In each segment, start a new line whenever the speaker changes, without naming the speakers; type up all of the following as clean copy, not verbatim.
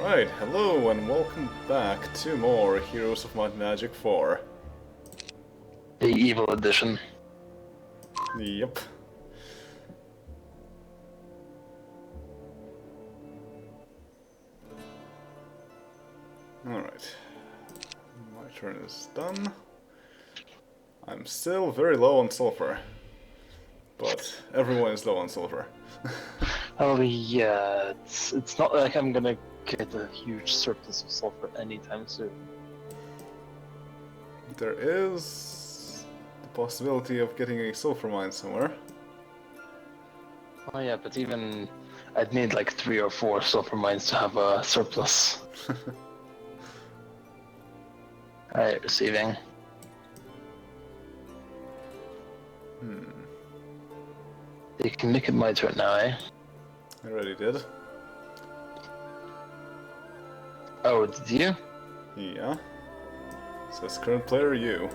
Right, hello and welcome back to more Heroes of Might and Magic 4.
The evil edition.
Yep. Alright. My turn is done. I'm still very low on sulfur. But everyone is low on sulfur.
Oh yeah, it's not like I'm gonna get a huge surplus of sulfur anytime soon.
There is the possibility of getting a sulfur mine somewhere.
Oh yeah, but even I'd need like 3 or 4 sulfur mines to have a surplus. Alright, receiving. You can make it my turn now, eh?
I already did.
Oh, did you?
Yeah. Says current player you.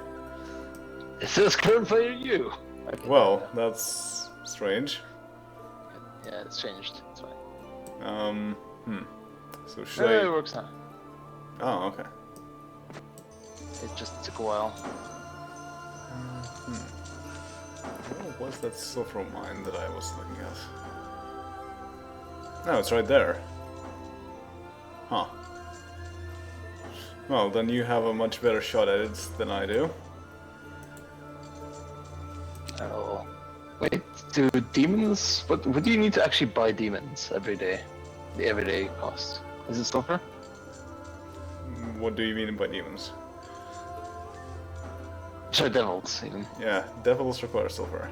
It says current player you! Okay,
Well, that's strange.
yeah, it's changed. It's fine.
So should
It
I...
works now.
Oh, okay.
It just took a while.
What was that sulfur mine that I was looking at? No, it's right there. Huh. Well, then you have a much better shot at it than I do.
Oh. Wait, do demons... What do you need to actually buy demons every day? The everyday cost. Is it sulfur?
What do you mean by demons?
Sorry, devils, even.
Yeah, devils require sulfur.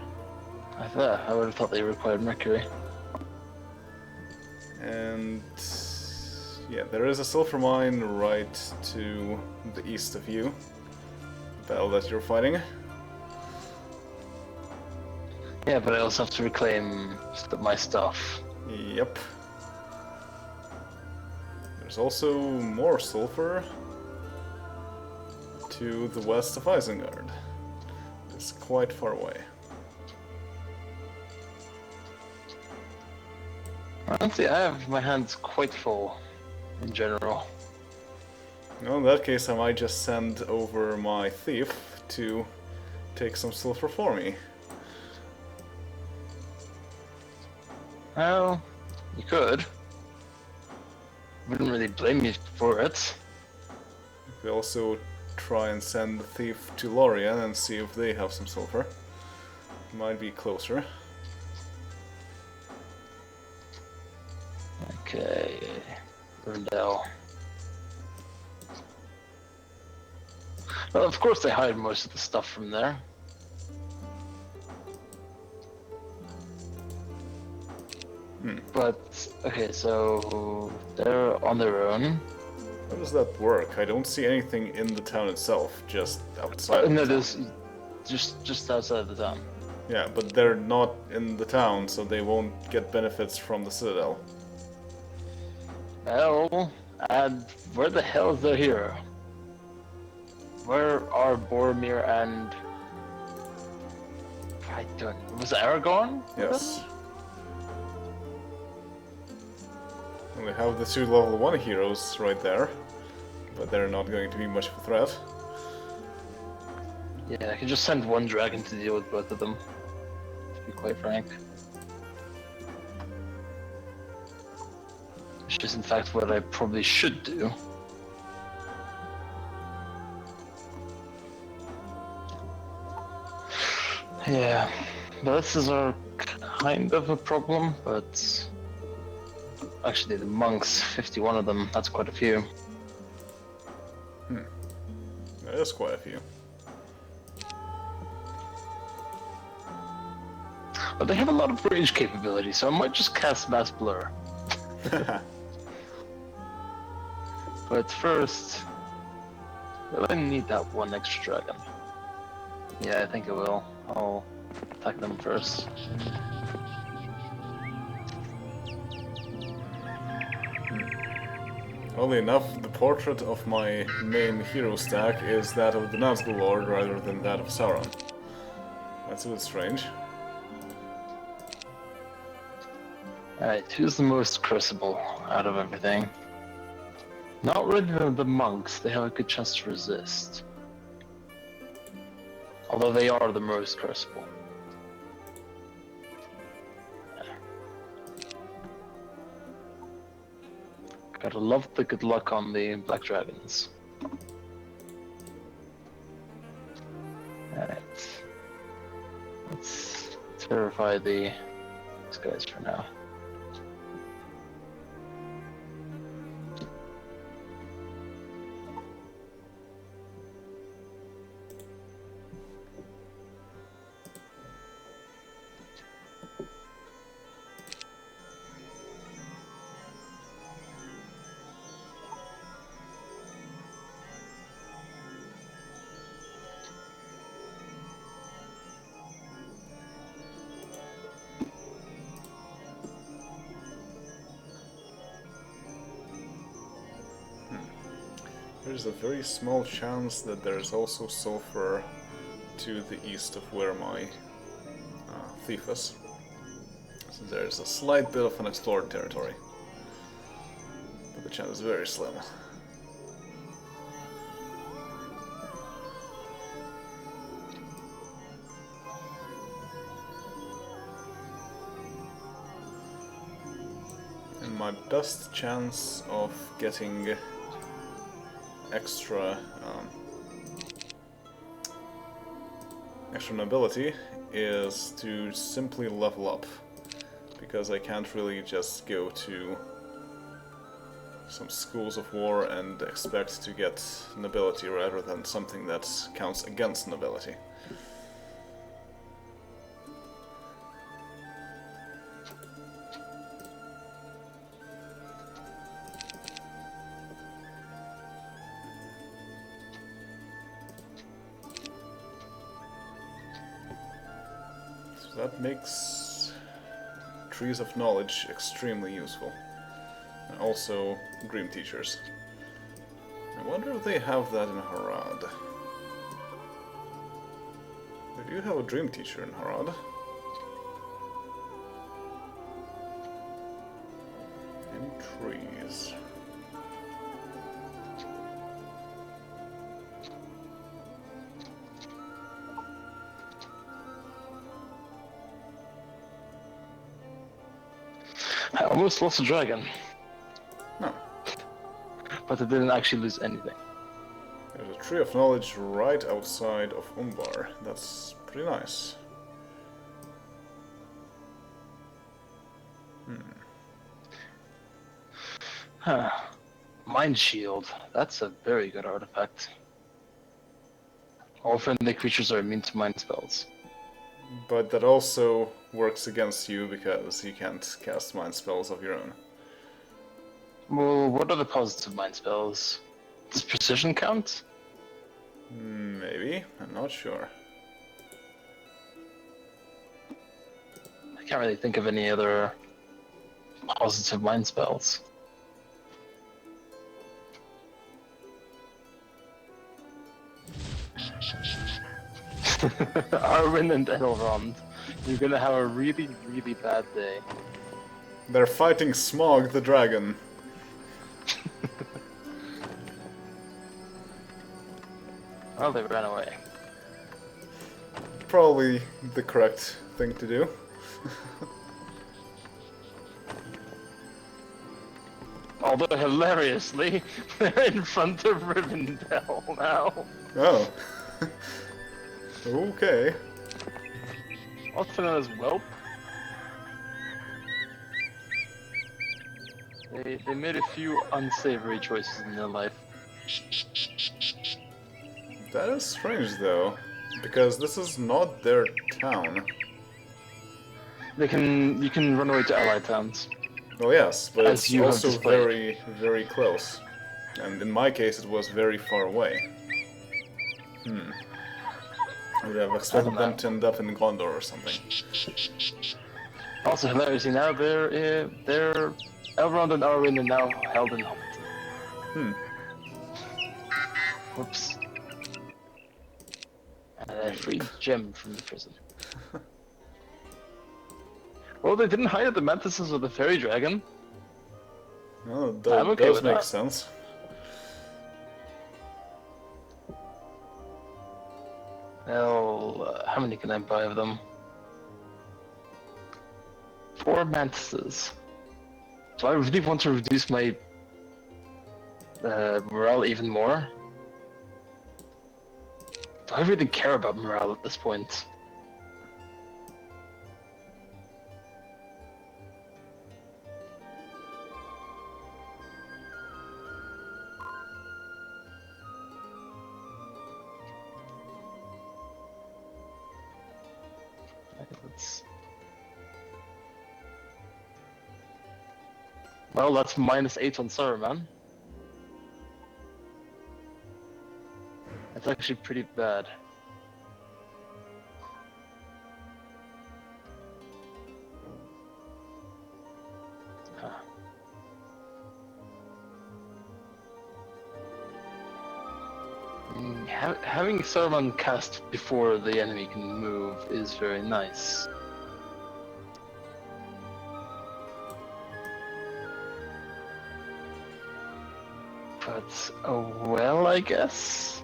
I would have thought they required mercury.
And... yeah, there is a sulfur mine right to the east of you. The battle that you're fighting.
Yeah, but I also have to reclaim my stuff.
Yep. There's also more sulfur to the west of Isengard. It's quite far away.
Honestly, I have my hands quite full, in general.
Well, in that case, I might just send over my thief to take some sulfur for me.
Well, you could. Wouldn't really blame you for it.
We also try and send the thief to Lorien and see if they have some sulfur. Might be closer.
Okay, Rundell. Well, of course they hide most of the stuff from there. But, okay, so they're on their own.
How does that work? I don't see anything in the town itself, just outside.
No, there's just outside the town.
Yeah, but they're not in the town, so they won't get benefits from the Citadel.
Well, and where the hell is their hero? Where are Boromir and... I don't... Was it Aragorn?
Yes. And we have the 2 level 1 heroes right there, but they're not going to be much of a threat.
Yeah, I can just send one dragon to deal with both of them, to be quite frank. Which is in fact what I probably should do. Yeah, this is our kind of a problem, but actually the monks, 51 of them, that's quite a few.
There is quite a few.
But they have a lot of rage capability, so I might just cast Mass Blur. But first, will I need that one extra dragon? Yeah, I think I will. I'll attack them first.
Oddly enough, the portrait of my main hero stack is that of the Nazgul Lord rather than that of Sauron. That's a bit strange.
Alright, who's the most crucible out of everything? Not really the monks, they have a good chance to resist. Although they are the most curseable. Gotta love the good luck on the black dragons. Alright. Let's terrify these guys for now.
There's a very small chance that there's also sulfur to the east of where my thief is. So there's a slight bit of unexplored territory. But the chance is very slim. And my best chance of getting extra nobility is to simply level up, because I can't really just go to some schools of war and expect to get nobility rather than something that counts against nobility. That makes trees of knowledge extremely useful. And also dream teachers. I wonder if they have that in Harad. They do have a dream teacher in Harad. Any trees?
I almost lost a dragon.
No.
But I didn't actually lose anything.
There's a tree of knowledge right outside of Umbar. That's pretty nice.
Huh. Mind Shield. That's a very good artifact. All friendly creatures are immune to mind spells.
But that also works against you because you can't cast mind spells of your own.
Well, what are the positive mind spells? Does precision count?
Maybe, I'm not sure.
I can't really think of any other positive mind spells. Arwen and Elrond, you're gonna have a really, really bad day.
They're fighting Smog the dragon.
Well, they ran away.
Probably the correct thing to do.
Although hilariously, they're in front of Rivendell now.
Oh. Okay.
Also known as Whelp. They made a few unsavory choices in their life.
That is strange though, because this is not their town.
You can run away to allied towns.
Well, yes, but
As
it's
you have
also
displayed.
very, very close. And in my case, it was very far away. I would have expected them to end up in Gondor or something.
Also hilariously, now they're Elrond and Arwen are now held in Hobbiton. Whoops. And a free gem from the prison. Well, they didn't hire the mantises or the fairy dragon.
Well,
I'm okay
those
with
make
that.
sense.
Well, how many can I buy of them? 4 mantises. Do I really want to reduce my morale even more? Do I really care about morale at this point? Well, that's -8 on Saruman. That's actually pretty bad. Huh. Having Saruman cast before the enemy can move is very nice. But, oh well, I guess.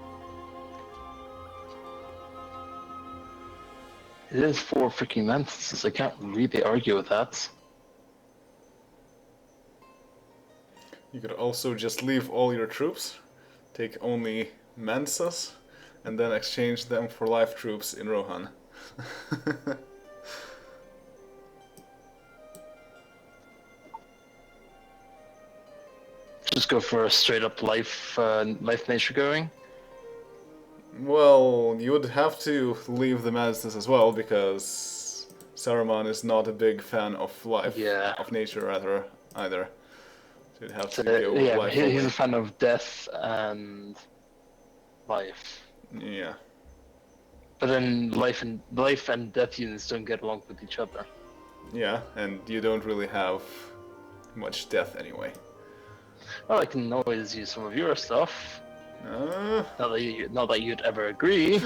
It is 4 freaking mantises, I can't really argue with that.
You could also just leave all your troops, take only Mensas, and then exchange them for life troops in Rohan.
Just go for a straight up life nature going.
Well, you would have to leave the Mensas as well, because Saruman is not a big fan of life, of nature rather, either. So you'd have to go with life
he's
only.
a fan of death and life.
Yeah.
But then life and death units don't get along with each other.
Yeah, and you don't really have much death anyway.
Well, I can always use some of your stuff. Not that you'd ever agree.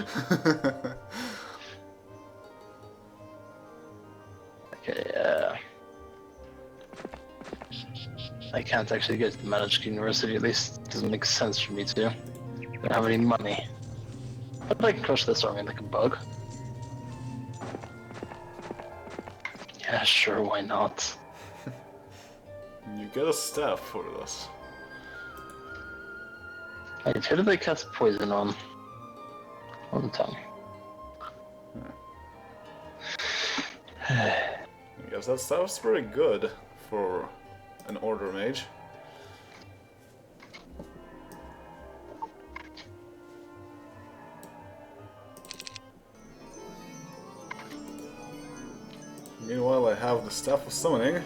Okay, I can't actually get to the Magic University, at least it doesn't make sense for me to. I don't have any money. But I can crush this army like a bug. Yeah, sure, why not?
You get a staff for this.
Wait, who did they cast poison on? On the tongue.
I guess that staff's very good for an order mage. Meanwhile, I have the staff of summoning.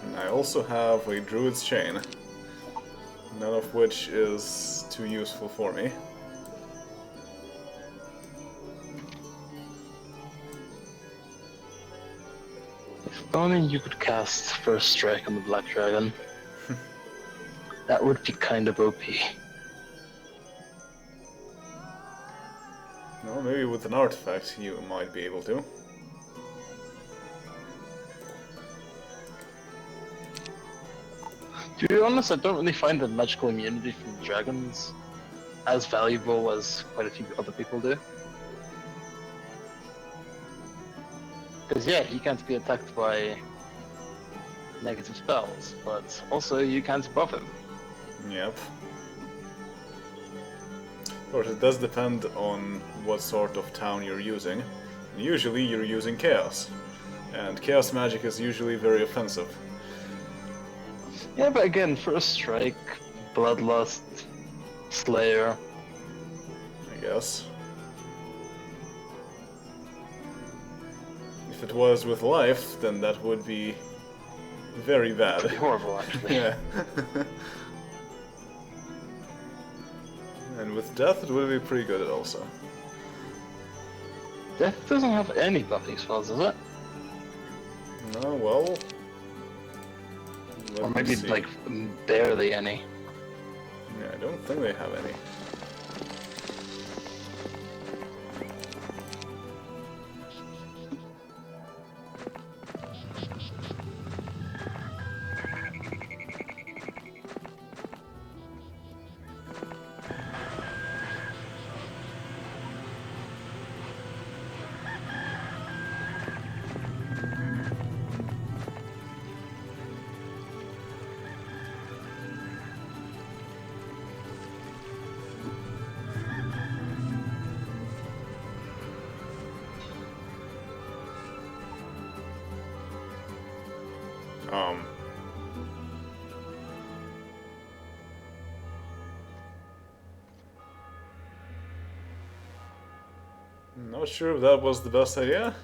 And I also have a druid's chain, none of which is too useful for me.
If only you could cast First Strike on the Black Dragon. That would be kind of OP.
Well, maybe with an artifact you might be able to.
To be honest, I don't really find the magical immunity from dragons as valuable as quite a few other people do. Because yeah, he can't be attacked by negative spells, but also you can't buff him.
Yep. Of course, it does depend on what sort of town you're using. Usually you're using Chaos, and Chaos magic is usually very offensive.
Yeah, but again, First Strike, Bloodlust, Slayer.
I guess. If it was with life, then that would be very bad.
Pretty horrible, actually.
Yeah. And with death, it would be pretty good also.
Death doesn't have any buffing spells, does it?
No, well...
Or maybe, like, barely any.
Yeah, I don't think they have any. Not sure if that was the best idea.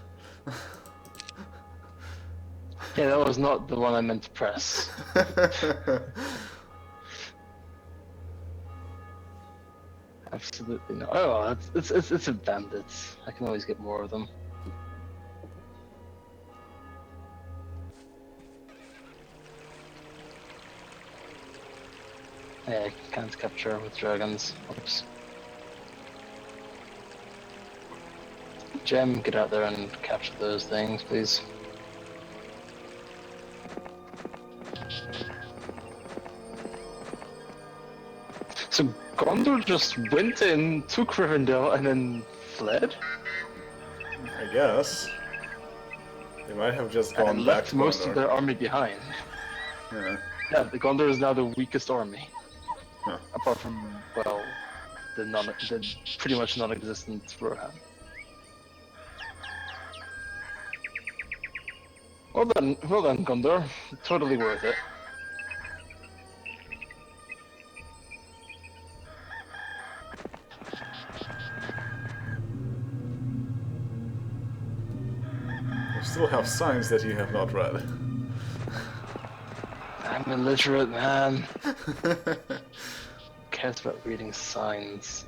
Yeah, that was not the one I meant to press. Absolutely not. Oh, it's a bandit. I can always get more of them. Yeah, I can't capture with dragons. Oops. Gem, get out there and capture those things, please. So Gondor just went in, took Rivendell, and then fled?
I guess. They might have just gone
And
back
left
to
most
Gondor.
of their army behind.
Yeah.
Yeah, the Gondor is now the weakest army.
Huh.
Apart from, well, the pretty much non-existent Rohan. Well done, Gondor. Totally worth it.
You still have signs that you have not read.
I'm illiterate, man. Who cares about reading signs?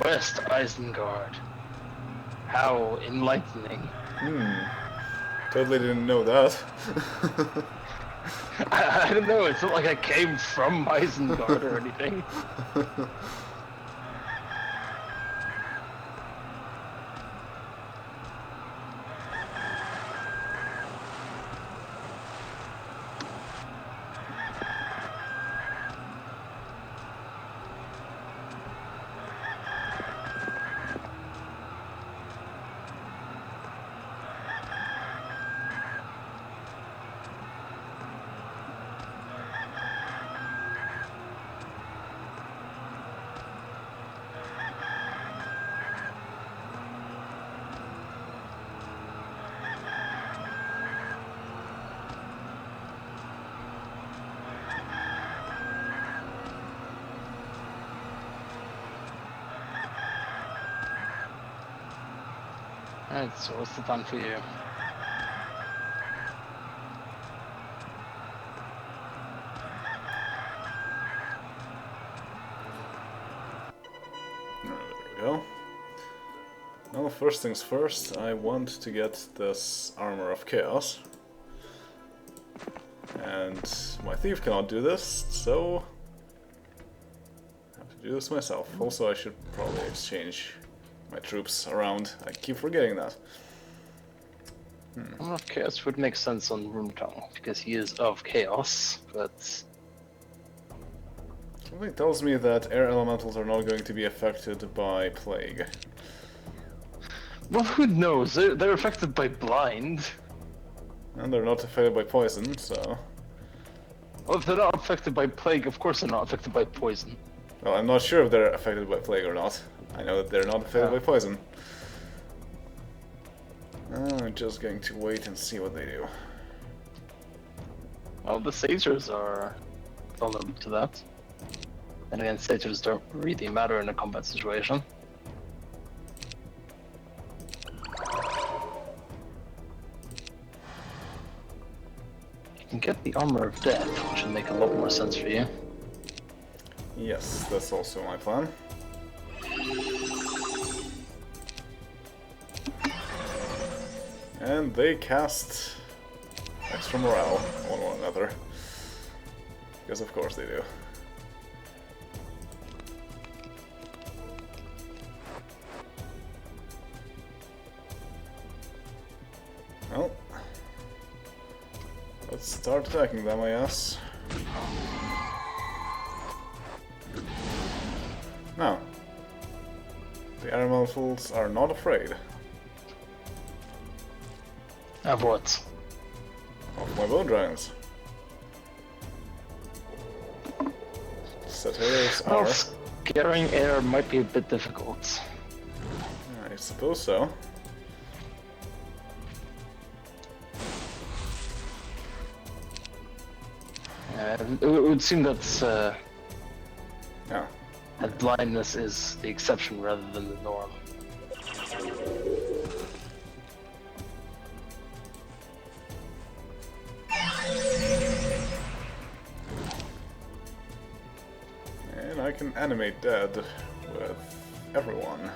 West Isengard. How enlightening.
Totally didn't know that.
I don't know, it's not like I came from Isengard or anything. Alright, so what's the plan for you?
There we go. Well, first things first, I want to get this Armor of Chaos. And my thief cannot do this, so I have to do this myself. Also, I should probably exchange my troops around. I keep forgetting that.
Armor of Chaos would make sense on Runetong, because he is of Chaos, but...
Something tells me that air elementals are not going to be affected by plague.
Well, who knows? They're affected by blind.
And they're not affected by poison, so...
Well, if they're not affected by plague, of course they're not affected by poison.
Well, I'm not sure if they're affected by plague or not. I know that they're not affected by poison. I'm just going to wait and see what they do.
Well, the satyrs are vulnerable to that. And again, satyrs don't really matter in a combat situation. You can get the Armor of Death, which would make a lot more sense for you.
Yes, that's also my plan. And they cast extra morale on one another. Because of course they do. Well, let's start attacking them, I guess. No. The elementals are not afraid
Of what?
of my bone dragons. Satyrs
Well,
are.
scaring air might be a bit difficult.
I suppose so.
it would seem that
Yeah.
that blindness is the exception rather than the norm.
And I can animate dead with everyone.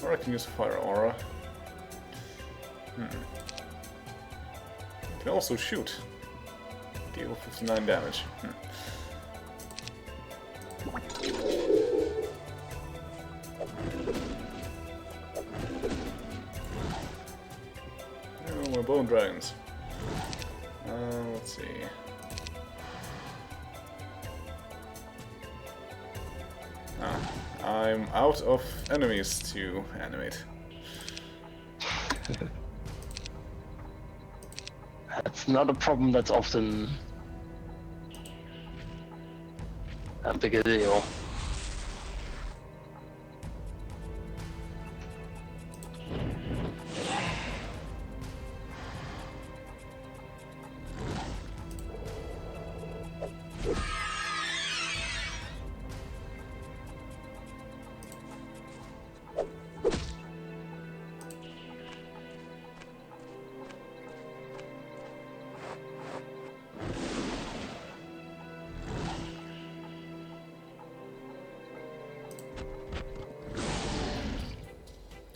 Or I can use Fire Aura. I can also shoot. Deal 59 damage. Oh, my bone dragons. Let's see. I'm out of enemies to animate.
That's not a problem that's often a big a deal.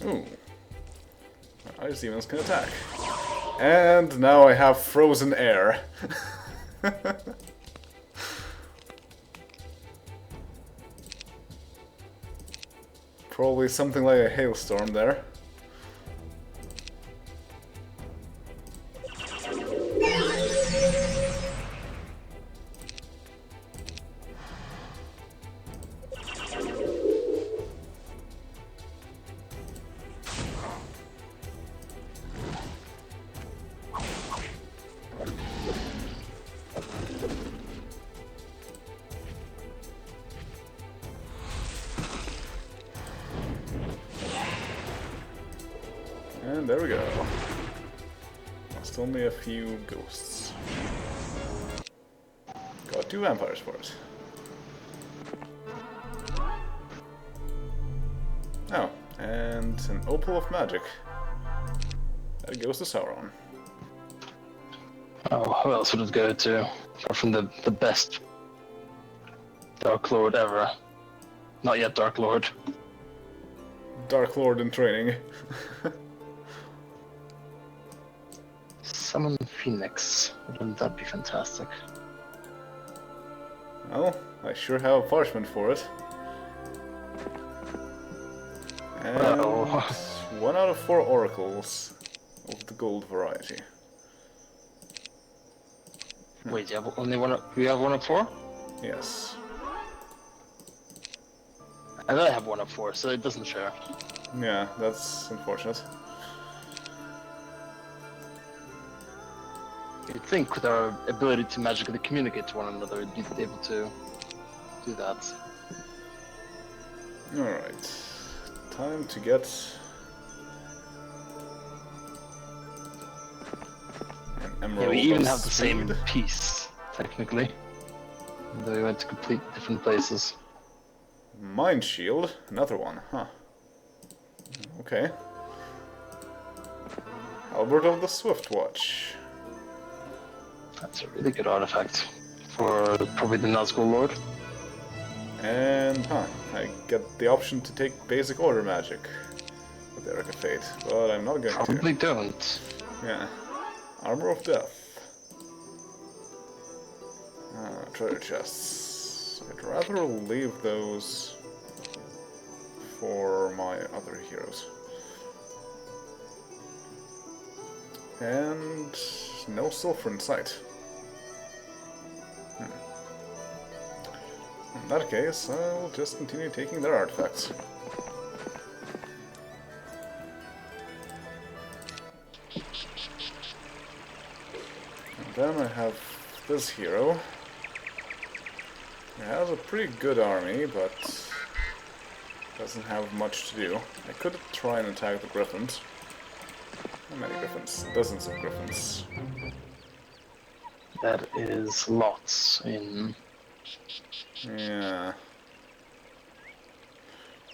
Ooh. Ice demons can attack. And now I have frozen air. Probably something like a hailstorm there. And there we go. Lost only a few ghosts. Got 2 vampires for it. Oh, and an opal of magic. That goes to Sauron.
Oh, who else would it go to? Apart from the best Dark Lord ever. Not yet Dark Lord.
Dark Lord in training.
Summon Phoenix. Wouldn't that be fantastic?
Well, I sure have a parchment for it. And
Well.
1 out of 4 oracles of the gold variety.
Wait, you have only one? You have 1 of 4?
Yes.
And I have 1 of 4, so it doesn't share.
Yeah, that's unfortunate.
You'd think with our ability to magically communicate to one another, we'd be able to do that.
Alright. Time to get an emerald.
Yeah, we even
of
have the same
speed.
piece, technically. Though we went to complete different places.
Mind shield, another one, huh? Okay. Halberd of the Swiftwatch.
That's a really good artifact for probably the Nazgul Lord.
And, I get the option to take basic order magic with Eric of Fate, but I'm not going
Probably
to.
don't.
Yeah. Armor of Death. Treasure chests. I'd rather leave those for my other heroes. And no sulfur in sight. In that case, I'll just continue taking their artifacts. And then I have this hero. He has a pretty good army, but doesn't have much to do. I could try and attack the griffins. How many griffins? Dozens of griffins.
That is lots in...
Yeah.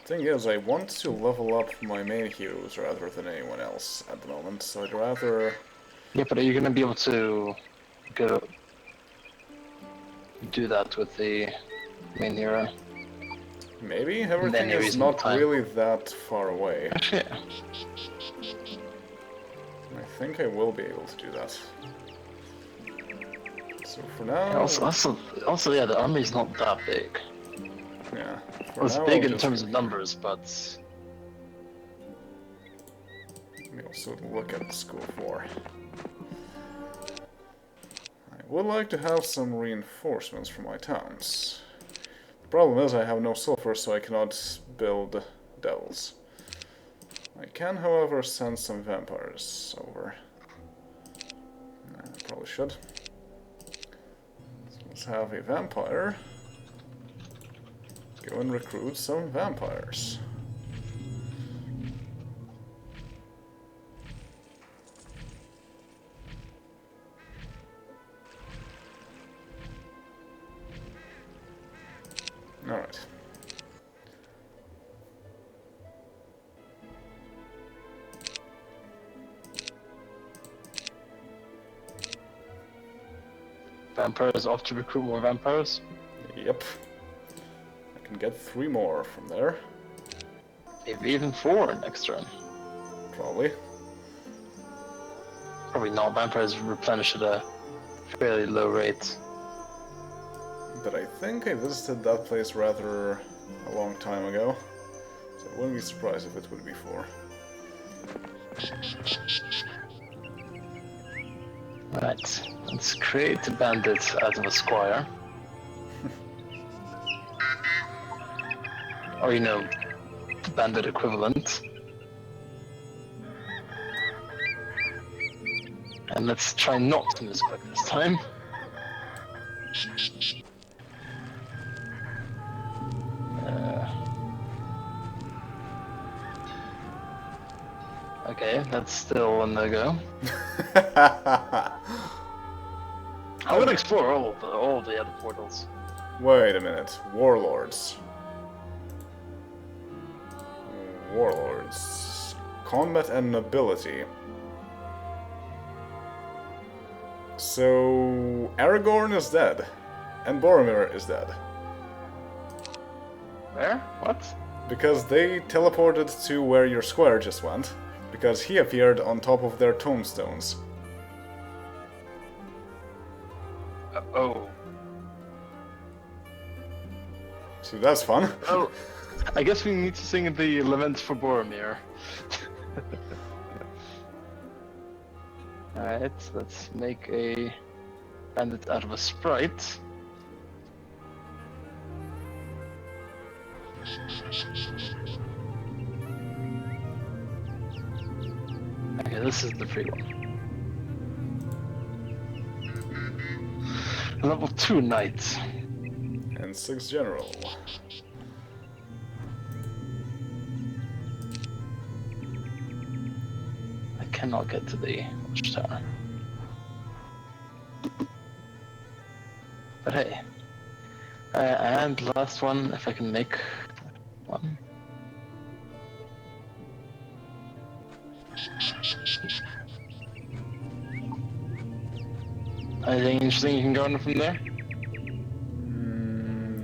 Thing is, I want to level up my main heroes rather than anyone else at the moment, so I'd rather...
Yeah, but are you gonna be able to go do that with the main hero?
Maybe?
In
Everything
any
is
reasonable
not
time.
really that far away.
Actually, yeah.
I think I will be able to do that. So for now...
Also, yeah, the army is not that big.
Yeah, for
Well, it's
now
big
I'll
in
just
terms
go
of
here.
numbers, but...
Let me also look at the School of War. I would like to have some reinforcements for my towns. The problem is I have no sulfur, so I cannot build devils. I can, however, send some vampires over. I probably should. So let's have a vampire. Go and recruit some vampires. Alright.
Vampires off to recruit more vampires.
Yep. I can get 3 more from there.
Maybe even 4 next turn.
Probably.
Probably not. Vampires replenish at a fairly low rate.
But I think I visited that place rather a long time ago. So I wouldn't be surprised if it would be 4.
Right, let's create a bandit out of a squire. Or, you know, the bandit equivalent. And let's try not to misclick this time. Okay, that's still a no-go. I'm gonna explore all of the other portals.
Wait a minute. Warlords. Warlords. Combat and nobility. So... Aragorn is dead. And Boromir is dead.
Where? What?
Because they teleported to where your square just went. Because he appeared on top of their tombstones.
Oh.
So that's fun.
Well, I guess we need to sing the Lament for Boromir. Alright, let's make a bandit out of a sprite. Okay, this is the free one. Level 2 knight.
And 6 general.
I cannot get to the watchtower. But hey. And last one, if I can make one. Anything interesting you can go on from there?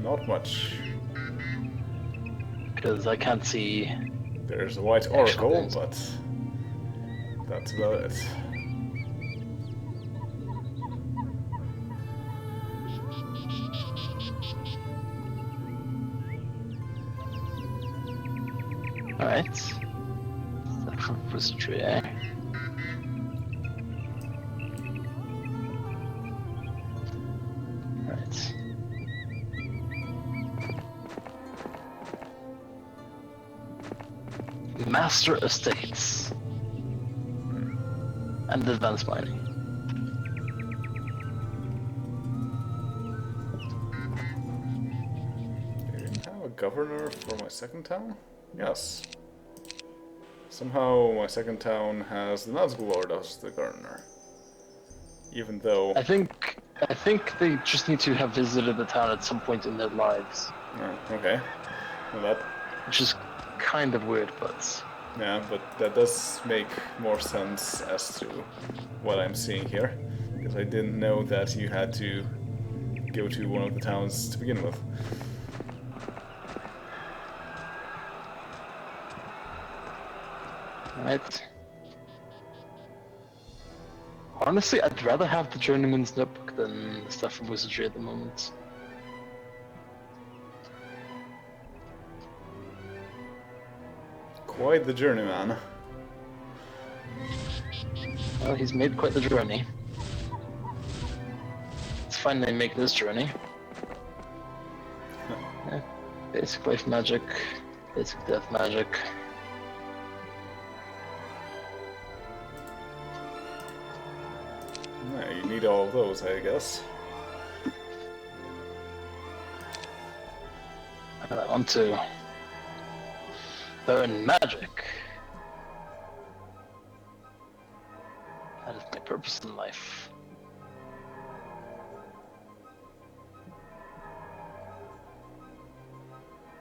Not much.
Because I can't see...
There's a white oracle, but that's about it.
Alright. Start from first tree, eh? Right. Master Estates. And Advanced Mining.
Do you have a governor for my second town? Yes. Somehow my second town has the Nazgul Lord as the governor. Even though...
I think I think they just need to have visited the town at some point in their lives.
Oh, okay. Well, that...
Which is kind of weird, but...
Yeah, but that does make more sense as to what I'm seeing here. Because I didn't know that you had to go to one of the towns to begin with.
Right. Honestly, I'd rather have the Journeyman's Notebook than stuff from Wizardry at the moment.
Quite the journeyman.
Well, he's made quite the journey. It's fine they make this journey. Yeah. Basic life magic, basic death magic.
Yeah, you need all of those, I guess.
And I want to learn magic. That is my purpose in life.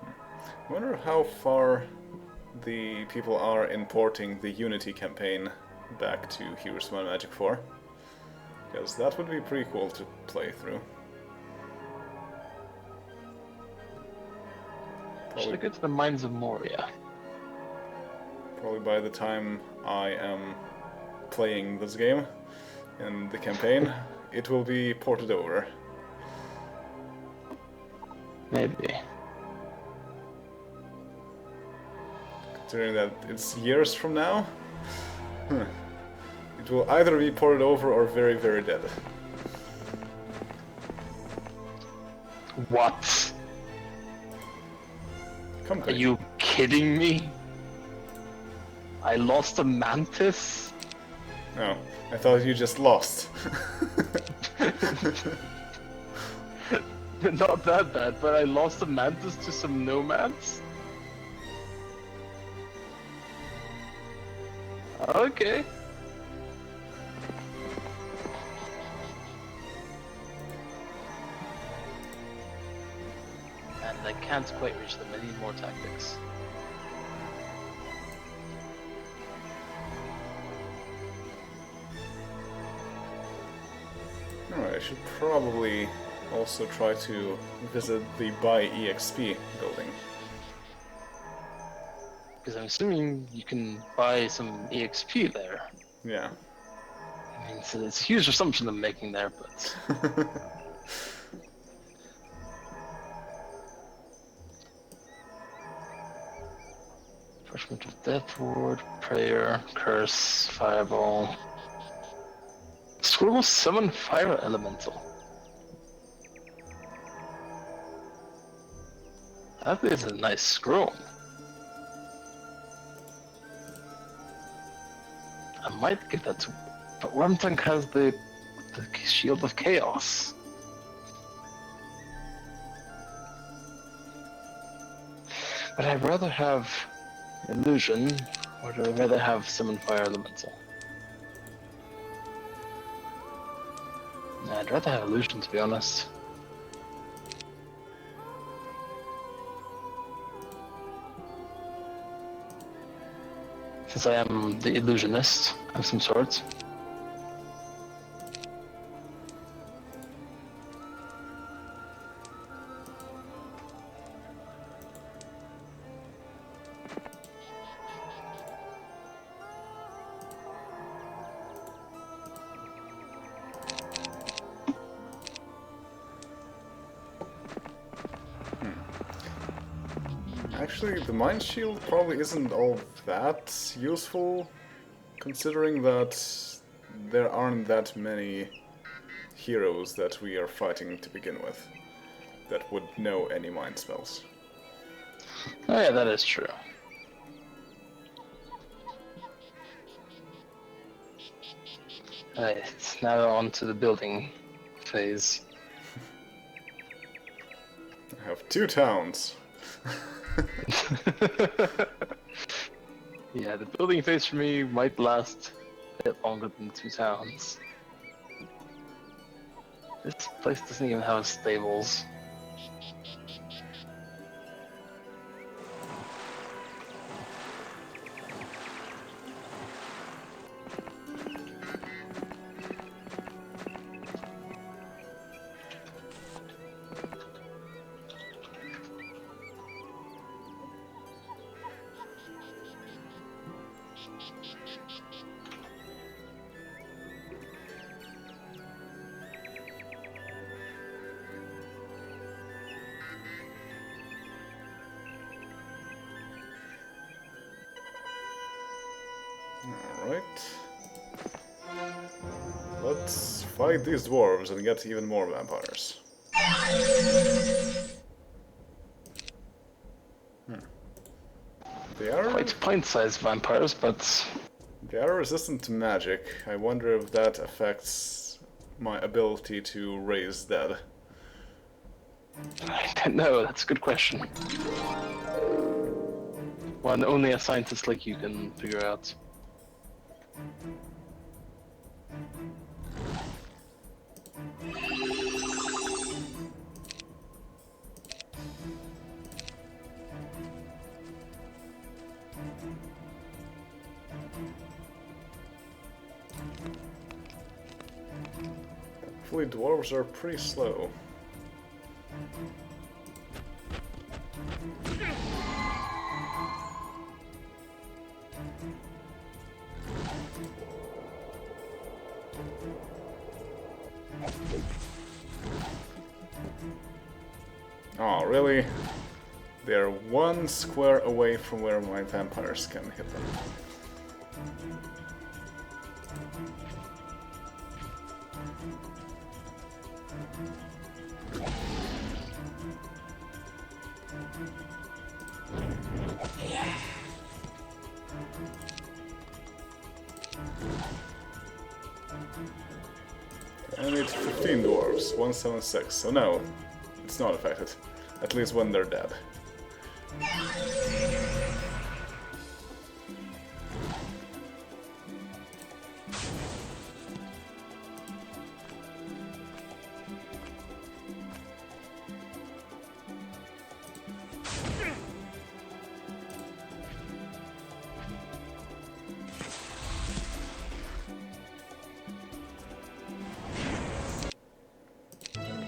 I wonder how far the people are importing the Unity campaign back to Heroes of Magic 4. Because that would be pretty cool to play through.
Should I go to the Mines of Moria?
Probably by the time I am playing this game and the campaign, it will be ported over.
Maybe.
Considering that it's years from now, it will either be ported over or very, very dead.
What?
Come
Are you kidding me? I lost a mantis?
No, I thought you just lost.
Not that bad, but I lost a mantis to some nomads? Okay. And I can't quite reach them. I need more tactics.
Alright, I should probably also try to visit the Buy EXP building.
Because I'm assuming you can buy some EXP there.
Yeah.
I mean, it's a huge assumption I'm making there, but... Parchment of Death Ward, Prayer, Curse, Fireball... Scroll Summon Fire Elemental. That is a nice scroll. I might give that to... But Wormtongue has the Shield of Chaos. But I'd rather have Illusion, or do I rather have Summon Fire Elemental? Nah, I'd rather have Illusion, to be honest. Since I am the illusionist of some sort.
Actually, the Mind Shield probably isn't all that useful, considering that there aren't that many heroes that we are fighting to begin with that would know any mind spells.
Oh yeah, that is true. Alright, now on to the building phase.
I have 2 towns.
Yeah, the building phase for me might last a bit longer than 2 towns. This place doesn't even have stables.
Alright. Let's fight these dwarves and get even more vampires. They are...
Quite pint-sized vampires, but...
They are resistant to magic. I wonder if that affects my ability to raise dead.
I don't know, that's a good question. One only a scientist like you can figure out.
Hopefully dwarves are pretty slow. Oh, really? They're one square away from where my vampires can hit them. I need 15 dwarves, 176, so no, it's not affected. At least when they're dead.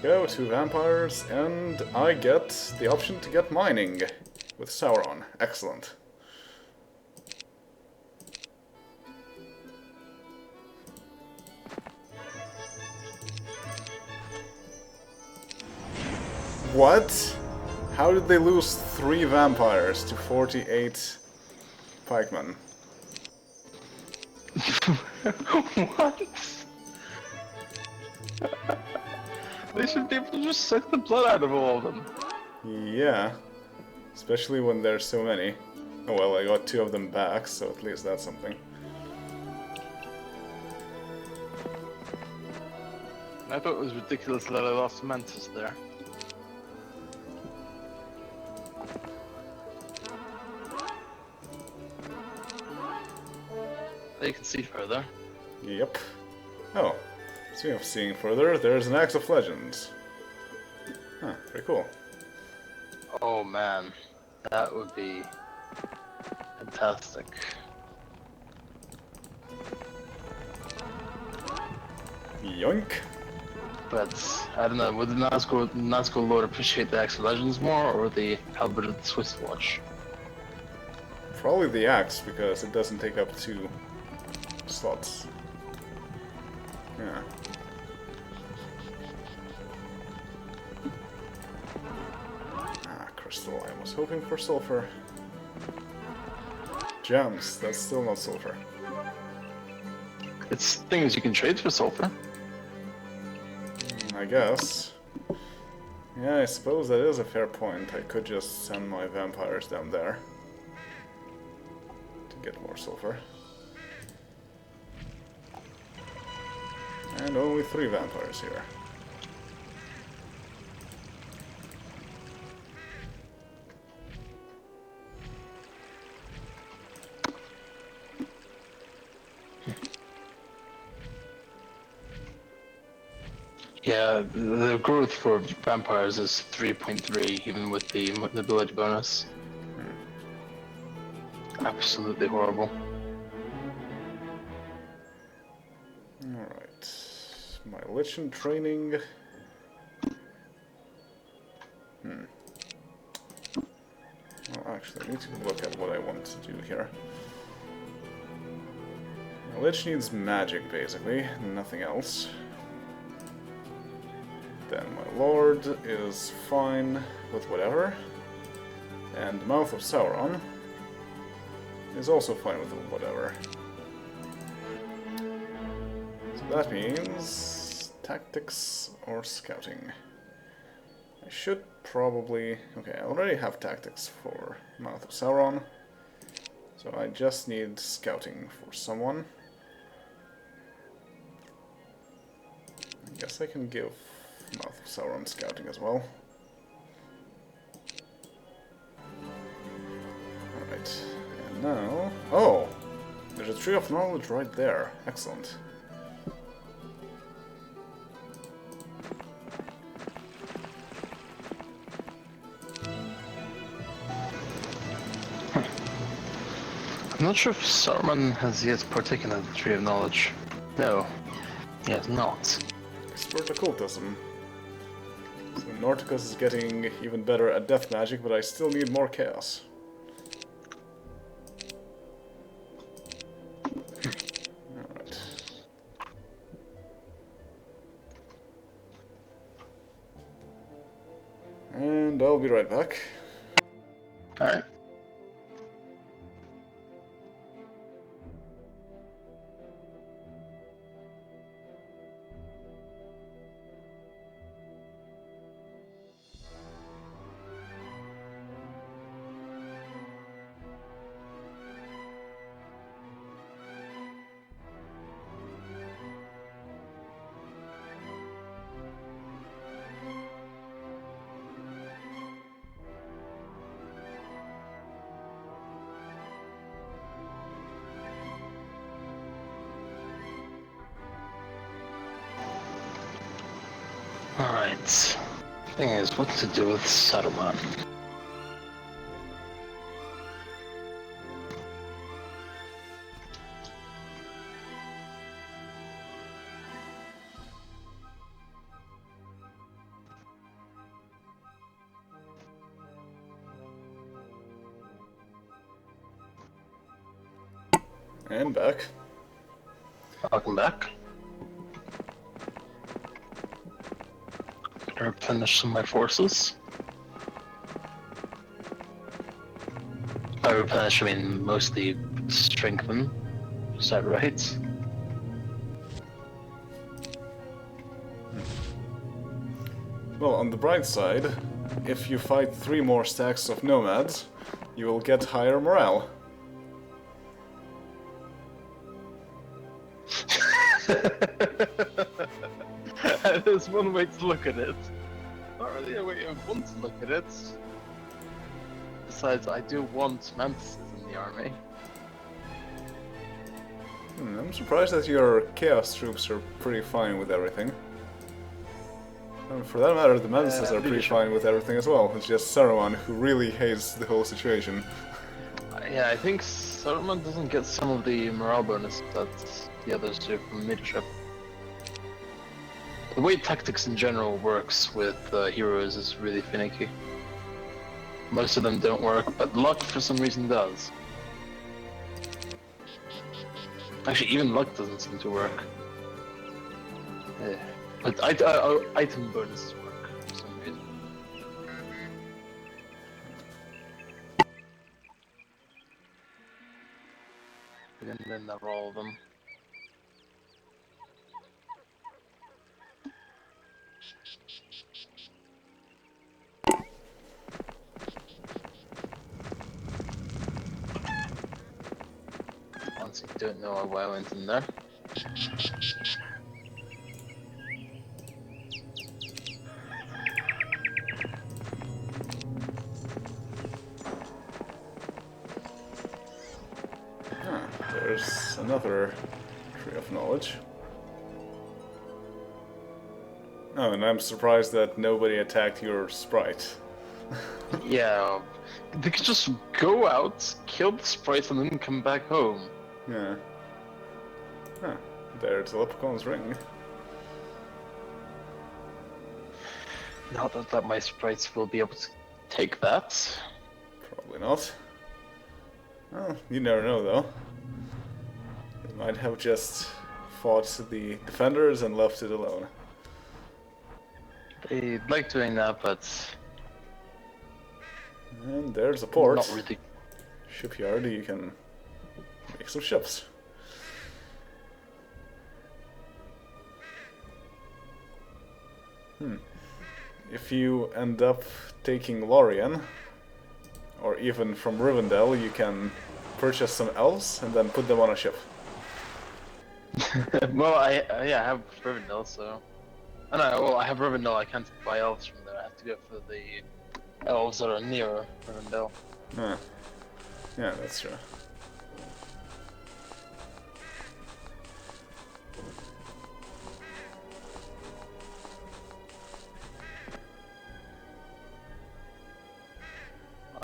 Go to vampires, and I get the option to get mining with Sauron. Excellent. What? How did they lose 3 vampires to 48 pikemen?
What? They should be able to just suck the blood out of all of them.
Yeah. Especially when there's so many. Oh well, I got 2 of them back, so at least that's something.
I thought it was ridiculous that I lost Mantis there. You can see further.
Yep. Oh. Speaking of seeing further, there's an Axe of Legends. Huh, pretty cool.
Oh man, that would be fantastic.
Yoink.
But I don't know, would the Nazgul Lord appreciate the Axe of Legends more, or the Halberd of the Swiss Watch?
Probably the axe, because it doesn't take up 2 slots. Yeah. Ah, crystal. I was hoping for sulfur. Gems. That's still not sulfur.
It's things you can trade for sulfur.
I guess. Yeah, I suppose that is a fair point. I could just send my vampires down there to get more sulfur. And only 3 vampires here.
Yeah, the growth for vampires is 3.3, even with the nobility bonus. Absolutely horrible.
Alright. My Lich in training. Well, actually, I need to look at what I want to do here. My Lich needs magic, basically, nothing else. Then my Lord is fine with whatever. And the Mouth of Sauron is also fine with whatever. So that means tactics or scouting. I should probably... Okay, I already have tactics for Mouth of Sauron. So I just need scouting for someone. I guess I can give Mouth of Sauron scouting as well. Alright, and now... Oh! There's a Tree of Knowledge right there. Excellent.
I'm not sure if Saruman has yet partaken of the Tree of Knowledge. No, he has not.
Expert Occultism. So Norticus is getting even better at death magic, but I still need more chaos. Alright. And I'll be right back.
Alright. Alright. Thing is, what to do with Saruman?
And back.
Welcome back. Gonna replenish some of my forces. By replenish, I mean mostly strengthen. Is that right?
Well, on the bright side, if you fight 3 more stacks of nomads, you will get higher morale.
There's one way to look at it. Not really a way I want to look at it. Besides, I do want mantises in the army.
I'm surprised that your chaos troops are pretty fine with everything. And for that matter, the mantises are pretty fine with everything as well. It's just Saruman who really hates the whole situation.
Yeah, I think Saruman doesn't get some of the morale bonus that the others do from leadership. The way tactics in general works with heroes is really finicky. Most of them don't work, but luck for some reason does. Actually, even luck doesn't seem to work. Yeah. But item bonuses work for some reason. And then never all of them. Honestly, don't know why I went in there.
There's another Tree of Knowledge. Oh, and I'm surprised that nobody attacked your sprite.
Yeah, they could just go out, kill the sprites, and then come back home.
Yeah. Huh. There's the leprechaun's ring.
Not that my sprites will be able to take that.
Probably not. Well, you never know though. They might have just fought the defenders and left it alone.
They like doing that, but
And there's a port.
not really.
Shipyard, you can make some ships. If you end up taking Lorien, or even from Rivendell, you can purchase some elves and then put them on a ship.
Well, I have Rivendell, so. Oh, no, well, I have Rivendell. I can't buy elves from there. I have to go for the elves that are near Rivendell.
Huh. Yeah, that's true.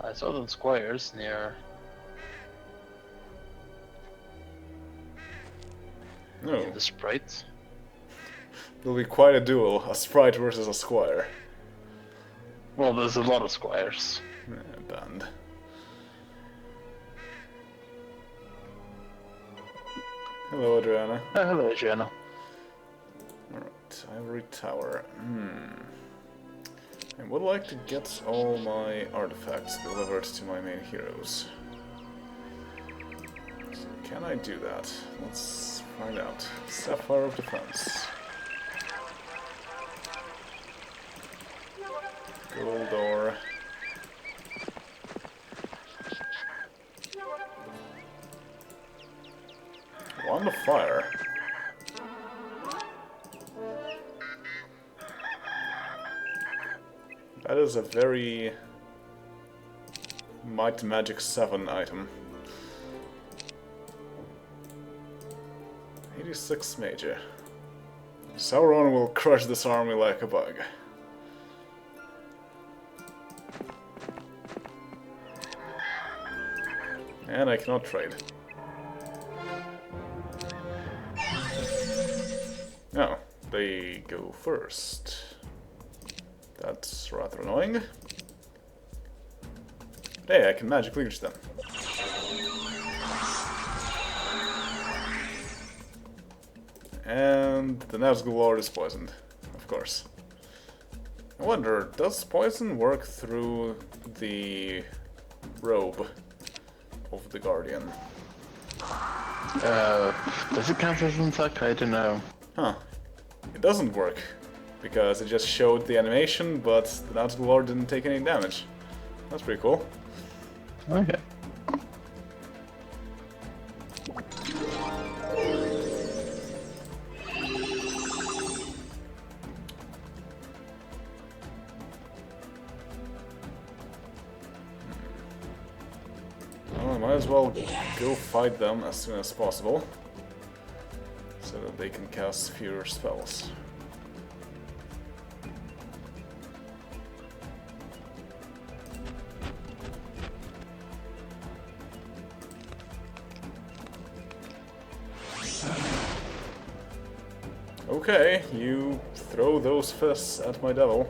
I saw the squires near.
No.
The sprites.
It'll be quite a duel, a sprite versus a squire.
Well, there's a lot of squires.
Banned. Hello, Adriana.
Hello, Adriana.
Alright, Ivory Tower. I would like to get all my artifacts delivered to my main heroes. So can I do that? Let's find out. Sapphire of Defense. Gondor. Wand of Fire. That is a very Might Magic 7 item. 86 Major. Sauron will crush this army like a bug. And I cannot trade. No, they go first. That's rather annoying. Hey, I can magically reach them. And the Nazgul Lord is poisoned, of course. I wonder, does poison work through the robe of the Guardian?
Does it count as an attack? I don't know.
Huh. It doesn't work, because it just showed the animation, but the Nazgul Lord didn't take any damage. That's pretty cool.
Okay.
Well, I might as well go fight them as soon as possible, so that they can cast fewer spells. Okay, you throw those fists at my devil.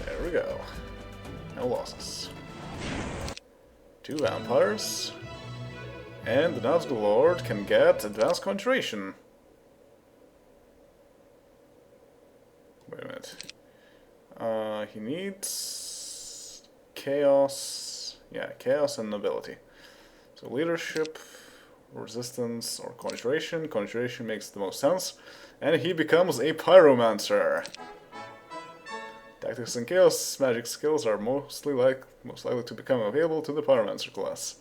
There we go. No losses. 2 vampires. And the Nazgul Lord can get Advanced Conjuration. Wait a minute. He needs Chaos. Yeah, Chaos and Nobility. So Leadership, Resistance, or Conjuration. Conjuration makes the most sense. And he becomes a Pyromancer. Tactics and Chaos magic skills are most likely to become available to the Pyromancer class.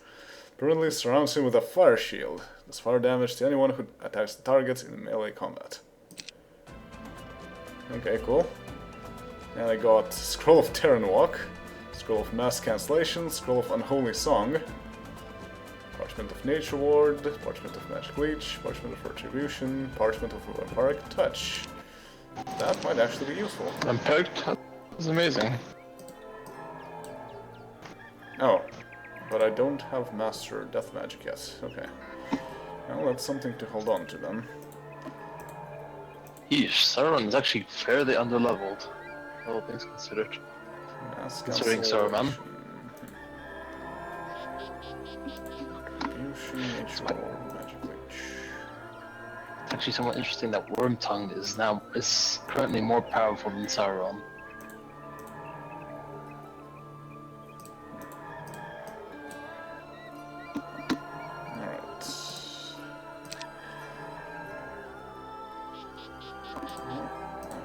Permanently surrounds him with a fire shield. Does fire damage to anyone who attacks the target in melee combat. Okay, cool. And I got Scroll of Terran Walk, Scroll of Mass Cancellation, Scroll of Unholy Song, Parchment of Nature Ward, Parchment of Magic Leech, Parchment of Retribution, Parchment of Vampiric Touch. That might actually be useful.
Vampiric Touch is amazing.
Oh, but I don't have Master Death Magic yet. Okay. Well, that's something to hold on to then.
Yeesh, Sauron is actually fairly underleveled, all things considered.
Mass
Considering
Cancellation.
Sauron.
Retribution, Nature Ward, Magic Leech.
It's actually somewhat interesting that Wormtongue is currently more powerful than Sauron.
Alright.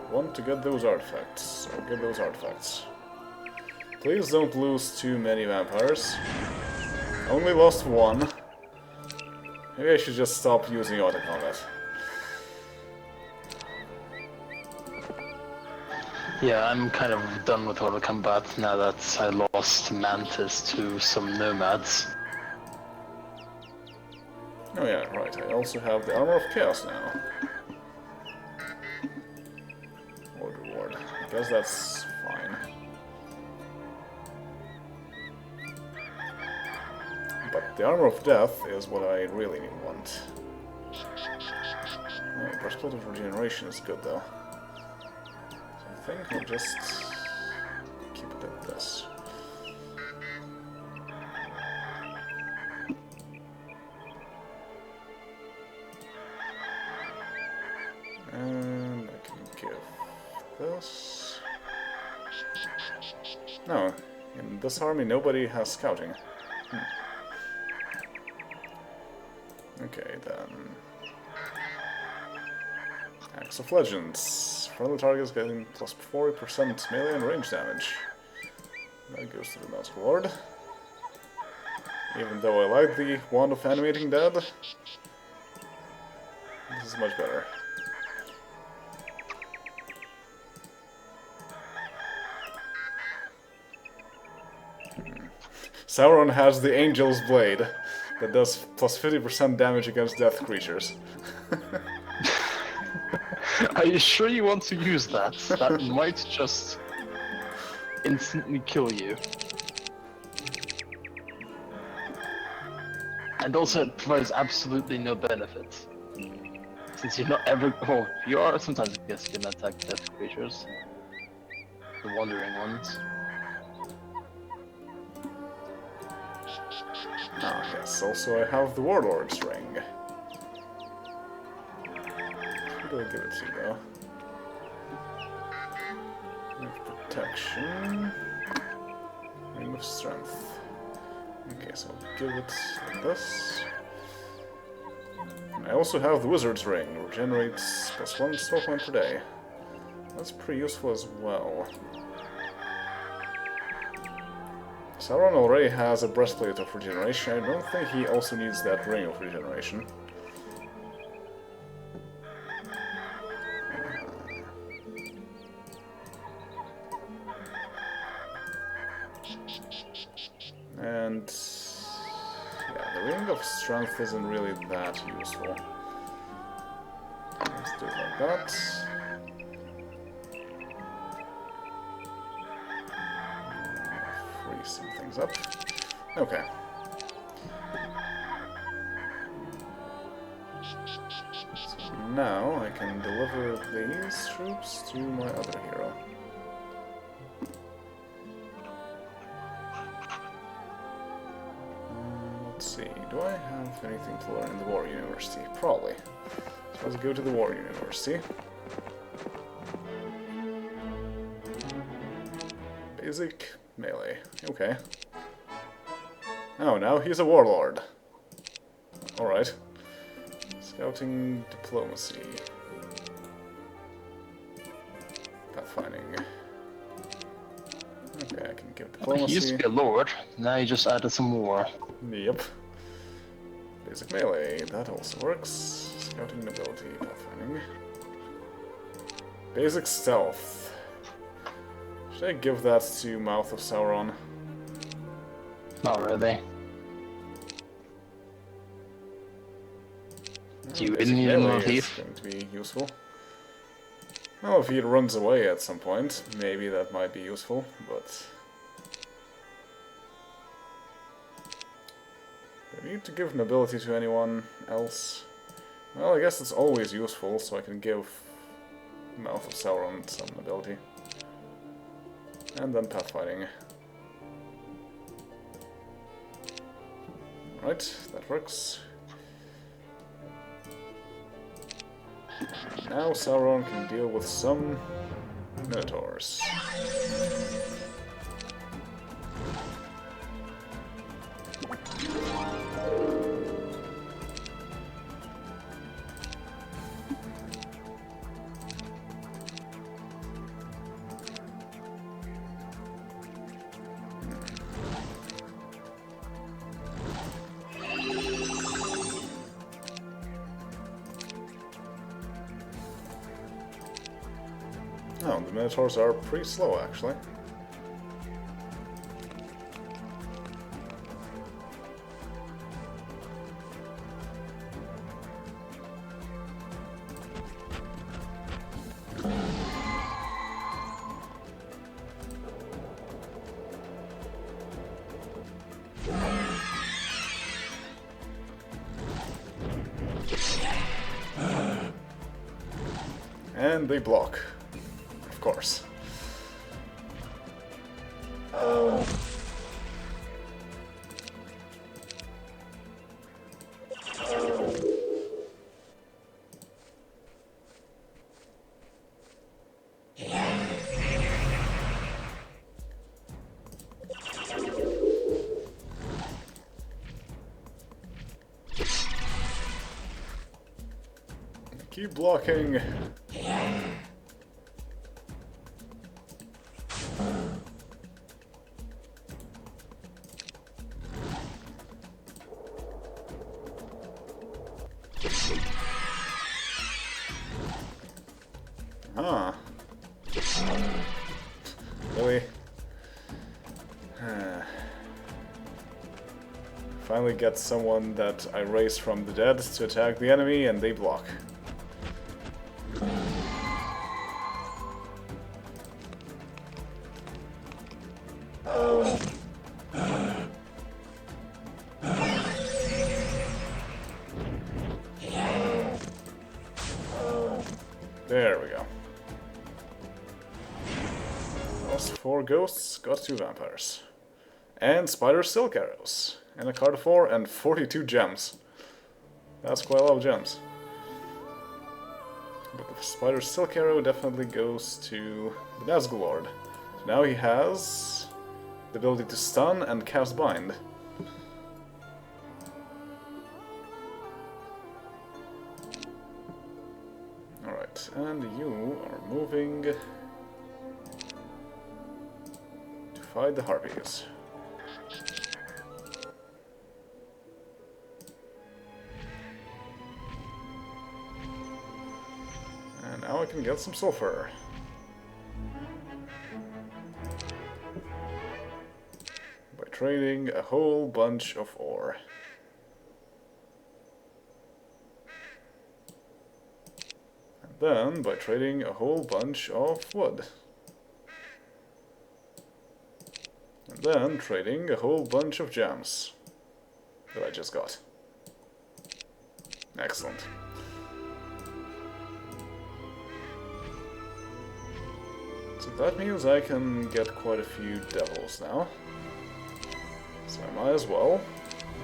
I want to get those artifacts, so I'll get those artifacts. Please don't lose too many vampires. I only lost one. Maybe I should just stop using autocombat.
Yeah, I'm kind of done with auto combat now that I lost Mantis to some nomads.
Oh yeah, right, I also have the Armor of Chaos now. Lord Reward. I guess that's fine. But the Armor of Death is what I really want. Oh, Breastplate of Regeneration is good though. So I think I'll just keep it at this. And I can give this. No, in this army nobody has scouting. Okay, then. Axe of Legends. Friendly targets getting plus 40% melee and range damage. That goes to the Master Lord. Even though I like the Wand of Animating Dead, this is much better. Sauron has the Angel's Blade that does plus 50% damage against death creatures.
Are you sure you want to use that? That might just instantly kill you. And also it provides absolutely no benefit. Since you're not ever... Oh, you are sometimes, I guess, you can attack death creatures. The wandering ones.
Ah, yes, also I have the Warlord's Ring. Who do I give it to, though? Ring of Protection. Ring of Strength. Okay, so I'll give it like this. And I also have the Wizard's Ring, regenerates plus 1 spell point per day. That's pretty useful as well. Sauron already has a breastplate of regeneration. I don't think he also needs that ring of regeneration. And yeah, the ring of strength isn't really that useful. Let's do it like that. Free some things up. Okay. So now I can deliver these troops to my other hero. Let's see, do I have anything to learn in the War University? Probably. So let's go to the War University. Basic melee. Okay. Oh, now he's a warlord. Alright. Scouting diplomacy. Pathfinding. Okay, I can give
He used to
diplomacy.
be a lord, now he just added some more.
Yep. Basic melee, that also works. Scouting nobility, pathfinding. Basic stealth. Should I give that to Mouth of Sauron?
Not really. Do you really
Basic
need
melee
another
is
thief?
going to be useful. Well, if he runs away at some point, maybe that might be useful, but... Do I need to give nobility to anyone else? Well, I guess it's always useful, so I can give Mouth of Sauron some nobility. And then pathfinding. Right, that works. Now Sauron can deal with some Minotaurs. Oh, the Minotaurs are pretty slow, actually. And they block. Of course. Keep blocking. Ah. Really? Finally get someone that I raise from the dead to attack the enemy, and they block. There we go. Lost 4 ghosts, got 2 vampires. And spider silk arrows. And a card of 4 and 42 gems. That's quite a lot of gems. But the spider silk arrow definitely goes to the Nazgul Lord. So now he has the ability to stun and cast bind. Alright, and you are moving to fight the Harpies. And now I can get some sulfur. By trading a whole bunch of ore. And then by trading a whole bunch of wood. And then trading a whole bunch of gems that I just got. Excellent. So that means I can get quite a few devils now. So I might as well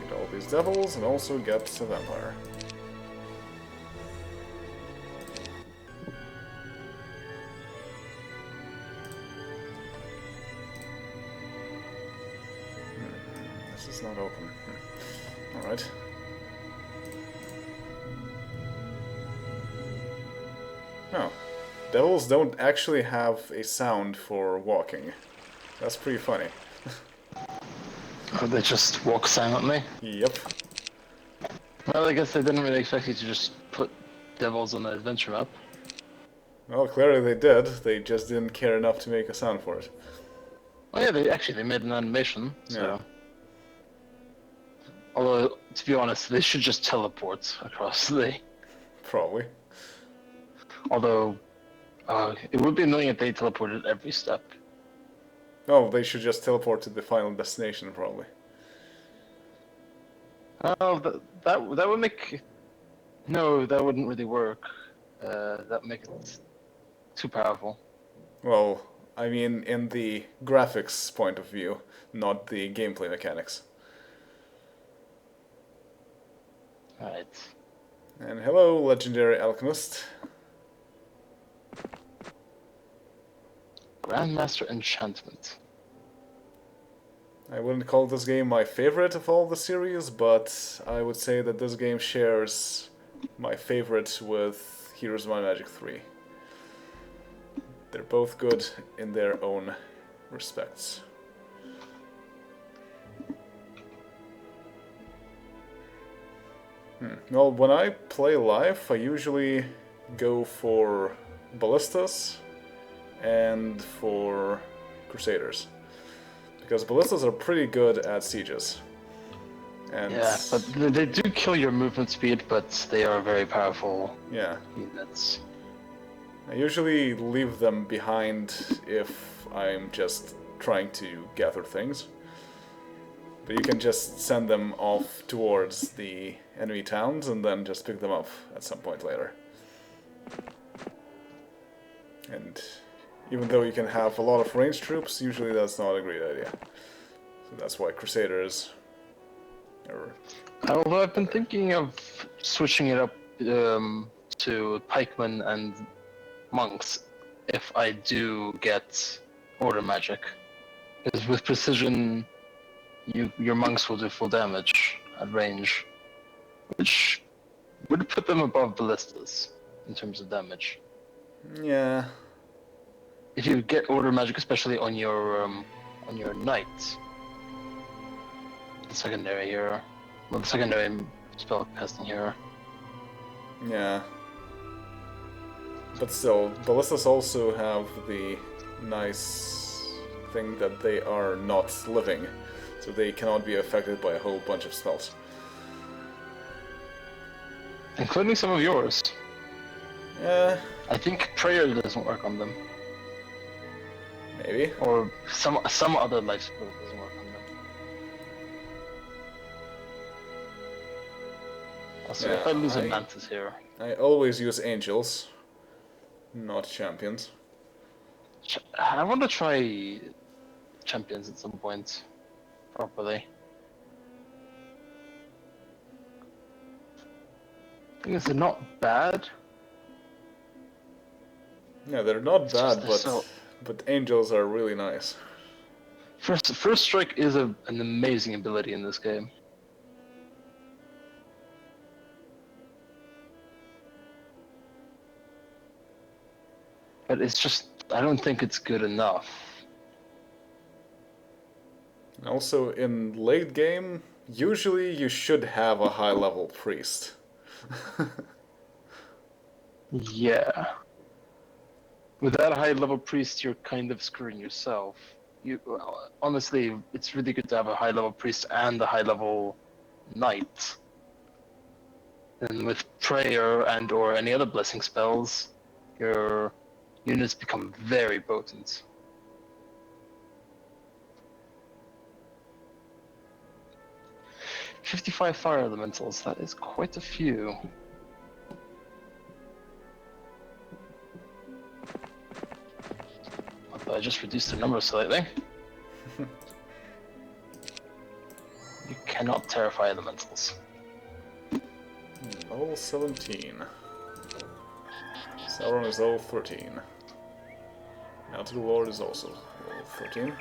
get all these devils and also get a vampire. This is not open. Alright. No. Devils don't actually have a sound for walking. That's pretty funny.
Or they just walk silently.
Yep.
Well, I guess they didn't really expect you to just put devils on the adventure map.
Well, clearly they did. They just didn't care enough to make a sound for it.
Oh yeah, they made an animation, so...
Yeah.
Although, to be honest, they should just teleport across the...
Probably.
Although, it would be annoying if they teleported every step.
Oh, they should just teleport to the final destination, probably.
Oh, that would make... No, that wouldn't really work. That would make it too powerful.
Well, I mean, in the graphics point of view, not the gameplay mechanics.
Alright.
And hello, legendary alchemist.
Grandmaster Enchantment.
I wouldn't call this game my favorite of all the series, but I would say that this game shares my favorite with Heroes of Might and Magic 3. They're both good in their own respects. Well, when I play live, I usually go for Ballistas and for Crusaders. Because Ballistas are pretty good at sieges. And
Yeah, but they do kill your movement speed, but they are very powerful
yeah,
units.
I usually leave them behind if I'm just trying to gather things. But you can just send them off towards the enemy towns and then just pick them up at some point later. And even though you can have a lot of ranged troops, usually that's not a great idea. So that's why Crusaders are...
Although I've been thinking of switching it up to pikemen and monks if I do get order magic. Because with precision, your monks will do full damage at range, which would put them above ballistas in terms of damage.
Yeah.
If you get order magic, especially on your knight, the secondary hero, well, the secondary spell casting hero.
Yeah. But still, ballistas also have the nice thing that they are not living, so they cannot be affected by a whole bunch of spells.
Including some of yours.
Yeah,
I think prayer doesn't work on them.
maybe.
Or some other life spell doesn't work on them. Also, if I lose a mantis here...
I always use angels, not champions.
I want to try champions at some point, properly. Thing is, they're not bad.
Yeah, they're not bad,
just
but
so...
but angels are really nice.
First strike is an amazing ability in this game. But it's just, I don't think it's good enough.
Also, in late game, usually you should have a high level priest.
Yeah. Without a high level priest, you're kind of screwing yourself. Well, honestly, it's really good to have a high level priest and a high level knight. And with prayer and or any other blessing spells, your units become very potent. "55 fire elementals, that is quite a few. Although I just reduced the number slightly. You cannot terrify elementals.
Level 17. Sauron is level 13. Now to the Lord is also level 13.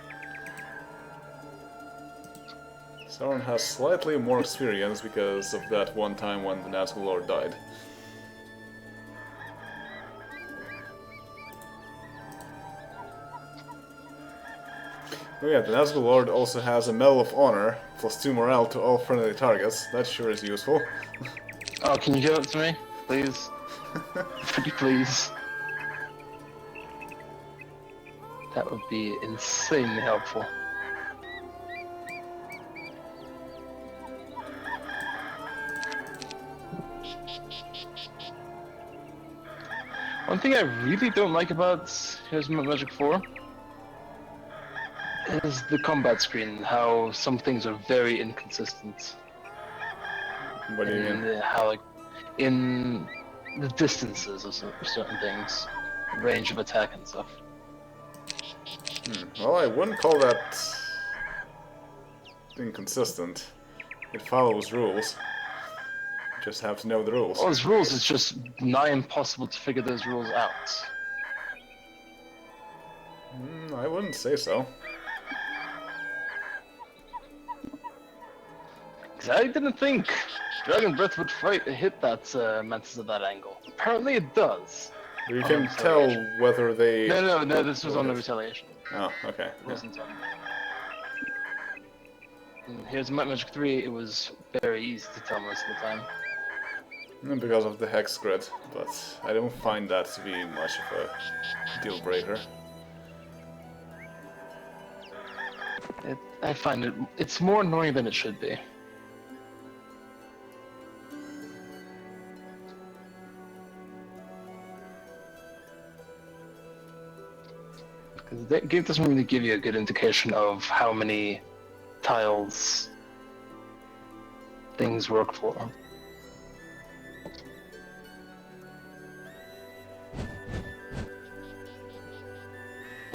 Sauron has slightly more experience because of that one time when the Nazgul Lord died. Oh yeah, the Nazgul Lord also has a Medal of Honor, +2 morale to all friendly targets. That sure is useful.
Oh, can you give it to me? Please? Pretty please. That would be insanely helpful. One thing I really don't like about HoMM Magic 4 is the combat screen, how some things are very inconsistent.
What do you mean?
How, like, in the distances of certain things, range of attack and stuff.
Well, I wouldn't call that inconsistent. It follows rules. Just have to know the rules.
Well, those rules, it's just nigh impossible to figure those rules out.
I wouldn't say so.
Because I didn't think Dragon Breath would hit that Mantis at that angle. Apparently it does.
You can tell whether they...
No, this was on the retaliation.
Oh, okay.
It wasn't on. And here's Magic 3, it was very easy to tell most of the time.
Because of the hex grid, but I don't find that to be much of a deal breaker.
I find it's more annoying than it should be. Because the game doesn't really give you a good indication of how many tiles things work for.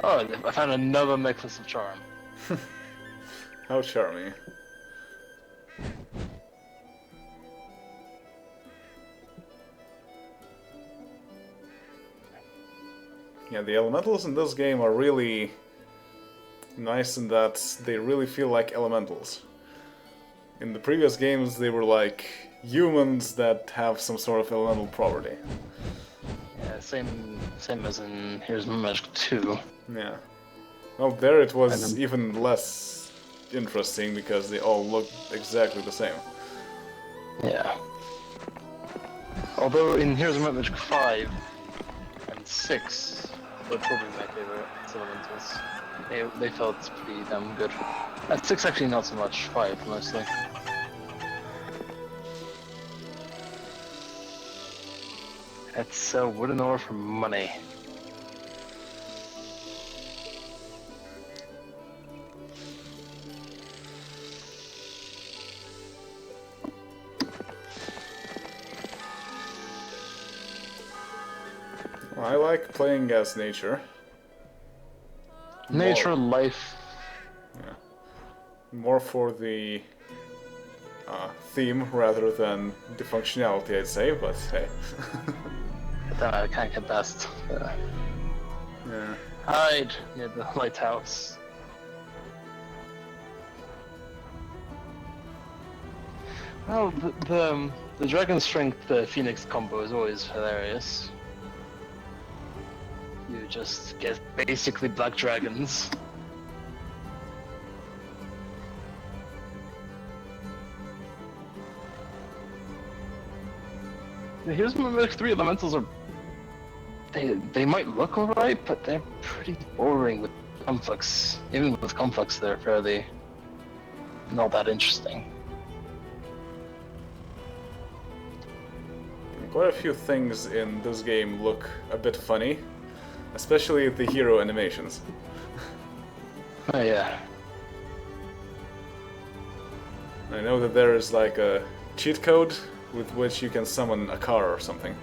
Oh, I found another necklace of charm.
How charming. Yeah, the elementals in this game are really nice in that they really feel like elementals. In the previous games they were like humans that have some sort of elemental property.
Yeah, same as in HoMM Magic 2.
Yeah. Well, there it was even less interesting because they all looked exactly the same.
Yeah. Although in HoMM Magic 5 and 6, they're probably my favorite elementals. They felt pretty damn good. At 6 actually not so much, 5 mostly. Let's sell wooden ore for money.
Well, I like playing as nature.
Nature, life.
Yeah. More for the theme rather than the functionality, I'd say, but hey.
But then I can't get past.
Yeah.
Hide near the lighthouse. Well, the Dragon Strength Phoenix combo is always hilarious. You just get basically black dragons. Here's my Magic 3 elementals are... They might look alright, but they're pretty boring with complex. Even with complex, they're fairly not that interesting.
Quite a few things in this game look a bit funny, especially the hero animations.
Oh yeah.
I know that there is like a cheat code with which you can summon a car or something.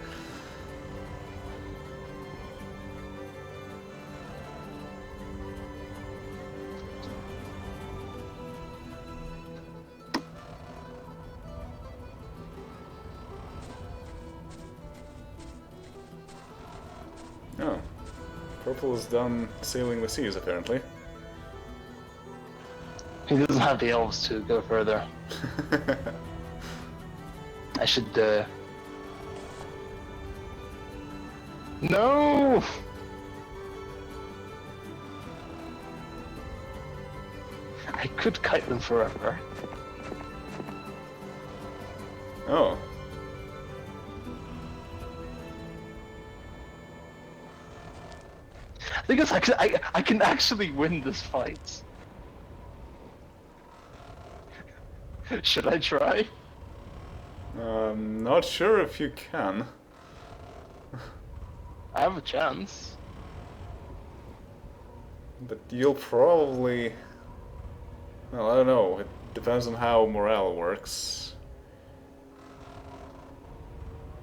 Oh. Purple is done sailing the seas, apparently.
He doesn't have the elves to go further. I should, No! I could kite them forever.
Oh.
I think I can actually win this fight. Should I try?
Not sure if you can.
I have a chance.
But you'll probably... Well, I don't know. It depends on how morale works.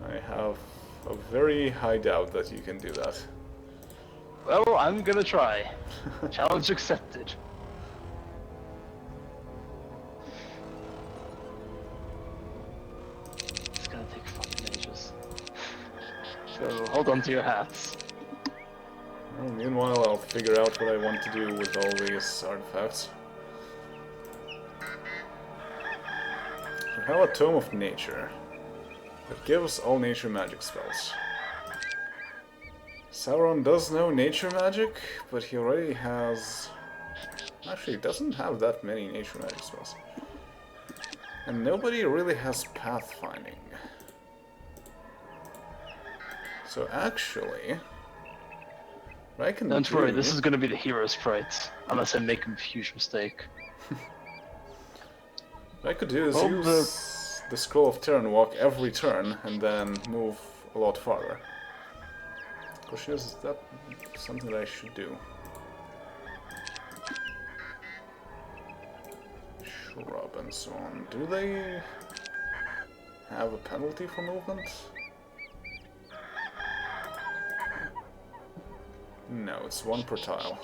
I have a very high doubt that you can do that.
Well, I'm gonna try. Challenge accepted. It's gonna take fucking ages. So hold on to your hats.
Well, meanwhile, I'll figure out what I want to do with all these artifacts. So how a Tome of Nature. It gives all nature magic spells. Sauron does know nature magic, but he already has... Actually, he doesn't have that many nature magic spells. And nobody really has pathfinding. So actually... what I can
Don't
do...
worry, this is gonna be the hero sprite, unless I make a huge mistake.
What I could do is use the Scroll of Turn walk every turn, and then move a lot farther. Question is that something that I should do? Shrub and so on. Do they have a penalty for movement? No, it's 1 per tile.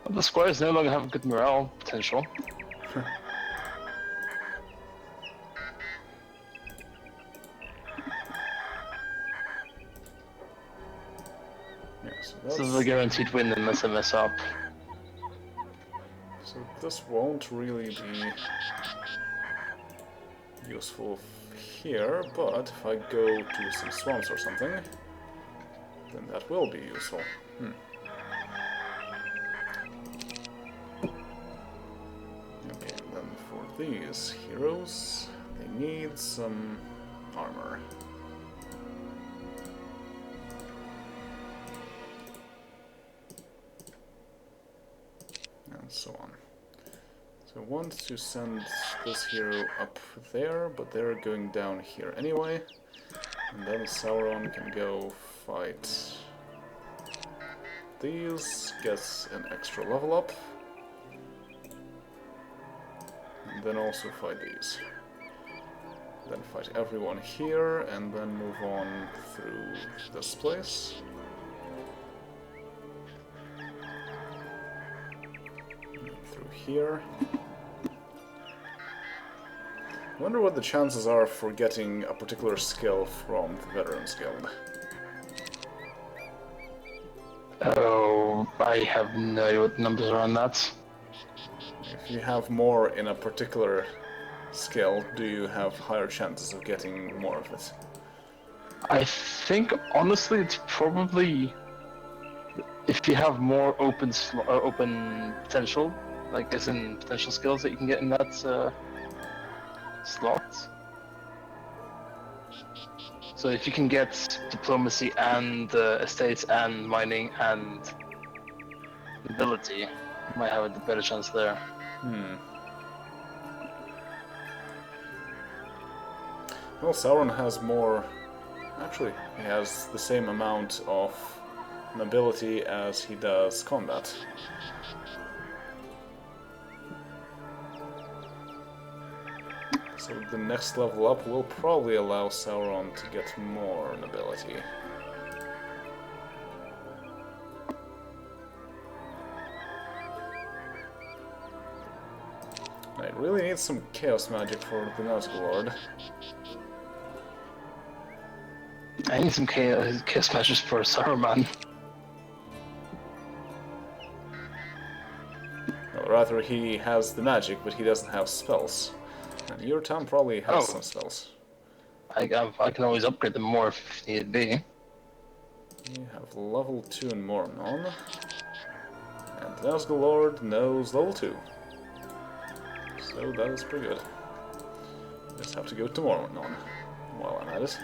Well, the squares no longer have good morale potential.
Yeah, so
This is a guaranteed win unless I mess up.
So this won't really be useful here, but if I go to some swamps or something, then that will be useful. Okay, then for these heroes, they need some armor. And so on. So I want to send this hero up there, but they're going down here anyway. And then Sauron can go fight these, gets an extra level up. And then also fight these. Then fight everyone here, and then move on through this place. Through here. I wonder what the chances are for getting a particular skill from the Veterans Guild.
Oh, I have no idea what numbers are on that.
If you have more in a particular skill, do you have higher chances of getting more of it?
I think, honestly, it's probably... if you have more open potential, like as in potential skills that you can get in that slot. So if you can get diplomacy and estates and mining and nobility, you might have a better chance there.
Well, Sauron has more... Actually, he has the same amount of nobility as he does combat. So the next level up will probably allow Sauron to get more nobility. I really need some chaos magic for the Nautical Lord.
I need some chaos magic for Saruman.
Well, rather, he has the magic, but he doesn't have spells. And your town probably has some spells.
I can always upgrade them more if need be.
You have level 2 in Mornon. And the Nazgul Lord knows level 2. So that is pretty good. Just have to go tomorrow on while I'm at it.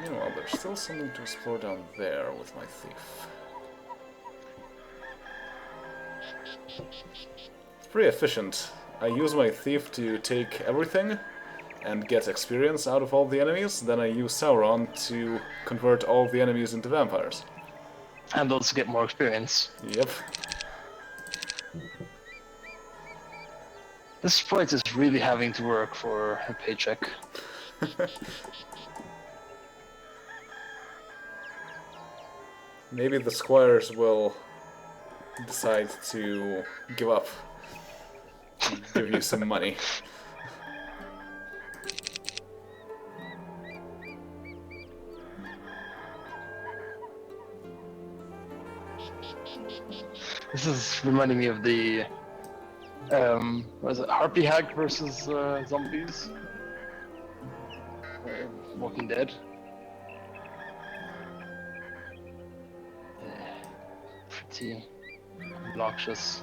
Meanwhile, there's still something to explore down there with my thief. It's pretty efficient. I use my thief to take everything and get experience out of all the enemies, then I use Sauron to convert all the enemies into vampires.
And also get more experience.
Yep.
This sprite is really having to work for a paycheck.
Maybe the squires will decide to give up and give you some money.
This is reminding me of the what is it, Harpy Hag versus zombies? Walking Dead. Pretty obnoxious.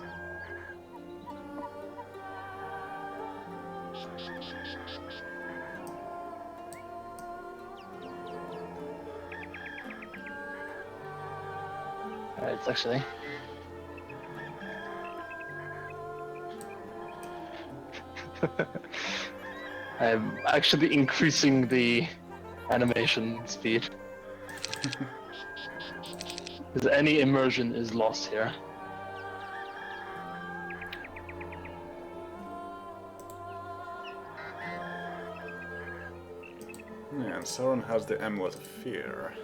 It's actually. I'm actually increasing the animation speed. Because any immersion is lost here.
Yeah, and Sauron has the Amulet of Fear.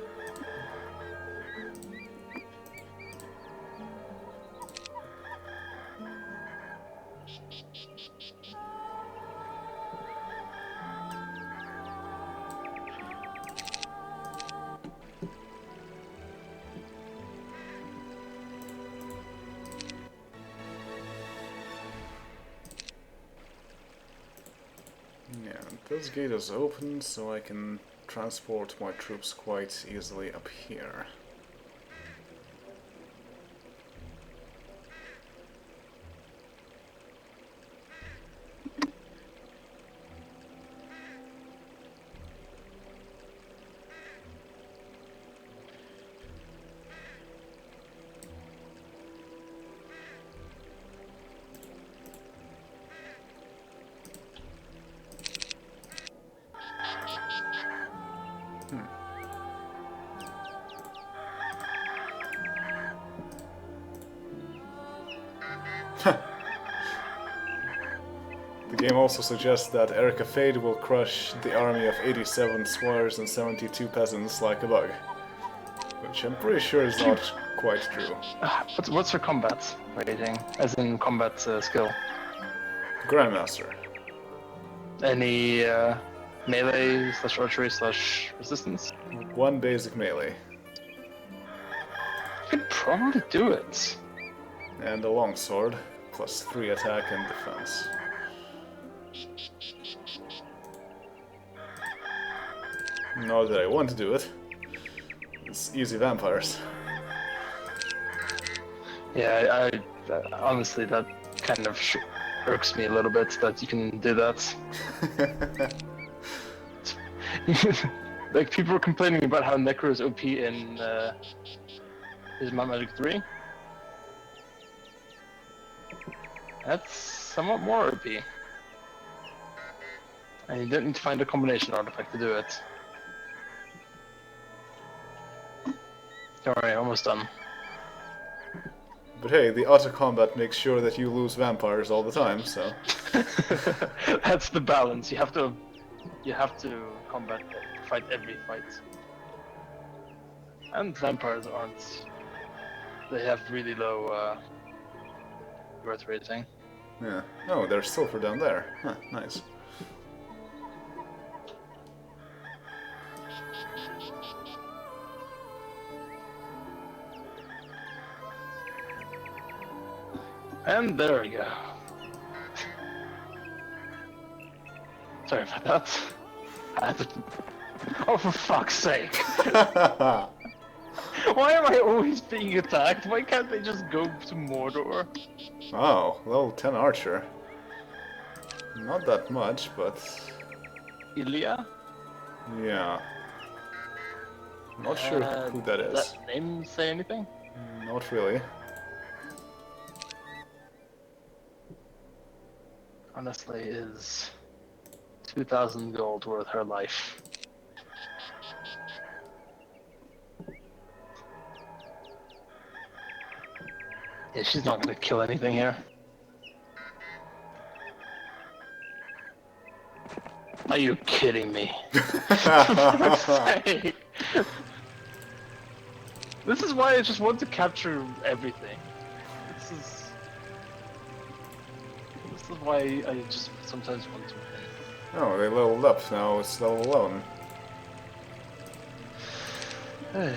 Yeah, this gate is open, so I can transport my troops quite easily up here. The game also suggests that Erica Fade will crush the army of 87 squires and 72 peasants like a bug. Which I'm pretty sure is not quite true.
What's her combat rating? As in combat skill?
Grandmaster.
Any melee / archery / resistance?
One basic melee.
I could probably do it.
And a longsword, plus 3 attack and defense. Not that I want to do it. It's easy vampires.
Yeah, I honestly, that kind of irks me a little bit that you can do that. Like, people were complaining about how Necro is OP in his Magic 3. That's somewhat more OP. And you don't need to find a combination artifact to do it. Don't worry, almost done.
But hey, the auto combat makes sure that you lose vampires all the time, so...
That's the balance. You have to combat, fight every fight. And vampires aren't. They have really low growth rating.
Yeah. Oh, there's sulfur down there. Huh, nice.
And there we go. Sorry about that. I had to... Oh, for fuck's sake! Why am I always being attacked? Why can't they just go to Mordor?
Oh, level 10 archer. Not that much, but
Ilya?
yeah. Not sure who that is.
Does that name say anything?
Not really.
Honestly, is 2,000 gold worth her life? Yeah, she's not gonna kill anything here. Are you kidding me? For fuck's sake. This is why I just want to capture everything. This is why I just sometimes want to win.
Oh, they leveled up. Now it's level 11. And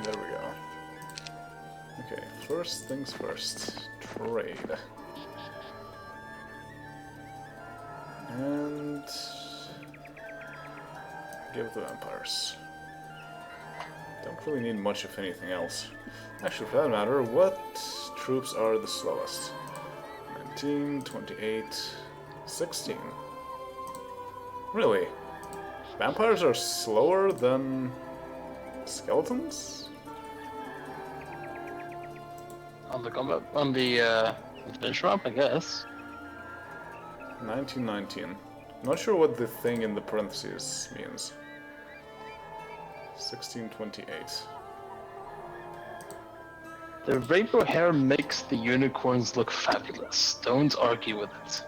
there we go. Okay, first things first. Trade. And give the vampires. Don't really need much of anything else. Actually, for that matter, what troops are the slowest? 19, 28, 16. Really? Vampires are slower than skeletons?
On the combat, on the benchmark, I guess.
1919. Not sure what the thing in the parentheses means. 1628.
The rainbow hair makes the unicorns look fabulous. Don't argue with it.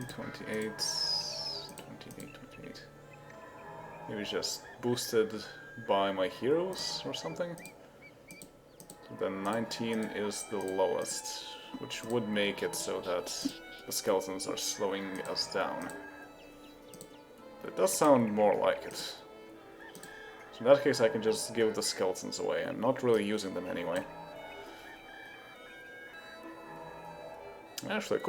28, 28. Maybe just boosted by my heroes or something. So then 19 is the lowest, which would make it so that the skeletons are slowing us down. It does sound more like it. So in that case I can just give the skeletons away. I'm not really using them anyway. Actually, I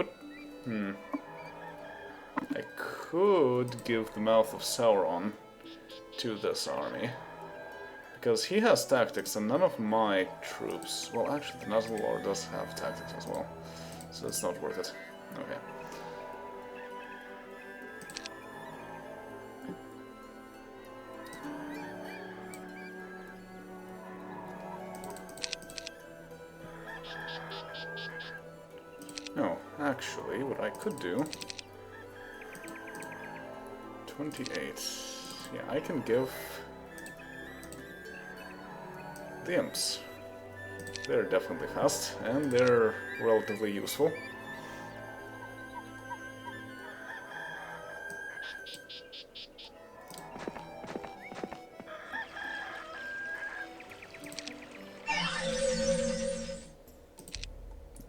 could give the Mouth of Sauron to this army. Because he has tactics and none of my troops... Well, actually, the Nazgul Lord does have tactics as well. So it's not worth it. Okay. No, actually, what I could do... 28. Yeah, I can give... the imps. They're definitely fast, and they're relatively useful.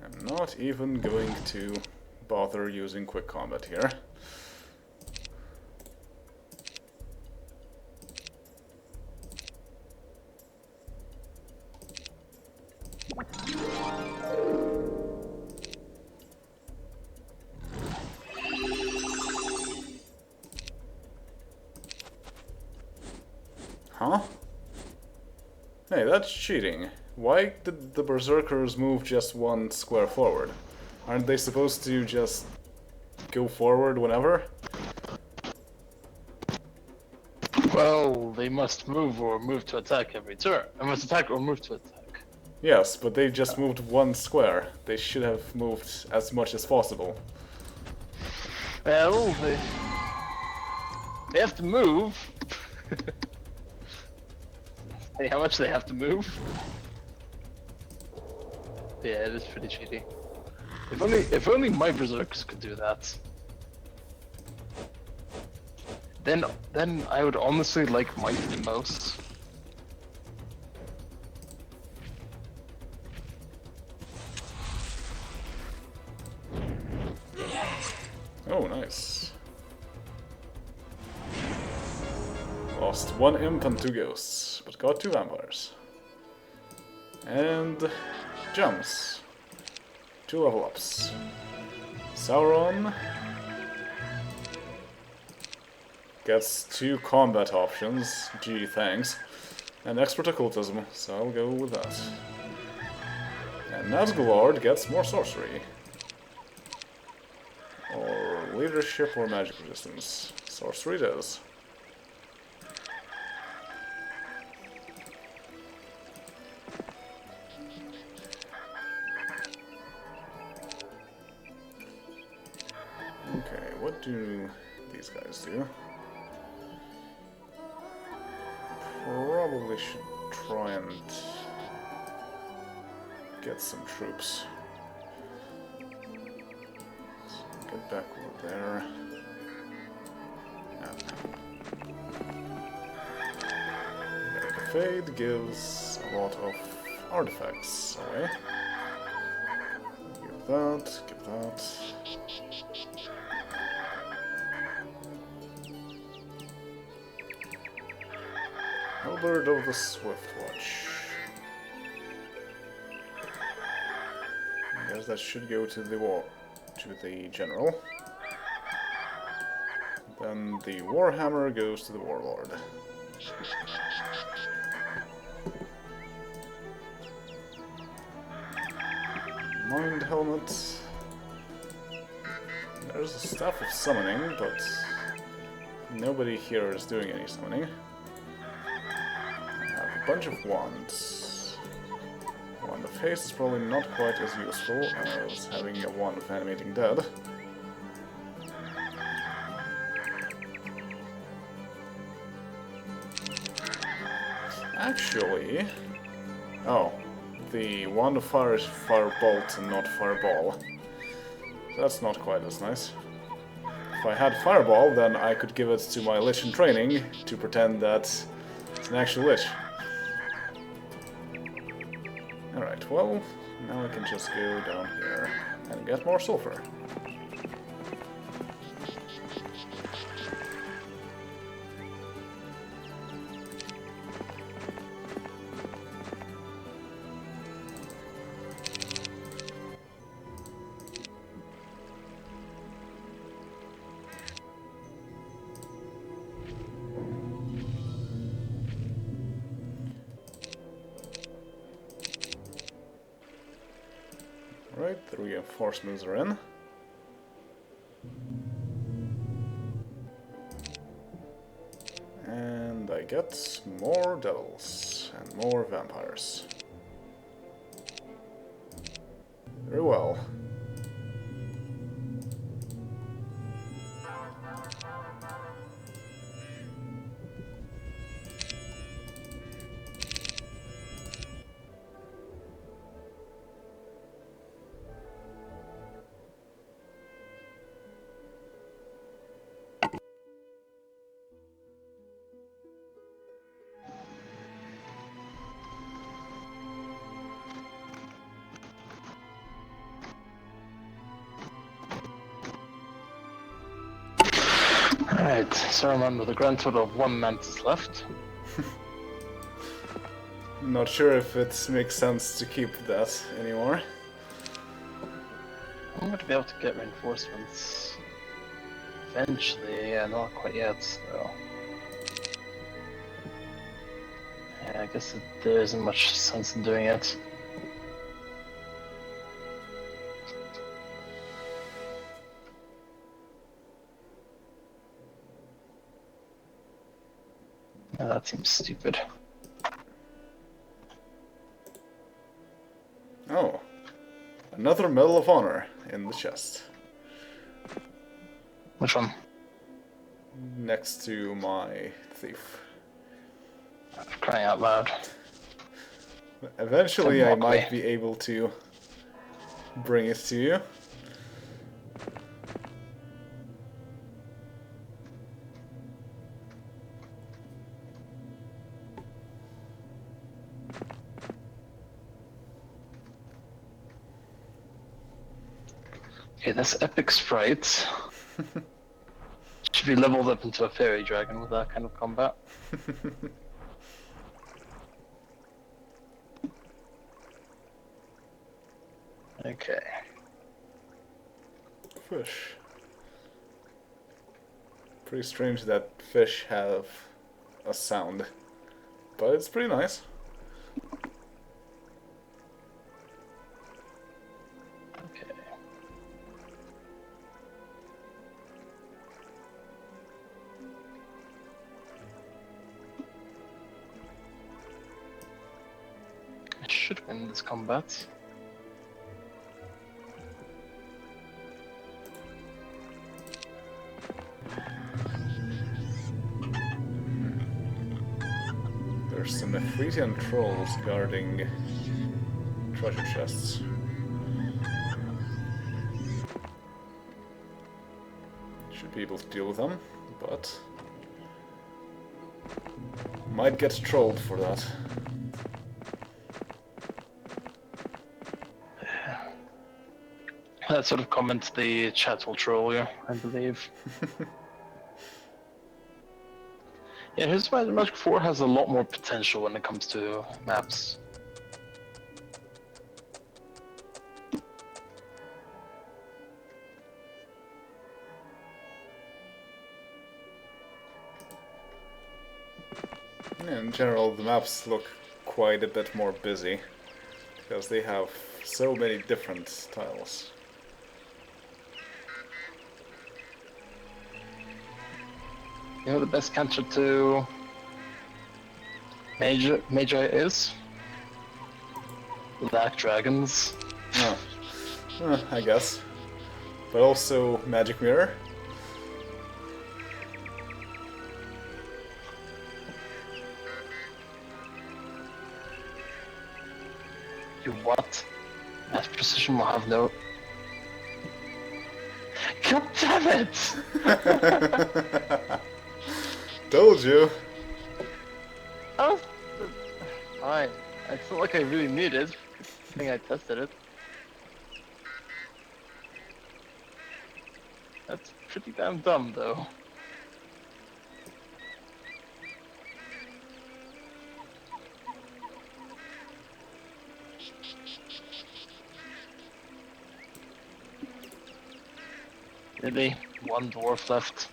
I'm not even going to bother using quick combat here. Huh? Hey, that's cheating. Why did the Berserkers move just one square forward? Aren't they supposed to just go forward whenever?
Well, they must move or move to attack every turn. They must attack or move to attack.
Yes, but they just moved one square. They should have moved as much as possible.
Well, they have to move. Hey, how much they have to move? Yeah, it is pretty cheaty. If only my berserkers could do that. Then I would honestly like Might the most.
Oh, nice. Lost one imp and two ghosts, but got two vampires. And jumps. 2 level ups. Sauron gets 2 combat options. Gee, thanks. And expert occultism, so I'll go with that. And Nazgulord gets more sorcery. Or leadership or magic resistance. Sorcery it is. Okay, what do these guys do? Probably should try and get some troops. So get back over there. The Fade gives a lot of artifacts away. Give that, give that. Halberd of the Swiftwatch. I guess that should go to the general. Then the Warhammer goes to the Warlord. Mind Helmet. There's a Staff of Summoning, but nobody here is doing any summoning. Bunch of wands. Wand of Haste is probably not quite as useful as having a wand of Animating Dead. Actually... Oh, the Wand of Fire is Firebolt and not Fireball. That's not quite as nice. If I had Fireball, then I could give it to my Lich in training to pretend that it's an actual Lich. Alright, well, now I can just go down here and get more sulfur. Right, the reinforcements are in. And I get more devils and more vampires. Very well.
Alright, so remember the grand total of 1 mantis left.
Not sure if it makes sense to keep that anymore.
I'm going to be able to get reinforcements eventually, yeah, not quite yet, so... Yeah, I guess there isn't much sense in doing it. Yeah, that seems stupid.
Oh, another Medal of Honor in the chest.
Which one?
Next to my thief.
Crying out loud.
Eventually
Don't
I
mock
might
me.
be able to bring it to you.
Okay, this epic sprite should be leveled up into a fairy dragon with that kind of combat. Okay.
Fish. Pretty strange that fish have a sound, but it's pretty nice.
Okay. I should win this combat.
There's some Ephesian trolls guarding treasure chests. Should be able to deal with them, but might get trolled for that.
That sort of comment the chat will troll you, I believe. Yeah, his Magic 4 has a lot more potential when it comes to maps.
In general, the maps look quite a bit more busy, because they have so many different tiles.
You know the best counter to Magi is? Black Dragons.
Oh. I guess. But also Magic Mirror.
You what? Mass precision will have no... God damn it!
Told you.
Oh, fine. It's not like I really need it. I think I tested it. That's pretty damn dumb, though. Really? One dwarf left.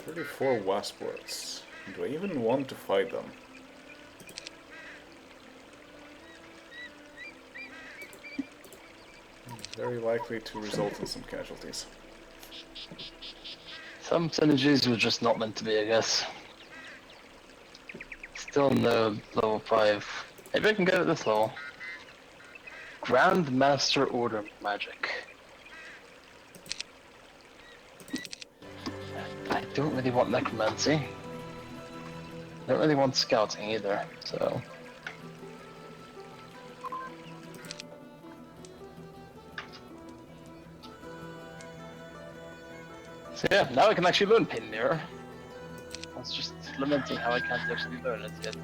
34 wasp words. Do I even want to fight them? Very likely to result in some casualties.
Some synergies were just not meant to be, I guess. Still no level 5. Maybe I can get it this level. Grandmaster Order Magic. I don't really want Necromancy. I don't really want Scouting either, so... So yeah, now I can actually learn Pin Mirror. I was just lamenting how I can't actually learn it yet.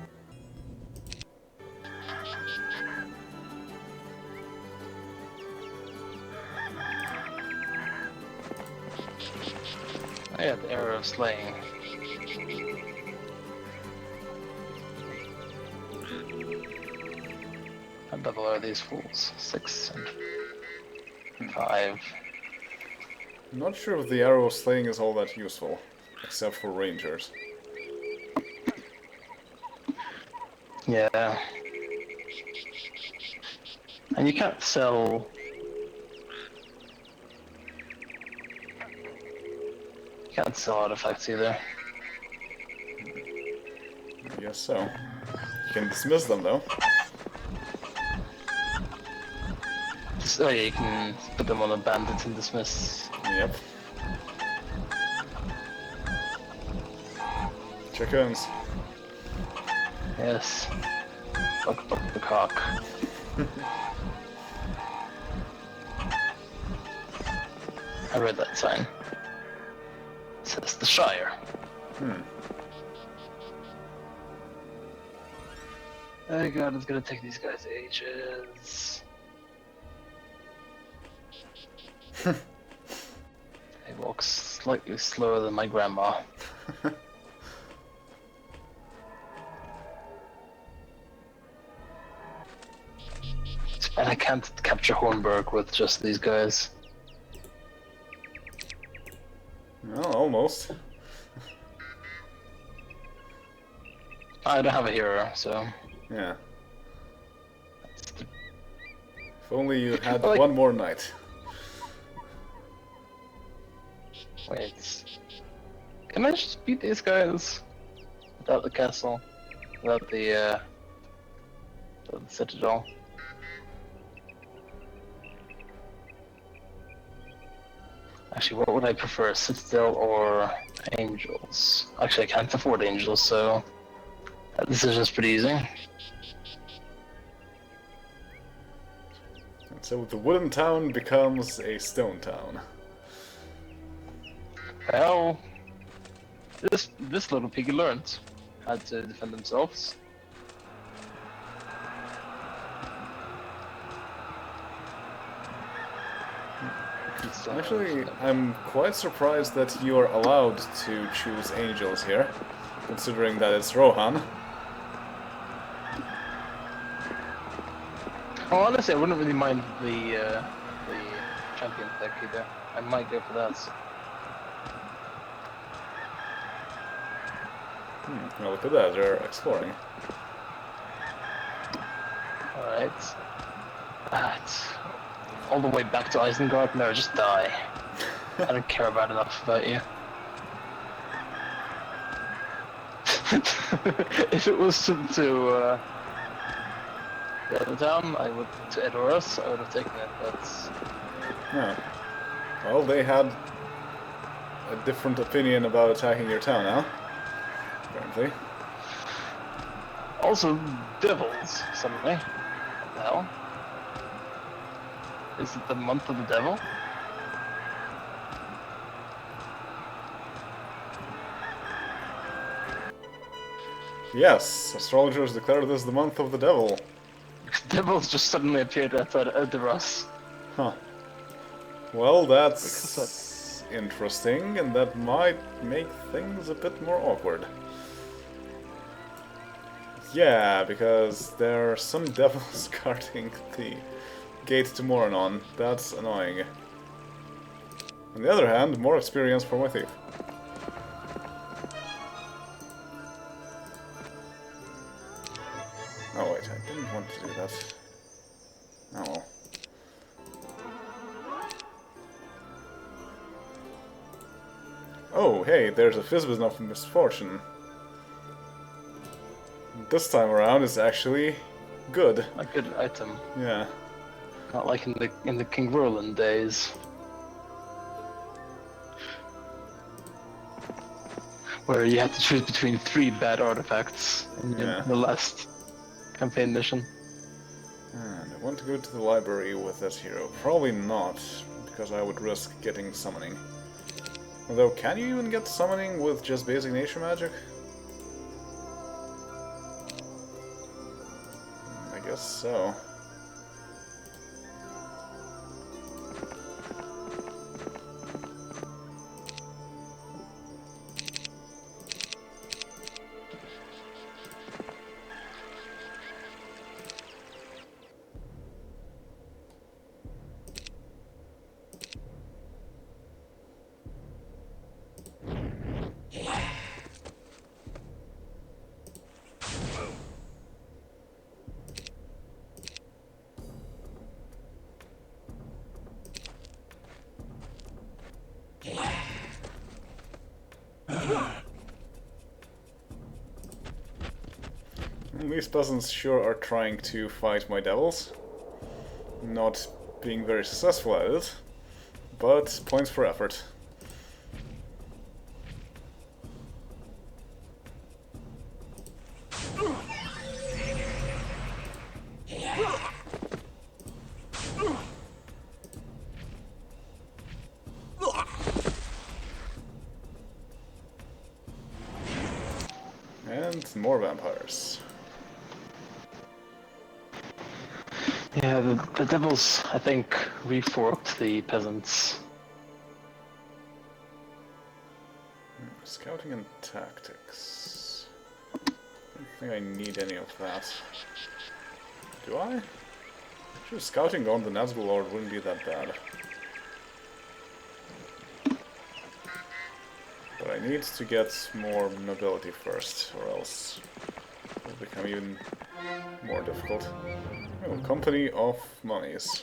Oh yeah, the Arrow of Slaying. How level are these fools? 6 and 5.
I'm not sure if the arrow slaying is all that useful, except for rangers.
Yeah. And you can't sell... You can't sell artifacts either.
I guess so. You can dismiss them though.
Oh yeah, you can put them on a bandit and dismiss.
Yep. Chickens.
Yes. Buck the cock. I read that sign. It says the Shire. Oh god, it's gonna take these guys ages. He walks slightly slower than my grandma. It's And I can't capture Hornburg with just these guys.
Well, almost.
I don't have a hero, so...
Yeah. If only you had
Like-
one more knight.
Wait. Can I just beat these guys? Without the castle? Without the citadel? Actually, what would I prefer? Citadel or angels? Actually, I can't afford angels, so... That decision's pretty easy.
And so the wooden town becomes a stone town.
Well... This little piggy learned how to defend themselves.
Actually, I'm quite surprised that you are allowed to choose angels here, considering that it's Rohan.
Oh, honestly, I wouldn't really mind the champion deck either. I might go for that.
Well, look at that, they're exploring.
Alright. All the way back to Isengard? No, just die. I don't care about enough about you. If it was to the other town, I would to Edoras, I would have taken it, but
Yeah. Well, they had a different opinion about attacking your town now, apparently.
also devils suddenly. What the hell? Is it the month of the devil?
Yes, astrologers declare this the month of the devil.
Devils just suddenly appeared outside Edoras.
Huh. Well, that's interesting, and that might make things a bit more awkward. Yeah, because there are some devils guarding the gate to Moranon. That's annoying. On the other hand, more experience for my thief. Oh wait, I didn't want to do that. Oh well. Oh, hey, there's a Fizzbin of misfortune. This time around it's actually good.
A good item.
Yeah.
Not like in the King Roland days. Where you had to choose between 3 bad artifacts in the last campaign mission.
And I want to go to the library with this hero. Probably not, because I would risk getting summoning. Although, can you even get summoning with just basic nature magic? I guess so. These peasants sure are trying to fight my devils. Not being very successful at it, but points for effort. And more vampires.
Yeah, the devils, I think, reforked the peasants.
Scouting and tactics. I don't think I need any of that. Do I? Actually, scouting on the Nazgul Lord wouldn't be that bad. But I need to get more nobility first, or else it will become even more difficult. Oh, Company of Mummies.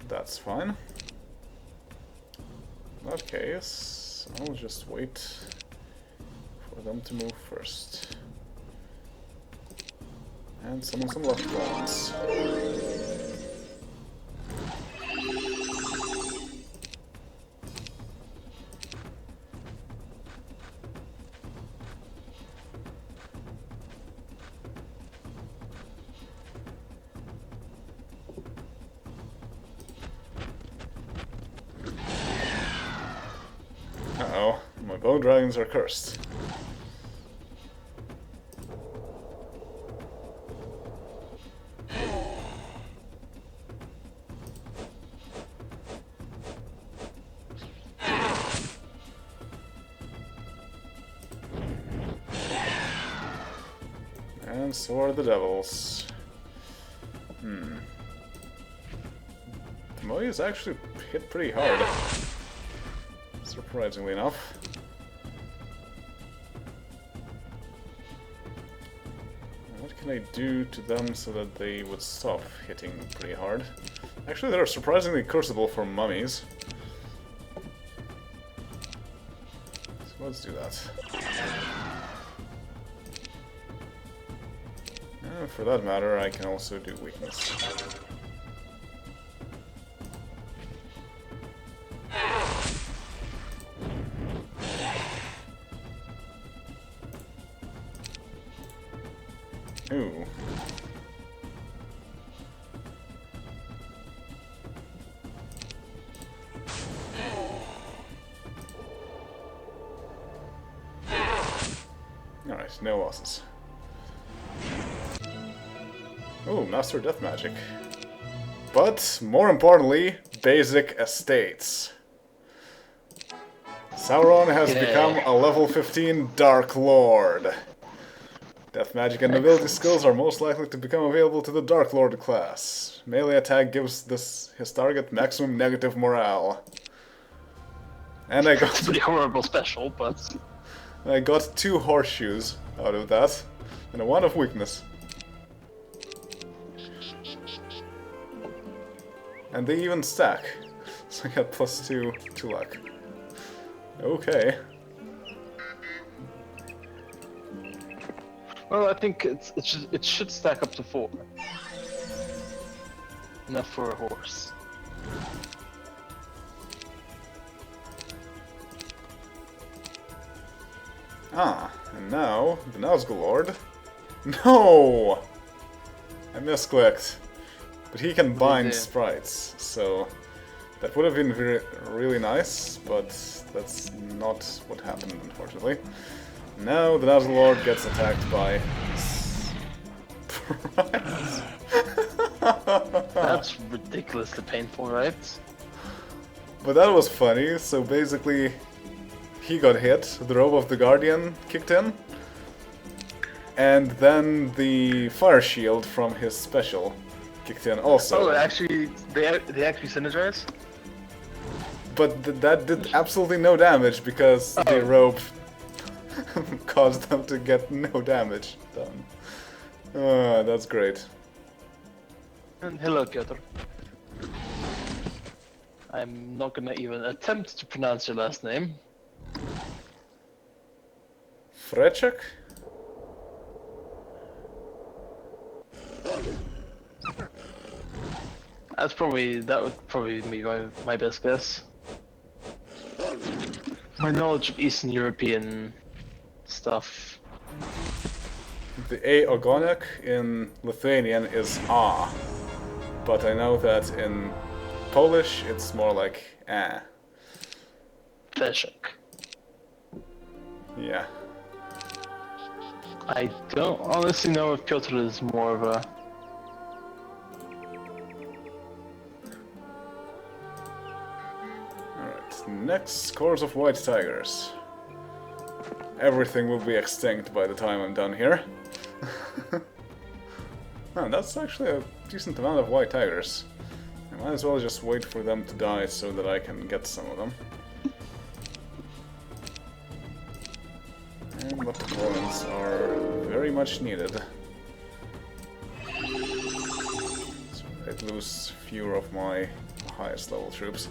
That's fine. In that case, I'll just wait for them to move first. And summon some left bones. Uh-oh, my bone dragons are cursed. And so are the devils. The Moyas actually hit pretty hard. Surprisingly enough. What can I do to them so that they would stop hitting pretty hard? Actually, they're surprisingly curseable for mummies. So let's do that. And for that matter, I can also do weakness. Ooh. Alright, no losses. Ooh, Master Death Magic. But, more importantly, basic estates. Sauron has become a level 15 Dark Lord. Death magic and nobility skills are most likely to become available to the Dark Lord class. Melee attack gives his target maximum negative morale. And I got...
It's a pretty horrible special, but...
I got 2 horseshoes out of that, and a 1 of weakness. And they even stack, so I got +2 to luck. Okay.
Well, I think it should stack up to 4. Enough for a horse.
Ah, and now, the Nazgul Lord. No! I misclicked. But he can bind sprites, so that would have been really nice, but that's not what happened, unfortunately. Now the Nazgul Lord gets attacked by sprites.
That's ridiculously painful, right?
But that was funny, so basically he got hit, the Robe of the Guardian kicked in, and then the Fire Shield from his special kicked in also.
Oh, actually, they actually synergize?
But that did absolutely no damage because the robe caused them to get no damage done. That's great.
And hello, Piotr. I'm not gonna even attempt to pronounce your last name.
Frechek?
That would probably be my best guess. My knowledge of Eastern European stuff.
The A Ogonek in Lithuanian is A, but I know that in Polish it's more like A.
Peszek.
Yeah.
I don't honestly know if Piotr is more of a...
Alright, next scores of White Tigers. Everything will be extinct by the time I'm done here. Oh, that's actually a decent amount of white tigers. I might as well just wait for them to die so that I can get some of them. And what components are very much needed. So I'd lose fewer of my highest level troops.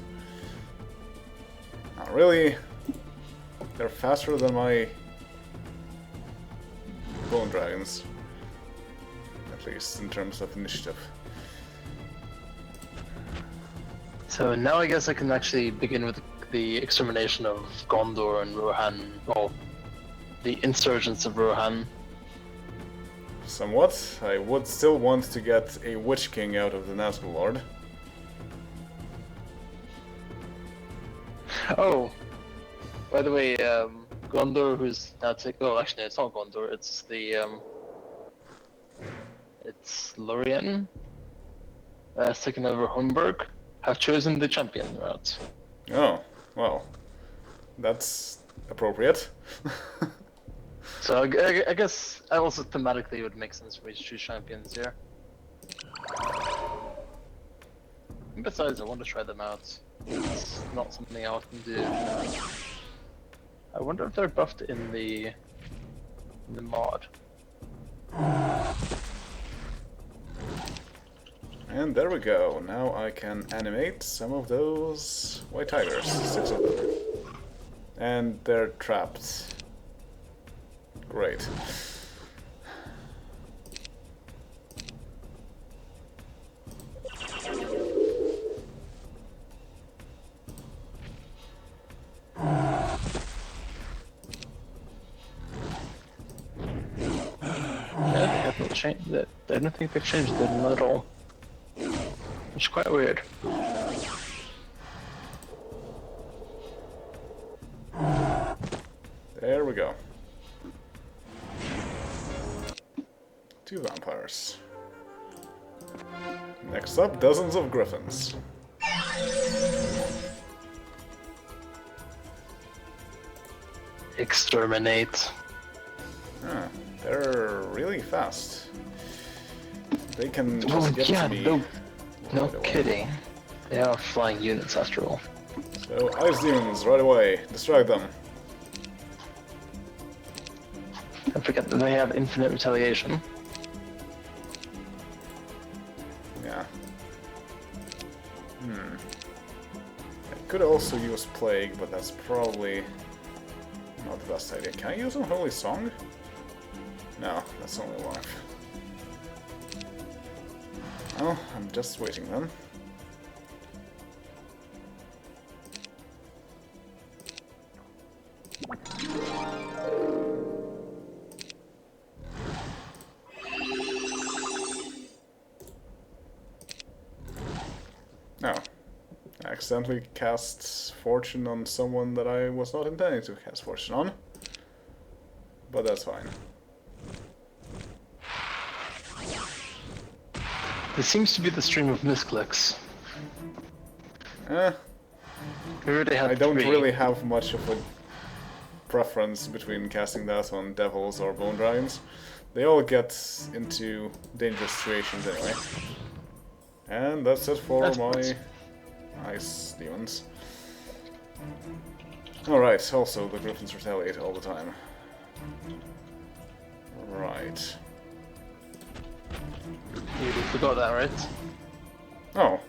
Not really. They're faster than my bone dragons. At least in terms of initiative.
So now I guess I can actually begin with the extermination of Gondor and Rohan, well, the insurgents of Rohan.
Somewhat. I would still want to get a Witch King out of the Nazgul Lord.
Oh, by the way, Gondor, who's now taking... Oh, actually, it's not Gondor, it's the, it's Lorien, taking over Homburg, have chosen the champion route.
Oh, well. That's appropriate.
So I guess I also thematically would make sense for me to choose champions here. And besides, I want to try them out. It's not something I often do. I wonder if they're buffed in the mod.
And there we go. Now I can animate some of those white tigers. 6 of them. And they're trapped. Great.
I don't think they've changed them at all. Which is quite weird.
There we go. 2 vampires. Next up, dozens of griffins.
Exterminate.
Ah, they're really fast. They can just get to me.
No
right away.
kidding. They are flying units after all.
So, ice demons, right away. Distract them.
Don't forget that they have infinite retaliation.
Yeah. I could also use Plague, but that's probably not the best idea. Can I use Unholy Song? No, that's only life. Well, I'm just waiting then. No. I accidentally cast Fortune on someone that I was not intending to cast Fortune on. But that's fine.
This seems to be the stream of misclicks.
Eh,
We already had
I don't
3.
really have much of a preference between casting that on devils or bone dragons. They all get into dangerous situations anyway. And that's it for
That's
my
nice.
ice demons. Alright, also the griffins retaliate all the time. Right.
You forgot that, right?
Oh.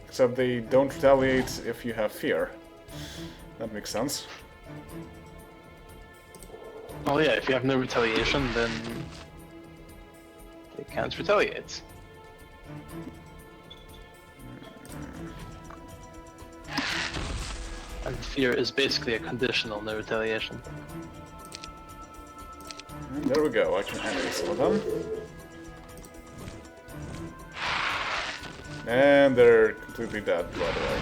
Except they don't retaliate if you have fear. That makes sense.
Oh yeah, if you have no retaliation, then they can't retaliate. And fear is basically a conditional no retaliation.
And there we go, I can animate some of them. And they're completely dead right away.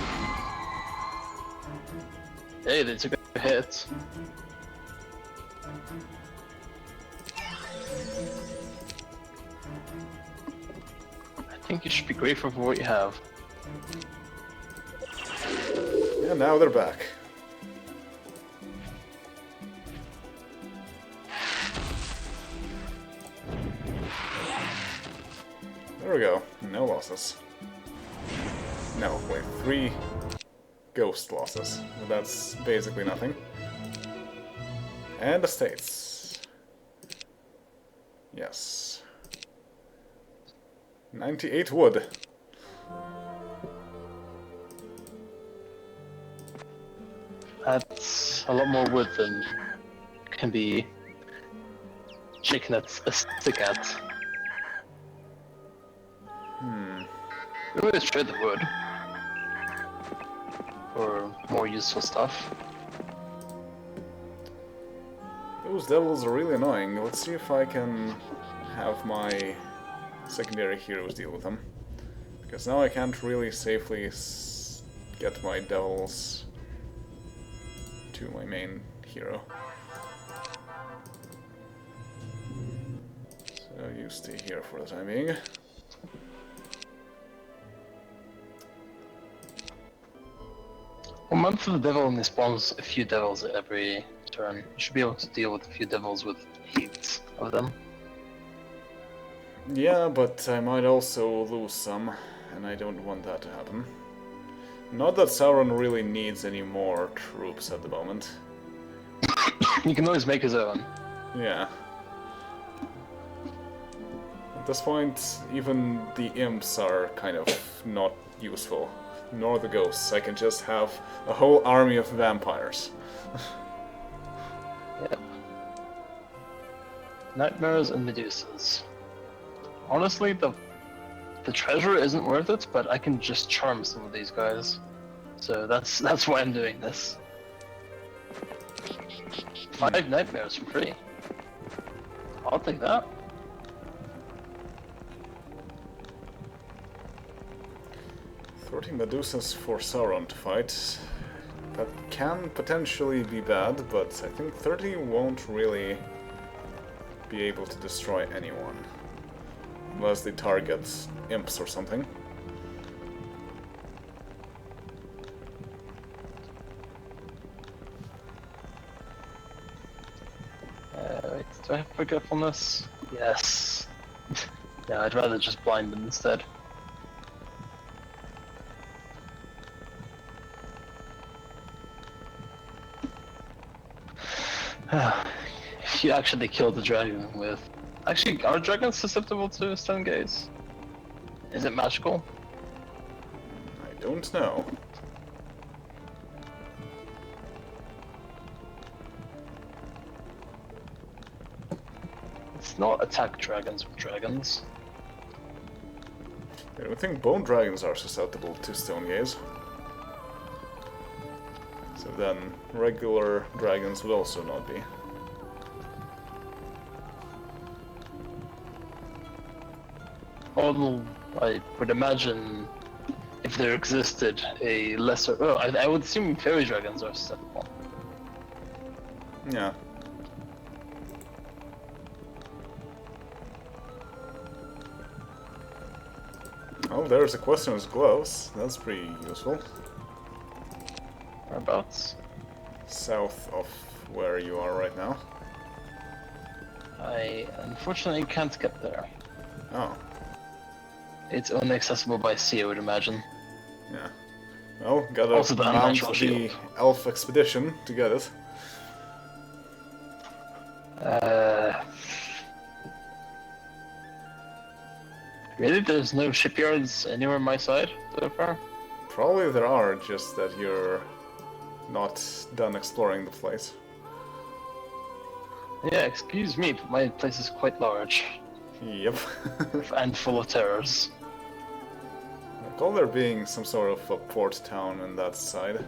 Hey, they took a hit. I think you should be grateful for what you have.
And now they're back. There we go. No losses. No, wait, 3 ghost losses. That's basically nothing. And estates. Yes. 98 wood.
That's a lot more wood than can be shaken at a stick at. We always trade the wood for more useful stuff.
Those devils are really annoying. Let's see if I can have my secondary heroes deal with them. Because now I can't really safely get my devils to my main hero. So you stay here for the time being.
Well, month of the devil only spawns a few devils every turn. You should be able to deal with a few devils with 8 of them.
Yeah, but I might also lose some, and I don't want that to happen. Not that Sauron really needs any more troops at the moment.
He can always make his own.
Yeah. At this point, even the imps are kind of not useful. Nor the ghosts. I can just have a whole army of vampires.
Yep. Nightmares and Medusas. Honestly, the treasure isn't worth it, but I can just charm some of these guys. So that's why I'm doing this. 5 nightmares for free. I'll take that.
"30 Medusas for Sauron to fight. That can potentially be bad, but I think 30 won't really be able to destroy anyone. Unless they target imps or something.
Wait, do I have forgetfulness? Yes. Yeah, I'd rather just blind them instead. If you actually kill the dragon with... Actually, are dragons susceptible to stone gaze? Is it magical?
I don't know.
Let's not attack dragons with dragons.
I don't think bone dragons are susceptible to stone gaze. So then, regular dragons would also not be.
Although, I would imagine if there existed a lesser... Oh, I would assume fairy dragons are susceptible.
Yeah. Oh, there's a questioner's gloves. That's pretty useful.
Whereabouts?
South of where you are right now.
I unfortunately can't get there.
Oh,
It's only accessible by sea, I would imagine.
yeah. Well, gotta
Also the
mount
unnatural
the
shield.
elf expedition to get it.
Really? There's no shipyards anywhere on my side so far?
Probably there are, just that you're not done exploring the place.
Yeah, excuse me, but my place is quite large.
Yep.
And full of terrors.
I recall there being some sort of a port town on that side.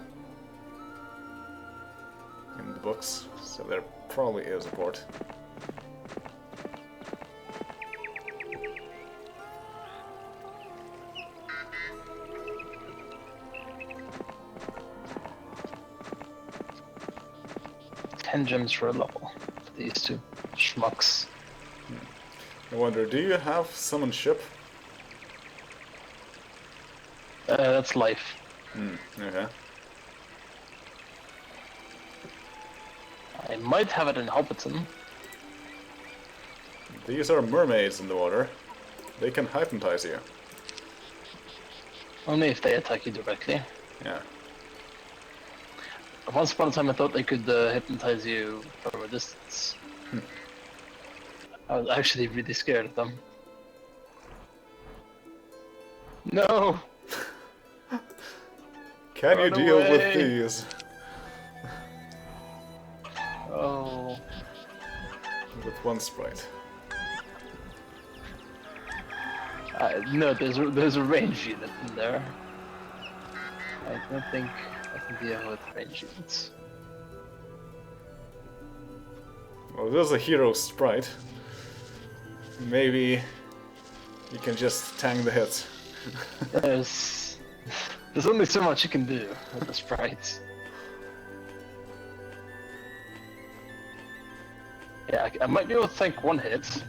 In the books, so there probably is a port.
$10 gems for a level for these two schmucks.
I wonder, do you have summon ship?
That's life.
Okay.
I might have it in Hobbiton.
These are mermaids in the water. They can hypnotize you.
Only if they attack you directly.
Yeah.
Once upon a time, I thought they could hypnotize you from a distance. I was actually really scared of them. No!
Can you
Run
deal with
away.
these?
Oh.
With one sprite.
No, there's a range unit in there. I don't think I can deal with range units.
Well, there's a hero sprite. Maybe you can just tank the hits.
There's only so much you can do with the sprites. Yeah, I might be able to tank one hit.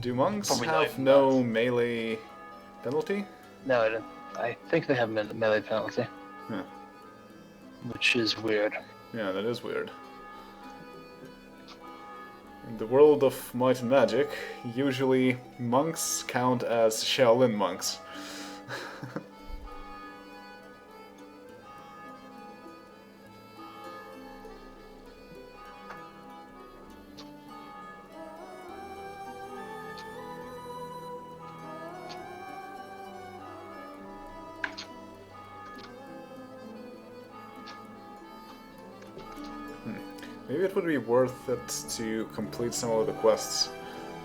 Do monks
Probably
have
not
no
that.
melee penalty?
No, I don't. I think they have melee penalty,
Yeah.
which is weird.
Yeah, that is weird. In the world of Might and Magic, usually monks count as Shaolin monks. Maybe it would be worth it to complete some of the quests,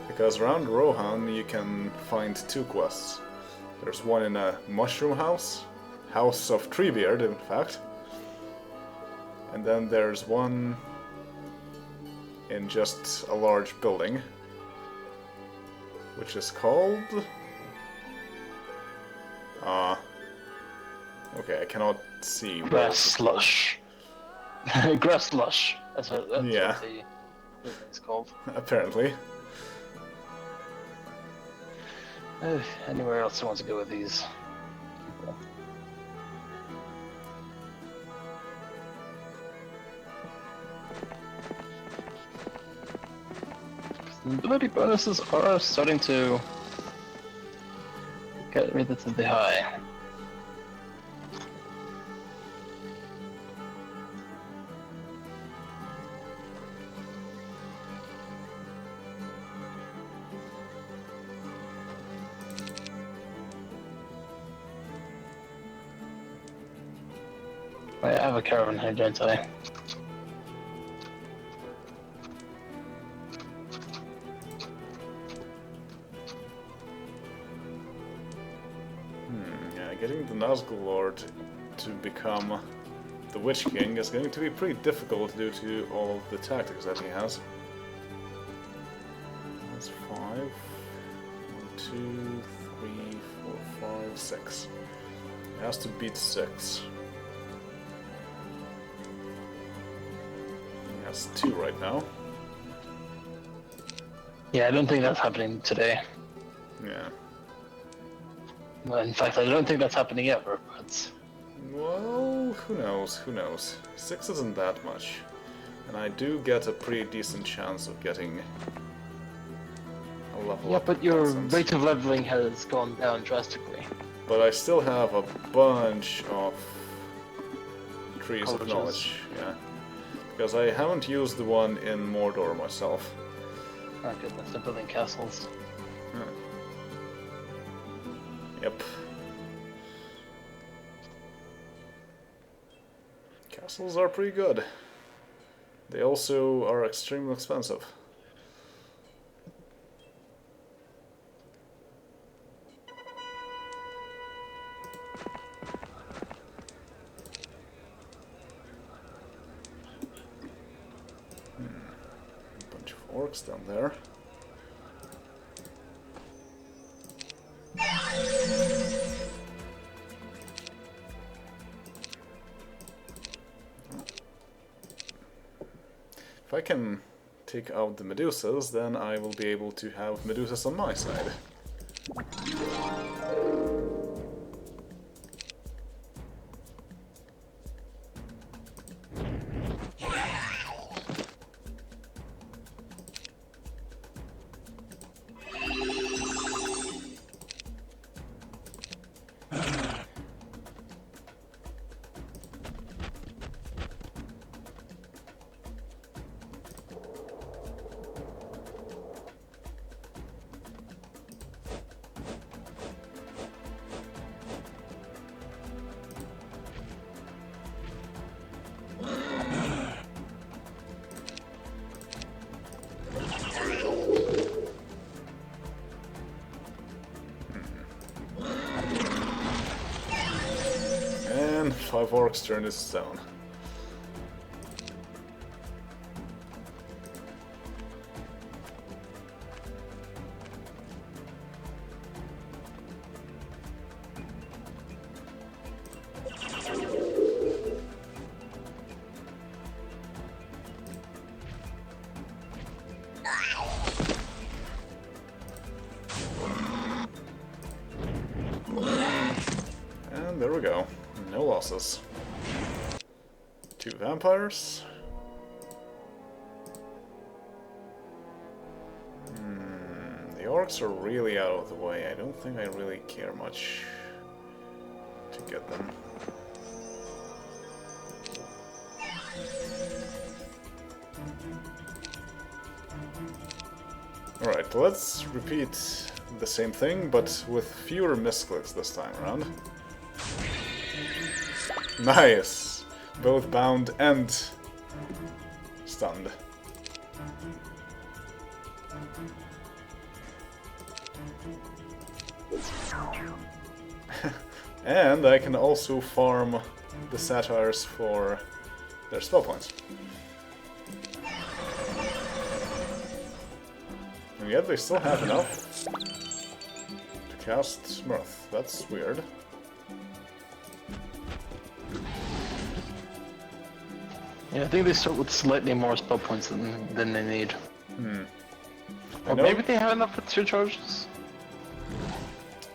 because around Rohan you can find two quests. There's one in a mushroom house, House of Treebeard in fact, and then there's one in just a large building, which is called... okay, I cannot see what
Grass
it's called.
slush. Grass slush. That's what
Yeah.
the building's called.
Apparently.
Anywhere else I want to go with these? The ability bonuses are starting to get relatively high. I have a caravan here, don't I?
Yeah, getting the Nazgul Lord to become the Witch King is going to be pretty difficult due to all of the tactics that he has. That's 5. 1, 2, 3, 4, 5, 6. He has to beat 6. He has 2 right now.
Yeah, I don't think that's happening today.
Yeah.
Well, in fact, I don't think that's happening ever, but...
Well, who knows, who knows. 6 isn't that much. And I do get a pretty decent chance of getting a level
Yeah,
up
but
in
your
that sense.
rate of leveling has gone down drastically.
But I still have a bunch of trees of
Colleges.
knowledge, yeah. Because I haven't used the one in Mordor myself.
Oh goodness, they're building castles.
Yep. Castles are pretty good. They also are extremely expensive. A bunch of orcs down there. If I can take out the Medusas, then I will be able to have Medusas on my side. of orcs turned into stone. And there we go. No losses. 2 vampires. The orcs are really out of the way. I don't think I really care much to get them. Alright, let's repeat the same thing, but with fewer misclicks this time around. Nice! Both bound and stunned. And I can also farm the satyrs for their spell points. And yet they still have enough to cast Mirth. That's weird.
Yeah, I think they start with slightly more spell points than they need. Or maybe they have enough for 2 charges?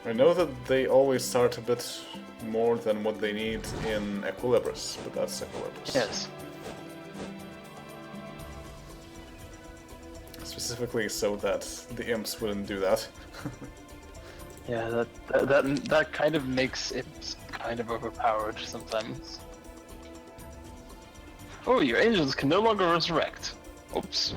I know that they always start a bit more than what they need in Equilibris, but that's Equilibris.
Yes.
Specifically so that the imps wouldn't do that.
Yeah, that kind of makes it kind of overpowered sometimes. Oh, your angels can no longer resurrect. Oops.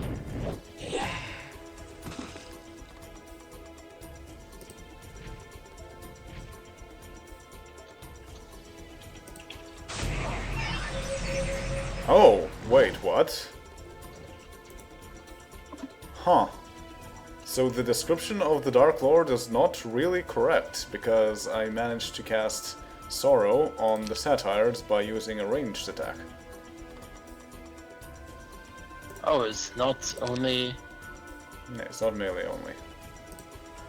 Oh, wait, what? Huh. So the description of the Dark Lord is not really correct, because I managed to cast Sorrow on the satyrs by using a ranged attack.
Oh, it's not only...
Yeah, it's not melee only.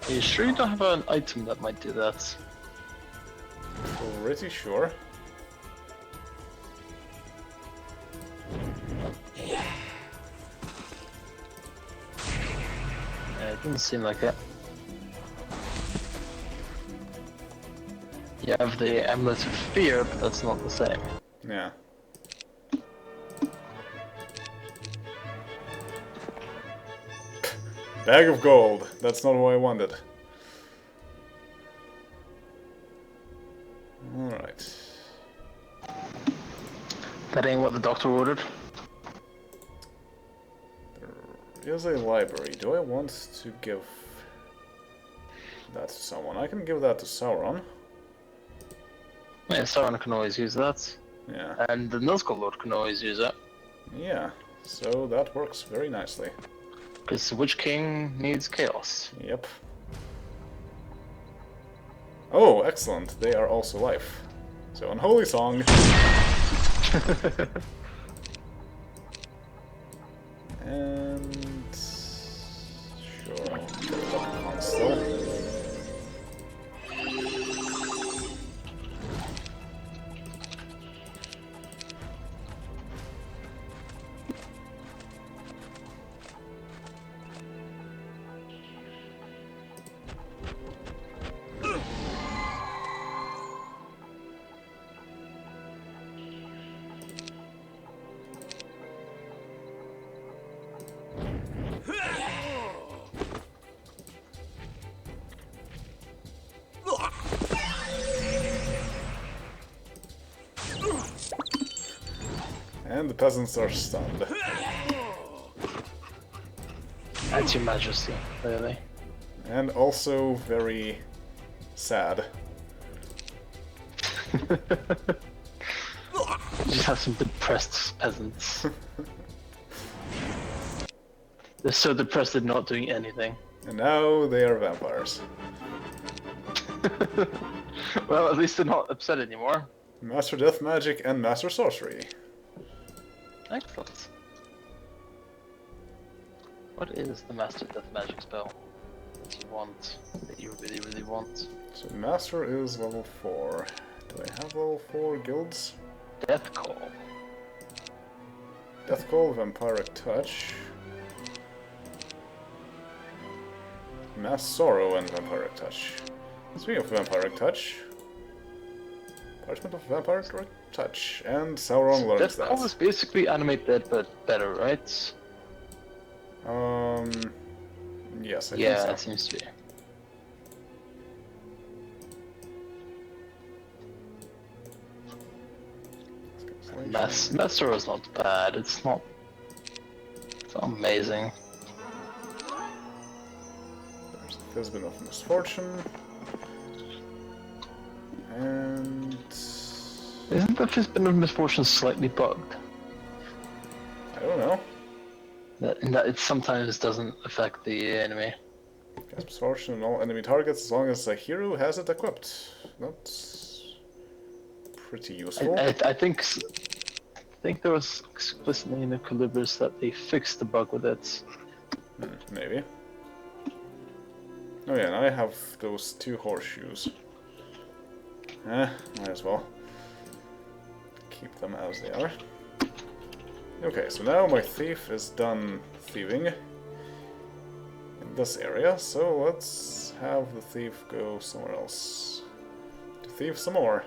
Are you sure you don't have an item that might do that?
Pretty sure.
Yeah, it doesn't seem like it. You have the Amulet of Fear, but that's not the same.
Yeah. Bag of gold. That's not what I wanted. Alright.
That ain't what the doctor ordered.
There is a library. Do I want to give that to someone? I can give that to Sauron.
Yeah, Sauron can always use that.
Yeah.
And the Nazgul Lord can always use it.
Yeah. So that works very nicely.
Because Witch King needs chaos.
Yep. Oh, excellent. They are also life. So, Unholy Song. And... sure, I'll get it up on still. And the peasants are stunned.
That's your majesty, really.
And also very sad.
You just have some depressed peasants. They're so depressed they're not doing anything.
And now they are vampires.
Well, at least they're not upset anymore.
Master Death Magic and Master Sorcery.
Excellent. What is the Master Death Magic spell that you want, that you really, really want?
So Master is level 4. Do I have level 4 guilds?
Death Call.
Death Call, Vampiric Touch. Mass Sorrow and Vampiric Touch. Speaking of Vampiric Touch, Parchment of Vampiric Touch, and Sauron learns
Death
that.
Call is basically Animate Dead, but better, right?
Yes, I
Yeah,
think
it
so.
seems to be. Master is not bad. It's not amazing.
There's Fizbin of Misfortune. And...
Isn't the Fizbin of Misfortune slightly bugged?
I don't know.
In that it sometimes doesn't affect the enemy.
Cast Misfortune on all enemy targets as long as a hero has it equipped. That's pretty useful.
I think there was explicitly in the Calibers that they fixed the bug with it.
Maybe. Oh yeah, and I have those 2 horseshoes. Might as well keep them as they are. Okay, so now my thief is done thieving in this area, so let's have the thief go somewhere else to thieve some more.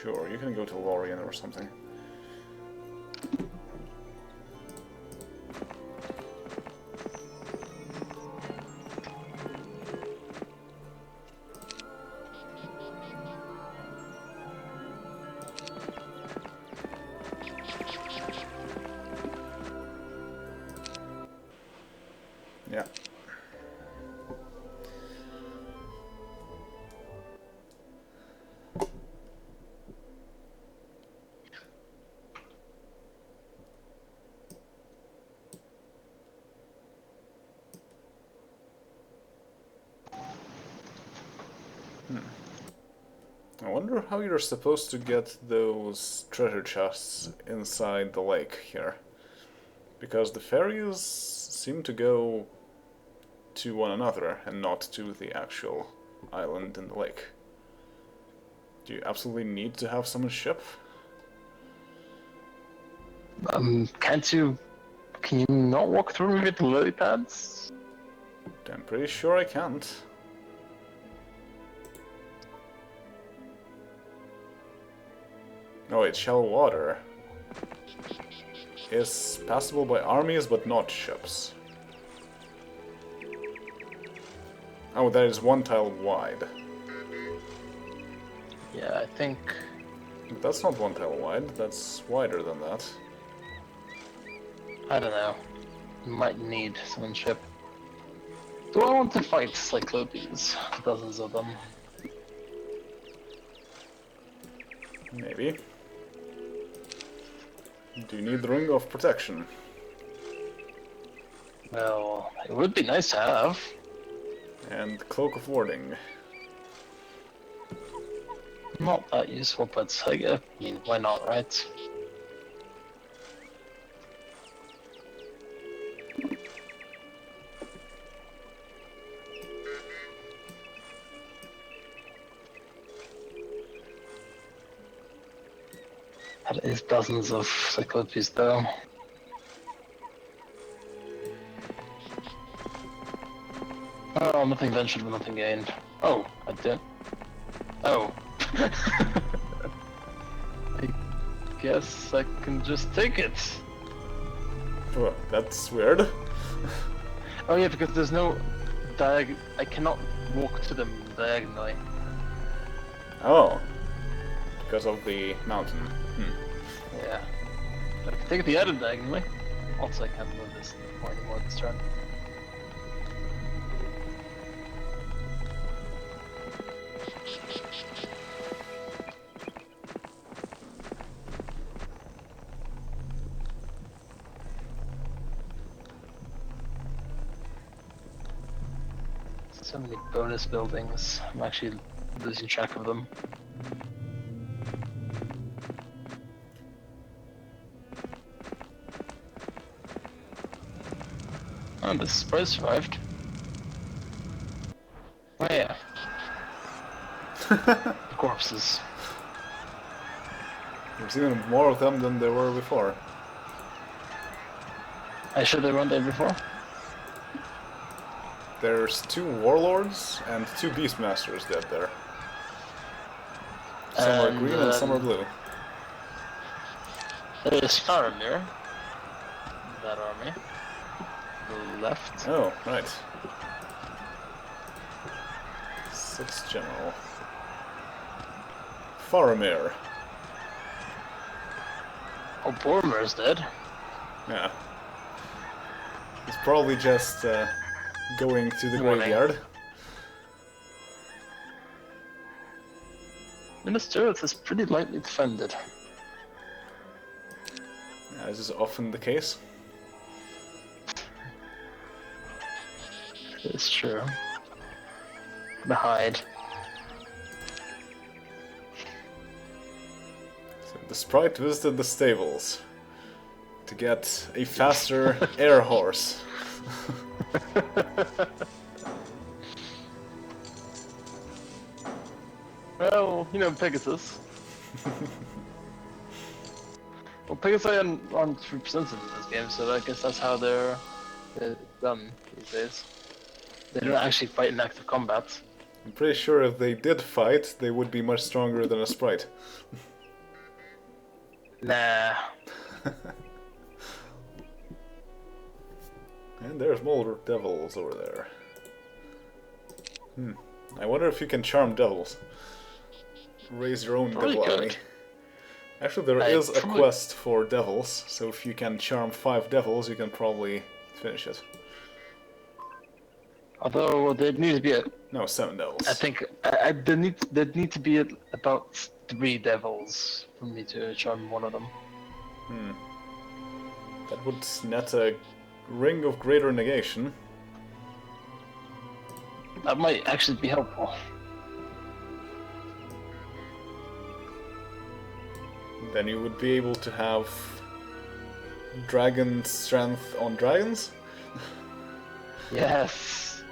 Sure, you can go to Lorien or something. Yeah. I wonder how you're supposed to get those treasure chests inside the lake here. Because the ferries seem to go to one another and not to the actual island in the lake. Do you absolutely need to have someone's ship?
Can you not walk through with lily pads?
I'm pretty sure I can't. Oh wait, shallow water is passable by armies but not ships. Oh, that is 1 tile wide.
Yeah, I think.
But that's not 1 tile wide, that's wider than that.
I don't know. Might need someone's ship. Do I want to fight Cyclopes? Dozens of them.
Maybe. Do you need the Ring of Protection?
Well, it would be nice to have.
And Cloak of Warding.
Not that useful, but I mean, why not, right? That is dozens of Cyclopes, though. Oh, nothing ventured, but nothing gained. Oh, I did. Oh. I guess I can just take it.
Oh, that's weird.
Oh yeah, because there's no I cannot walk to them diagonally.
Oh. Because of the mountain.
Yeah. I can take it the other diagonally. Also, I can't move this anymore this turn. So many bonus buildings. I'm actually losing track of them. Oh, the sprite survived. Oh yeah. Corpses.
There's even more of them than there were before.
I should have run there before.
There's 2 warlords and 2 beastmasters dead there. Some are green and some are blue.
There's Faramir. That army. The left.
Oh, right. 6th General. Faramir.
Oh, Boromir's dead.
Yeah. He's probably just going to the
Warning.
graveyard.
Minas Tirith is pretty lightly defended.
As is often the case.
It's true. The hide.
So the sprite visited the stables to get a faster air horse.
Well, you know, Pegasus. Well, Pegasus aren't represented in this game, so I guess that's how they're done these days. They don't actually fight in active combat.
I'm pretty sure if they did fight, they would be much stronger than a sprite.
Nah.
And there's more devils over there. I wonder if you can charm devils. Raise your own
Probably
devil army.
could.
Actually, there is a quest for devils, so if you can charm 5 devils, you can probably finish it.
Although there need to be
No, 7 devils.
I think there need to be about 3 devils for me to charm one of them.
That would net a ring of greater negation.
That might actually be helpful.
Then you would be able to have dragon strength on dragons?
Yes.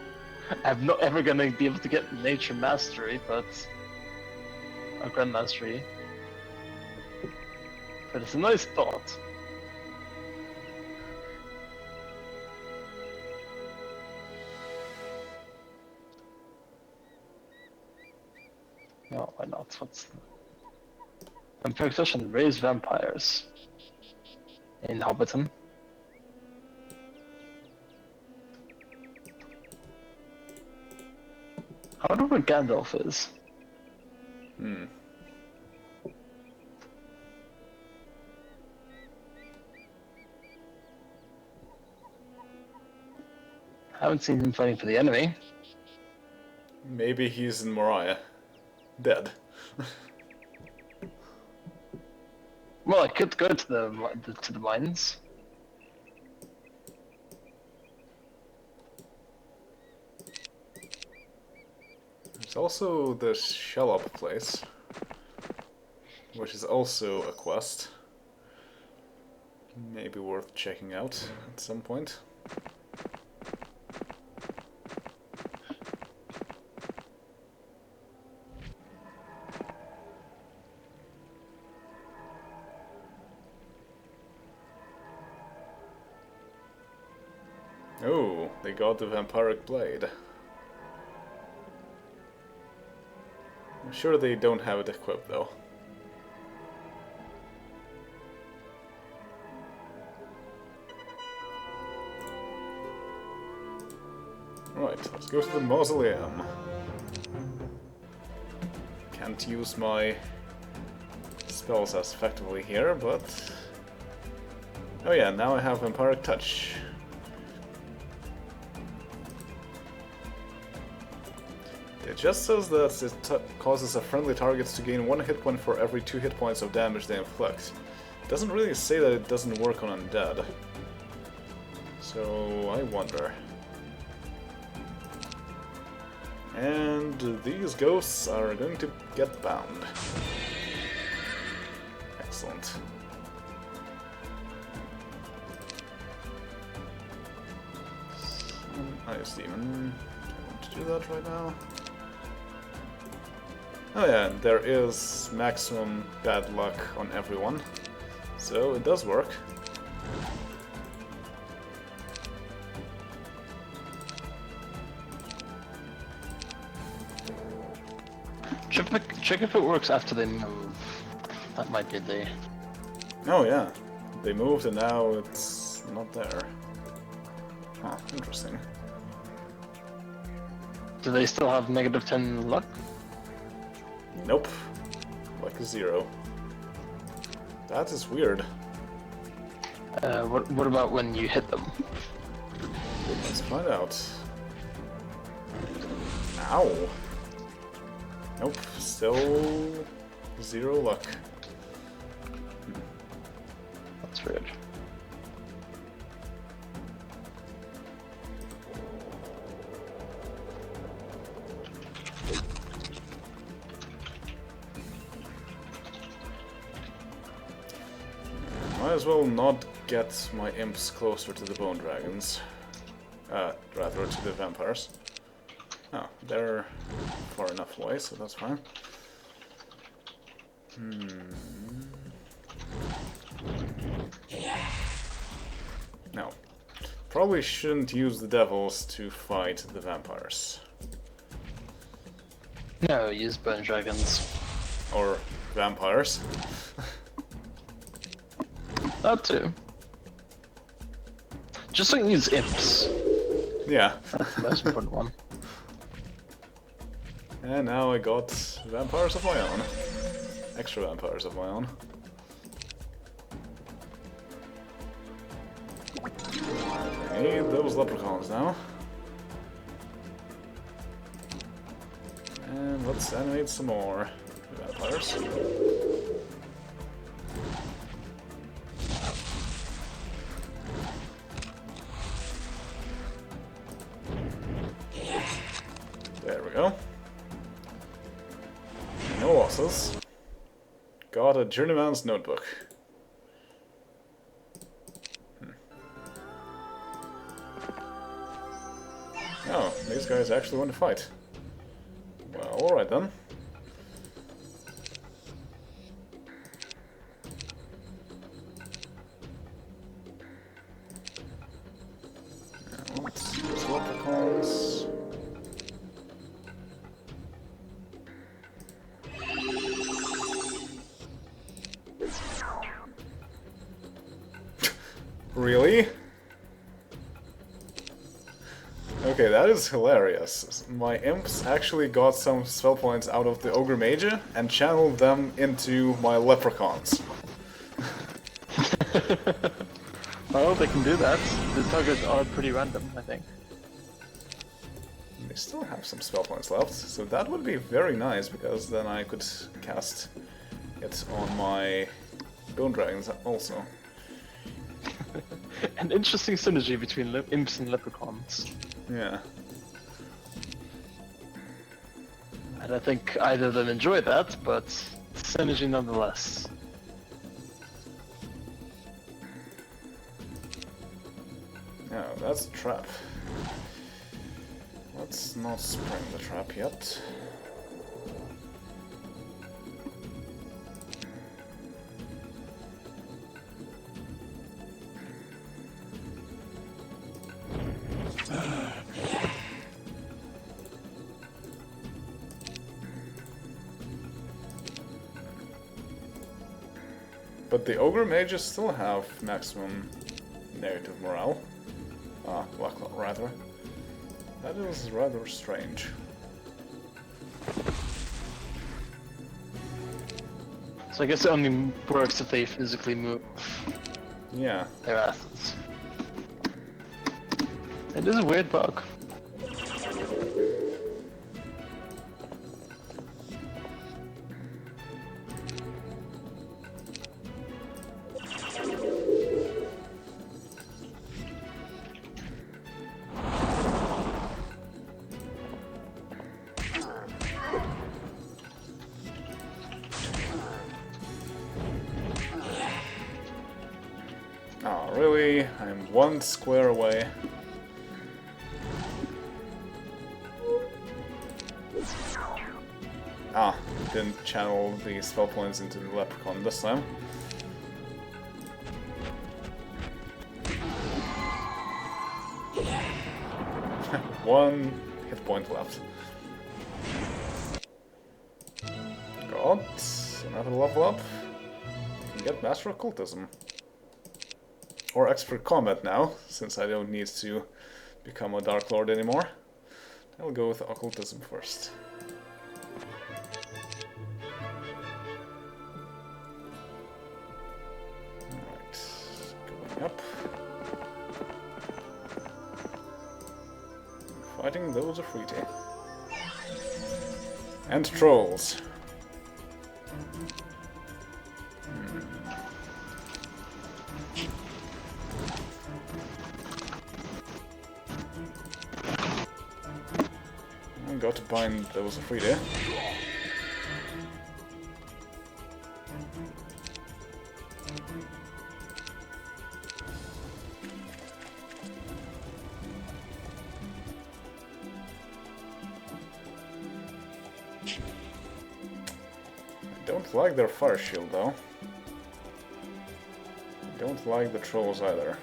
I'm not ever gonna be able to get nature mastery, but or grand mastery. But it's a nice thought. No, why not? What's I'm focused on raise vampires in Hobbiton. I wonder where Gandalf is. I haven't seen him fighting for the enemy.
Maybe he's in Moriah. Dead.
Well, I could go to the mines.
There's also the Shell-Up place, which is also a quest. Maybe worth checking out at some point. Oh, they got the vampiric blade. I'm sure they don't have it equipped though. Right, let's go to the mausoleum. Can't use my spells as effectively here, but... Oh yeah, now I have vampiric touch. It just says that it causes a friendly targets to gain 1 hit point for every 2 hit points of damage they inflict. It doesn't really say that it doesn't work on undead. So I wonder. And these ghosts are going to get bound. Excellent. Ice Demon. Do I want to do that right now? Oh yeah, there is maximum bad luck on everyone, so it does work.
Check if it works after they move. That might be the...
Oh yeah, they moved and now it's not there. Huh, interesting.
Do they still have negative 10 luck?
Nope. Like a 0. That is weird.
What about when you hit them?
Let's find out. Ow! Nope, still 0 luck.
That's weird.
Might as well not get my imps closer to the bone dragons. Rather to the vampires. Oh, they're far enough away, so that's fine. No. Probably shouldn't use the devils to fight the vampires.
No, use bone dragons.
Or vampires.
That too. Just don't use imps.
Yeah.
That's the most important one.
And now I got vampires of my own. Extra vampires of my own. I need those leprechauns now. And let's animate some more vampires. There we go. No losses. Got a journeyman's notebook. Oh, these guys actually want to fight. Well, alright then. Now let's use leprechauns. Really? Okay, that is hilarious. My imps actually got some spell points out of the Ogre Mage and channeled them into my leprechauns.
Well, they can do that. The targets are pretty random, I think.
They still have some spell points left, so that would be very nice, because then I could cast it on my Bone Dragons also.
An interesting synergy between imps and leprechauns.
Yeah.
And I think either of them enjoy that, but synergy nonetheless.
No, that's a trap. Let's not spring the trap yet. But the Ogre Mages still have maximum negative morale. Luck, rather. That is rather strange.
So I guess it only works if they physically move
Yeah.
their assets. It is a weird bug.
Oh, really? I'm one square away. Ah, didn't channel the spell points into the leprechaun this time. One hit point left. Got another level up. Can get Master Occultism. Or Expert Combat now, since I don't need to become a Dark Lord anymore. I'll go with Occultism first. Alright, going up. Fighting those Afriti. And trolls. Got to bind those Afriti. I don't like their fire shield though. I don't like the trolls either.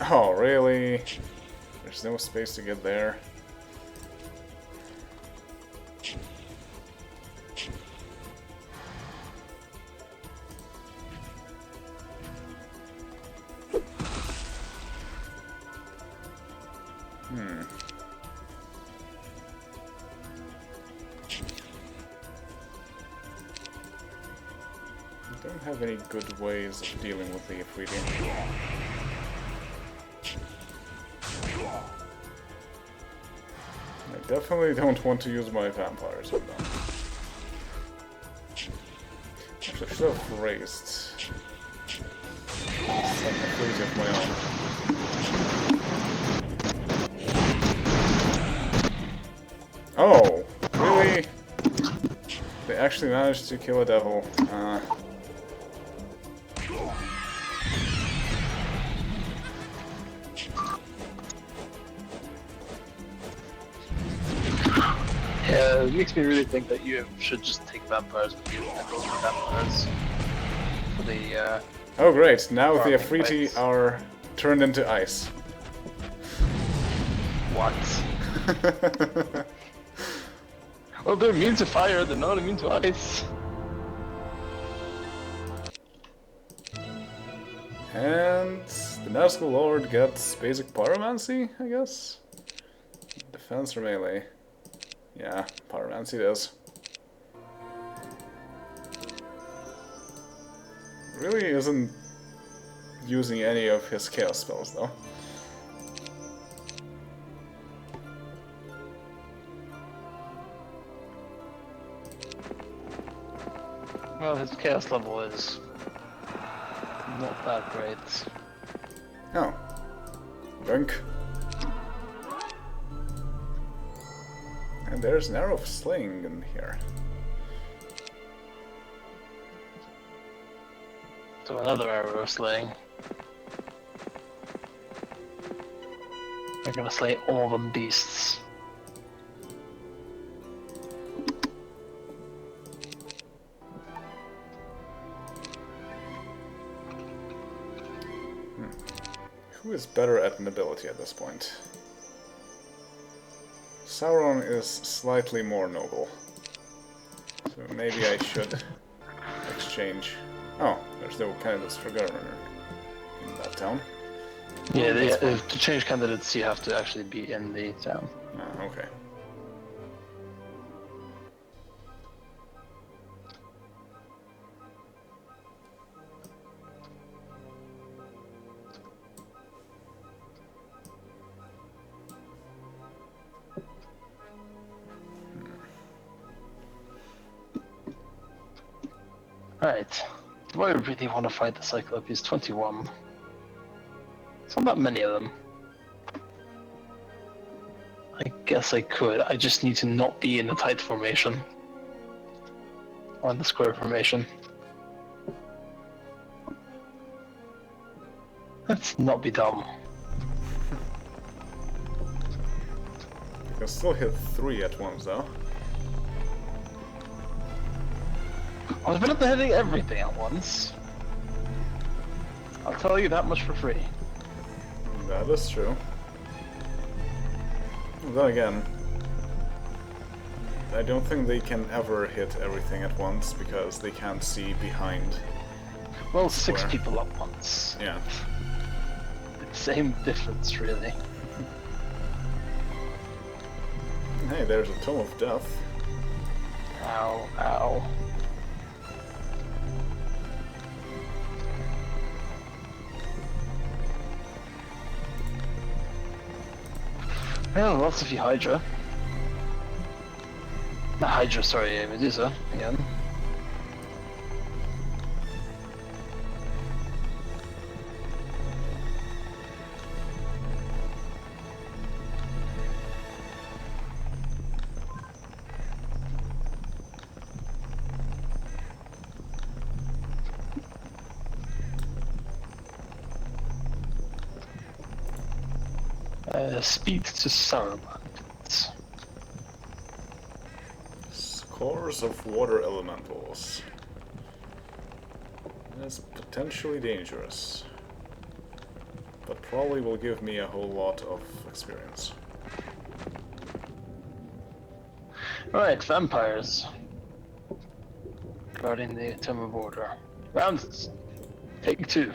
Oh, really? There's no space to get there. I don't have any good ways of dealing with the Afriti. I definitely don't want to use my vampires on them. Actually, I should have raised some Afriti of my own. Oh, really? They actually managed to kill a devil.
Yeah, it makes me really think that you should just take vampires with you and roll for vampires for the.
Oh, great! Now the Afriti
fights.
are turned into ice.
What? Well, they're immune to fire, they're not immune to ice.
And the Nazgul Lord gets basic pyromancy, I guess? Defense or melee? Yeah, pyromancy it is. Really isn't using any of his chaos spells though.
Well, his chaos level is not that great.
Oh. Drink. And there's an arrow of slaying in here.
So another arrow of slaying. We're gonna slay all them beasts.
Who is better at nobility at this point? Sauron is slightly more noble. So maybe I should exchange. Oh, there's no candidates for governor in that town.
Yeah, to change candidates, you have to actually be in the town.
Ah, okay.
Alright. Do I really want to fight the Cyclopes? 21. It's not that many of them. I guess I could. I just need to not be in the tight formation. Or in the square formation. Let's not be dumb.
You can still hit 3 at once, though.
I was better than hitting everything at once. I'll tell you that much for free.
That is true. Then again, I don't think they can ever hit everything at once because they can't see behind.
Well, 6 people at once.
Yeah.
Same difference, really.
Hey, there's a Tome of Death.
Ow, ow. Well, lots of you Hydra. Not Hydra, sorry, Medusa, again. Speed to Saruman.
Scores of water elementals. That's potentially dangerous. But probably will give me a whole lot of experience.
Right, vampires. Guarding the Tome of Order. Round take 2.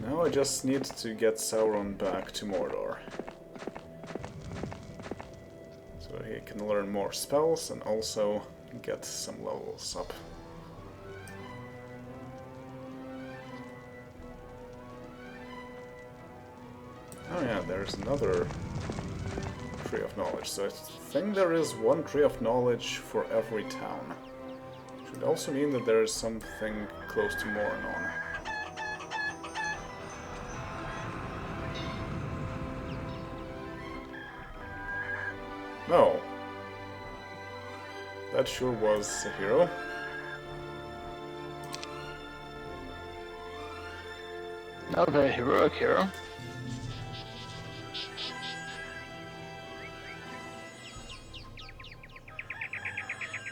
Now I just need to get Sauron back to Mordor. So he can learn more spells and also get some levels up. Oh yeah, there's another Tree of Knowledge. So I think there is one Tree of Knowledge for every town. Should also mean that there is something close to Moranon. No. That sure was a hero.
Not a very heroic hero.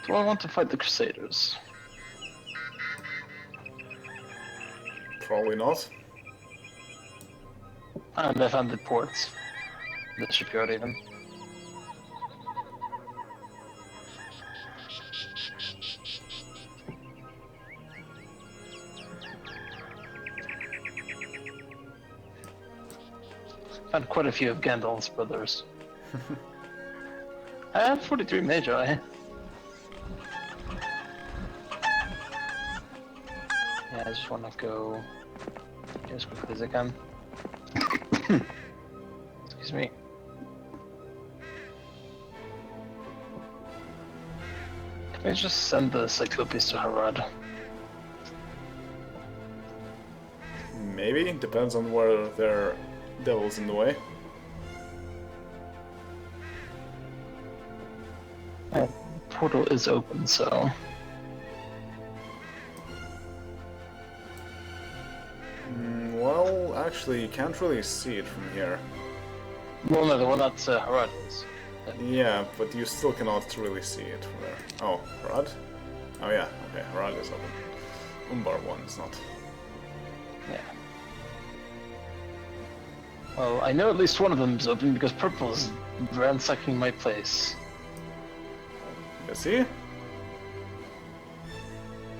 Do I want to fight the Crusaders?
Probably not.
And I found the ports. That should be out even. Found quite a few of Gandalf's brothers. I have 43 Magi. Yeah, I just want to go as quickly as I can. Excuse me. Can I just send the Cyclopes to Harad?
Maybe, depends on where there are devils in the way.
Portal is open, so...
Well, actually, you can't really see it from here.
Well, no, the one that Harad is.
Yeah, but you still cannot really see it from there. Oh, Harad? Oh yeah, okay, Harad is open. Umbar one is not.
Yeah. Well, I know at least one of them is open because Purple is ransacking my place.
Is he?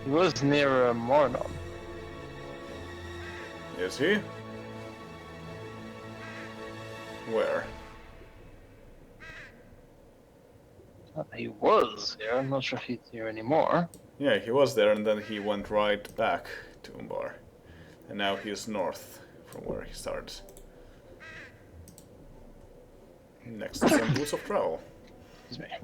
He was near Mornon.
Is he? Where?
He was here. I'm not sure if he's here anymore.
Yeah, he was there and then he went right back to Umbar. And now he is north from where he started. Next is some boots of travel.
Excuse me.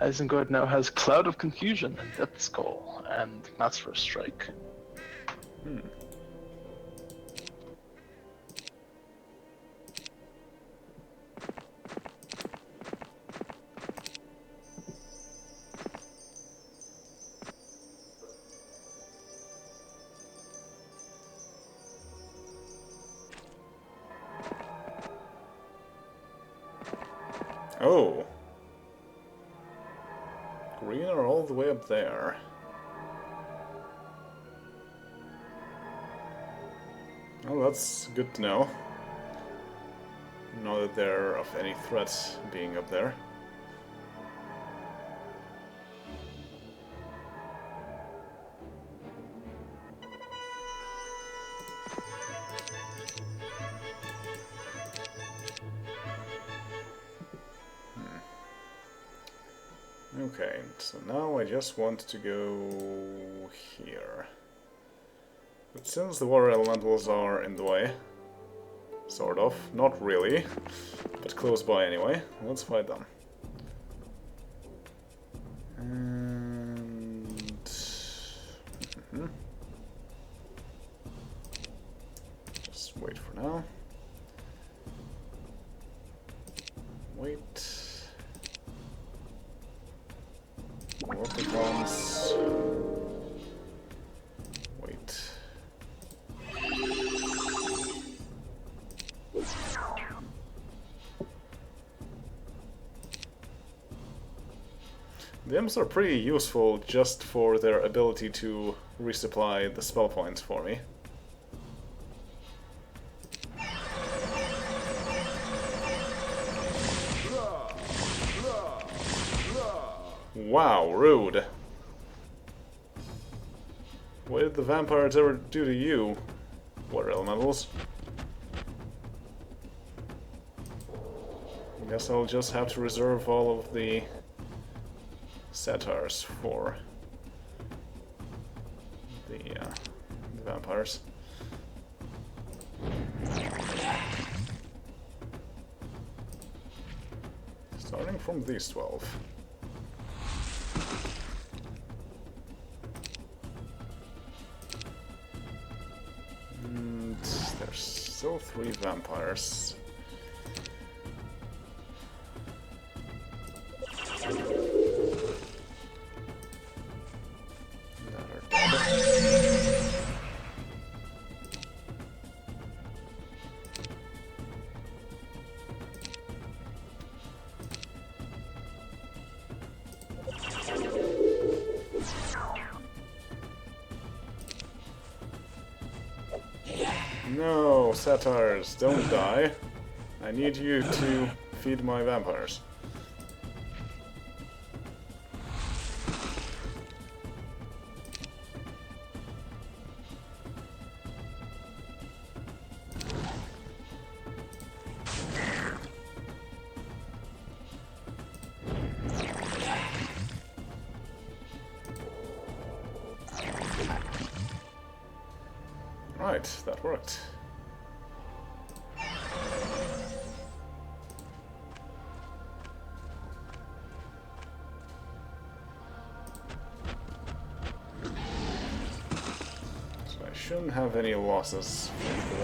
Isengard now has Cloud of Confusion and Death Skull and Master of Strike.
Hmm. Oh. Green are all the way up there. Well, that's good to know. Not that they're of any threat being up there. Okay, so now I just want to go here. But since the water elementals are in the way, sort of, not really, but close by anyway, let's fight them. And... just wait for now. Wait. Water bombs. Wait. The imps are pretty useful just for their ability to resupply the spell points for me. Wow, rude. What did the vampires ever do to you, water elementals? I guess I'll just have to reserve all of the satires for the vampires. Starting from these 12. And there's still 3 vampires. No, satires, don't die. I need you to feed my vampires. Right, that worked. So I shouldn't have any losses from the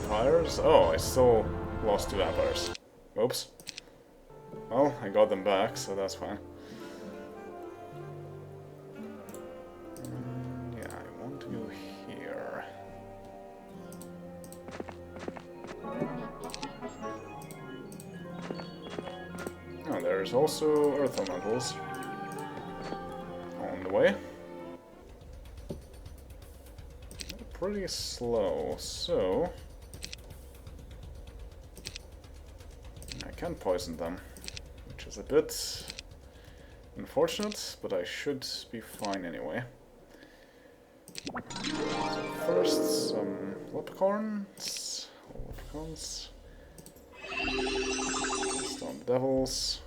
vampires. Oh, I still lost 2 vampires. Oops. Well, I got them back, so that's fine. Yeah, I want to go here. Oh, there's also earth elementals on the way. They're pretty slow, so I can poison them, which is a bit unfortunate, but I should be fine anyway. So first, some leprechauns. Archons. Stone Devils.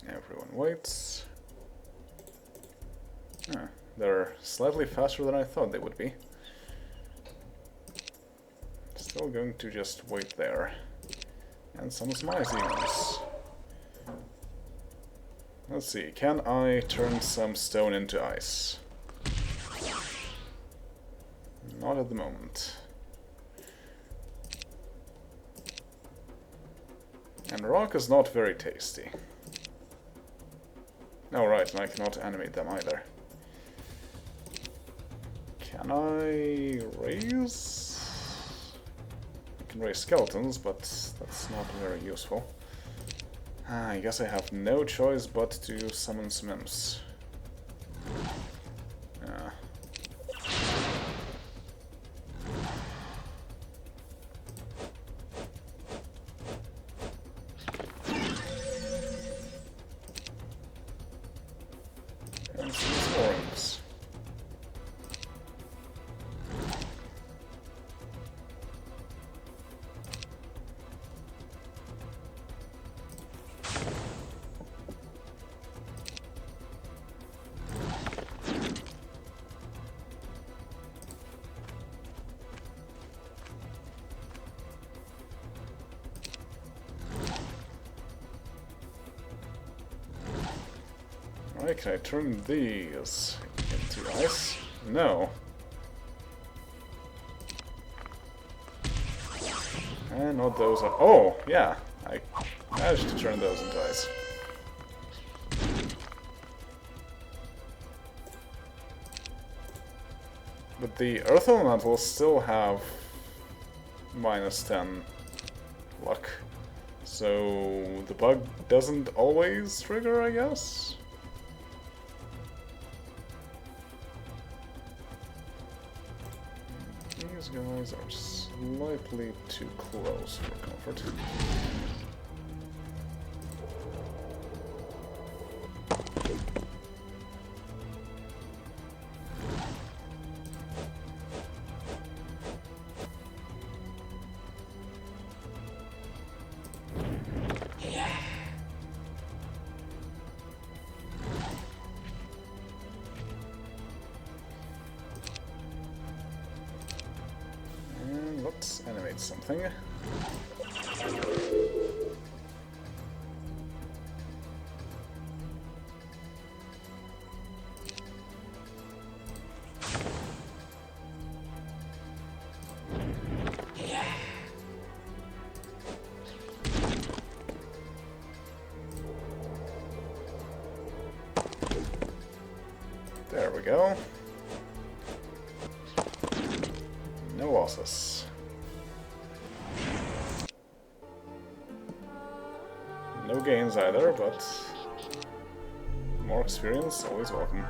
Everyone waits. Ah, they're slightly faster than I thought they would be. Still going to just wait there. And summons my demons. Let's see, can I turn some stone into ice? Not at the moment. And rock is not very tasty. Oh right, and I cannot animate them either. Can I raise? I can raise skeletons, but that's not very useful. I guess I have no choice but to summon some imps. And some more imps. Alright, can I turn these into ice? No. And not those are... Oh, yeah. I managed to turn those into ice. But the Earth Elementals still have -10 luck. So the bug doesn't always trigger, I guess? These guys are slightly too close for comfort. Let's animate something. There we go. No losses. No gains either, but more experience, always welcome.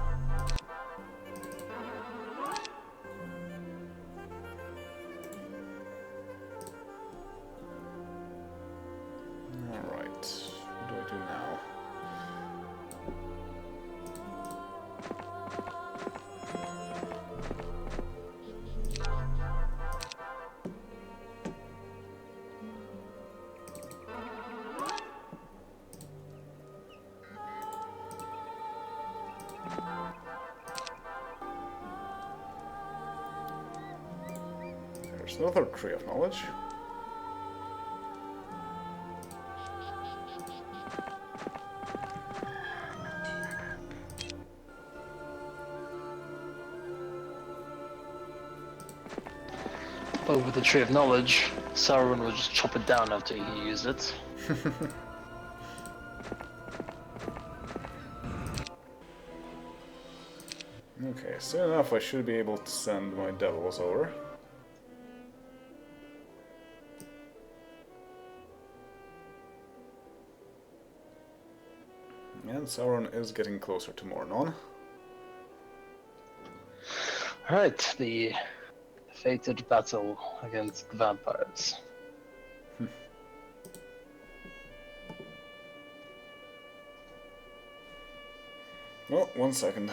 Alright, what do I do now? There's another tree of knowledge.
But with the Tree of Knowledge, Sauron will just chop it down after he used it.
Okay, soon enough I should be able to send my devils over. And Sauron is getting closer to Mornon.
Alright, the fated battle against the vampires.
Oh, 1 second.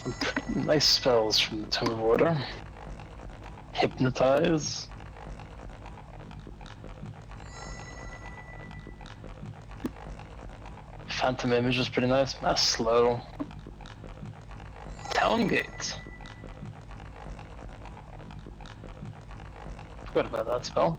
Some pretty nice spells from the Tome of Order. Hypnotize. Phantom Image is pretty nice. Mass Slow. Town Gate. Forgot about that spell.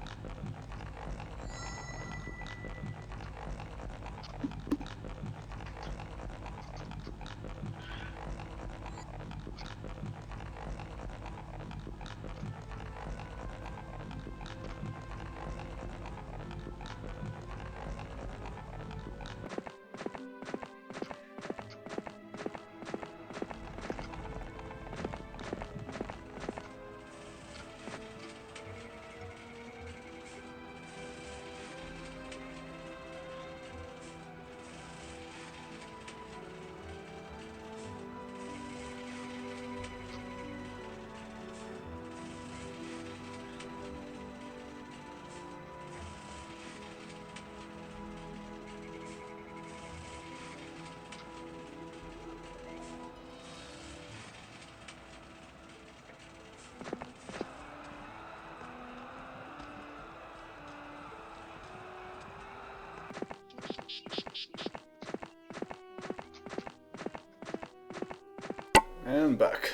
And back.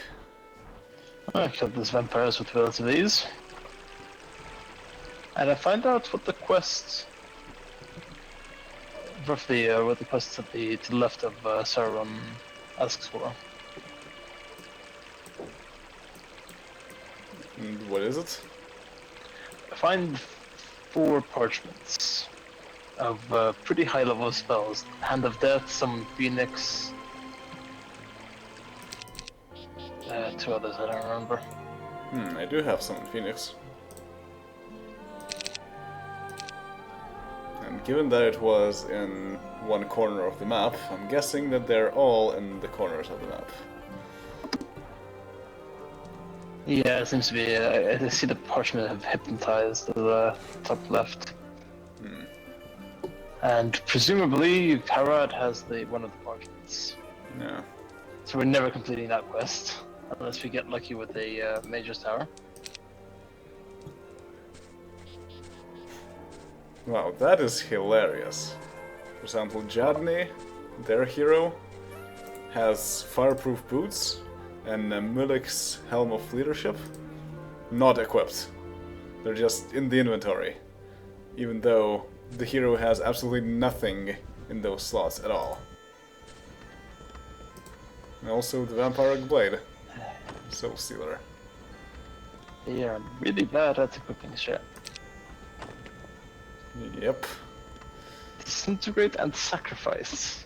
I killed these vampires with relative ease. And I find out what the quest... roughly what the quest to the left of Sauron asks for.
And what is it?
I find 4 parchments of pretty high level spells. Hand of Death, Summon Phoenix, 2 others I don't remember.
I do have some in Phoenix. And given that it was in one corner of the map, I'm guessing that they're all in the corners of the map.
Yeah, it seems to be. I see the parchment of Hypnotized to the top left. And presumably, Harad has one of the parchments.
Yeah.
So we're never completing that quest, unless we get lucky with the Mage's Tower.
Wow, that is hilarious. For example, Jadni, their hero, has fireproof boots, and Mulik's Helm of Leadership, not equipped. They're just in the inventory, even though the hero has absolutely nothing in those slots at all. And also the Vampiric Blade, Soul Stealer.
They are really bad at equipping shit.
Yep.
Disintegrate and Sacrifice.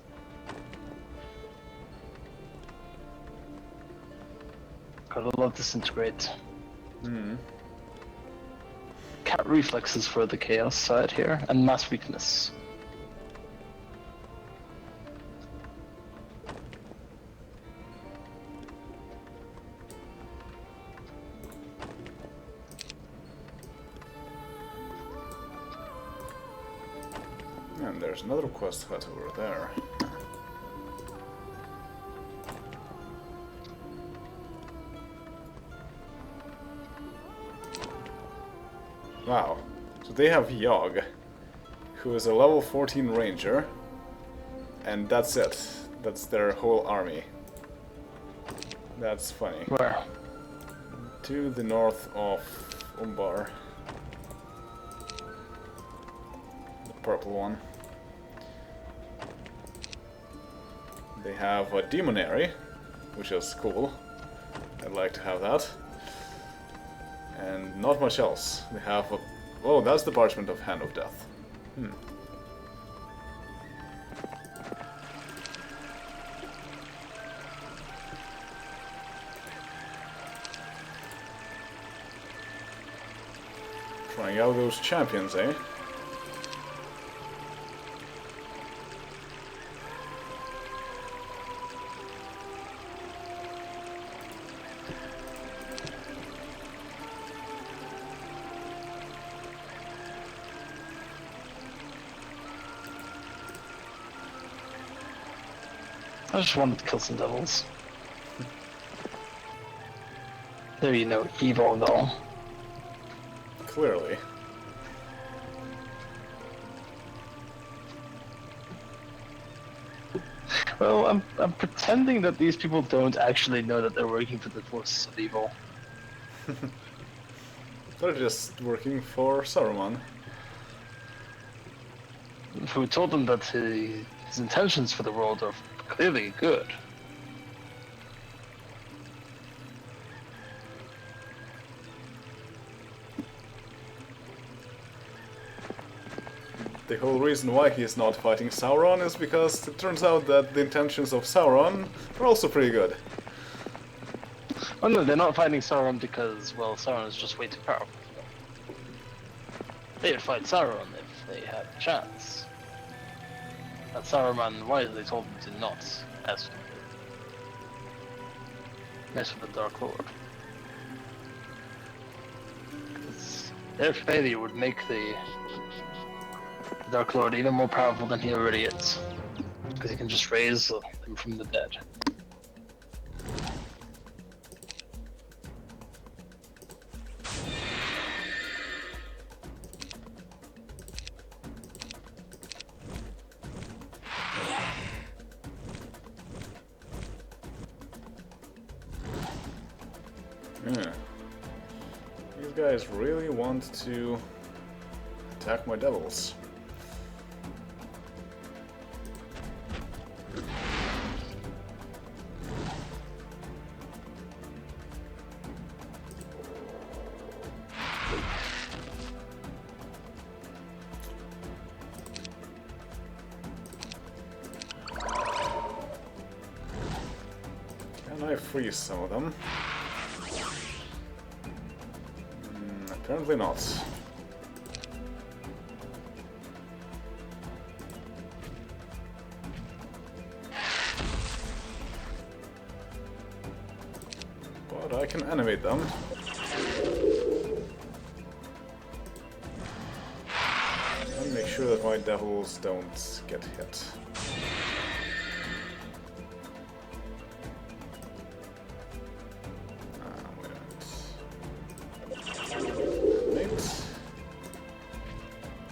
Gotta love Disintegrate. Cat Reflexes for the Chaos side here, and Mass Weakness.
And there's another quest hut over there. Wow. So they have Yogg, who is a level 14 ranger. And that's it. That's their whole army. That's funny.
Where?
To the north of Umbar. The purple one. They have a demonary, which is cool. I'd like to have that. And not much else. They have a... Oh, that's the parchment of Hand of Death. Trying out those champions, eh?
I just wanted to kill some devils. There you know, evil though.
Clearly.
Well, I'm pretending that these people don't actually know that they're working for the forces of evil.
They're just working for Saruman.
Who told them that his intentions for the world are clearly good.
The whole reason why he is not fighting Sauron is because it turns out that the intentions of Sauron are also pretty good.
Oh no, they're not fighting Sauron because, well, Sauron is just way too powerful. They would fight Sauron if they had the chance. But Saruman wisely told them to not mess with the Dark Lord. Their failure would make the Dark Lord even more powerful than he already is. Because he can just raise them from the dead.
These guys really want to attack my devils. Can I freeze some of them? Apparently not. But I can animate them. And make sure that my devils don't get hit.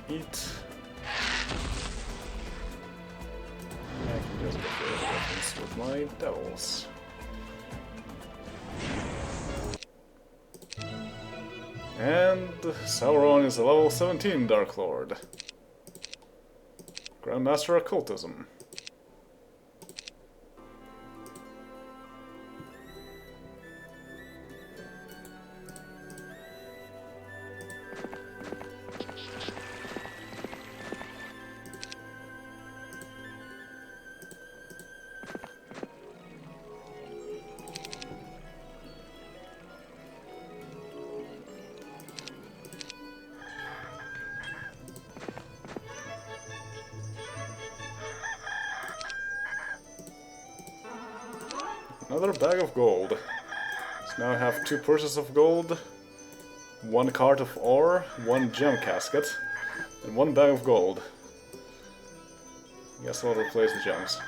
Eat. I can just get rid of weapons with my devils. And Sauron is a level 17 Dark Lord. Grandmaster Occultism. Another bag of gold. So now I have 2 purses of gold, 1 cart of ore, 1 gem casket, and 1 bag of gold. Guess I'll replace the gems.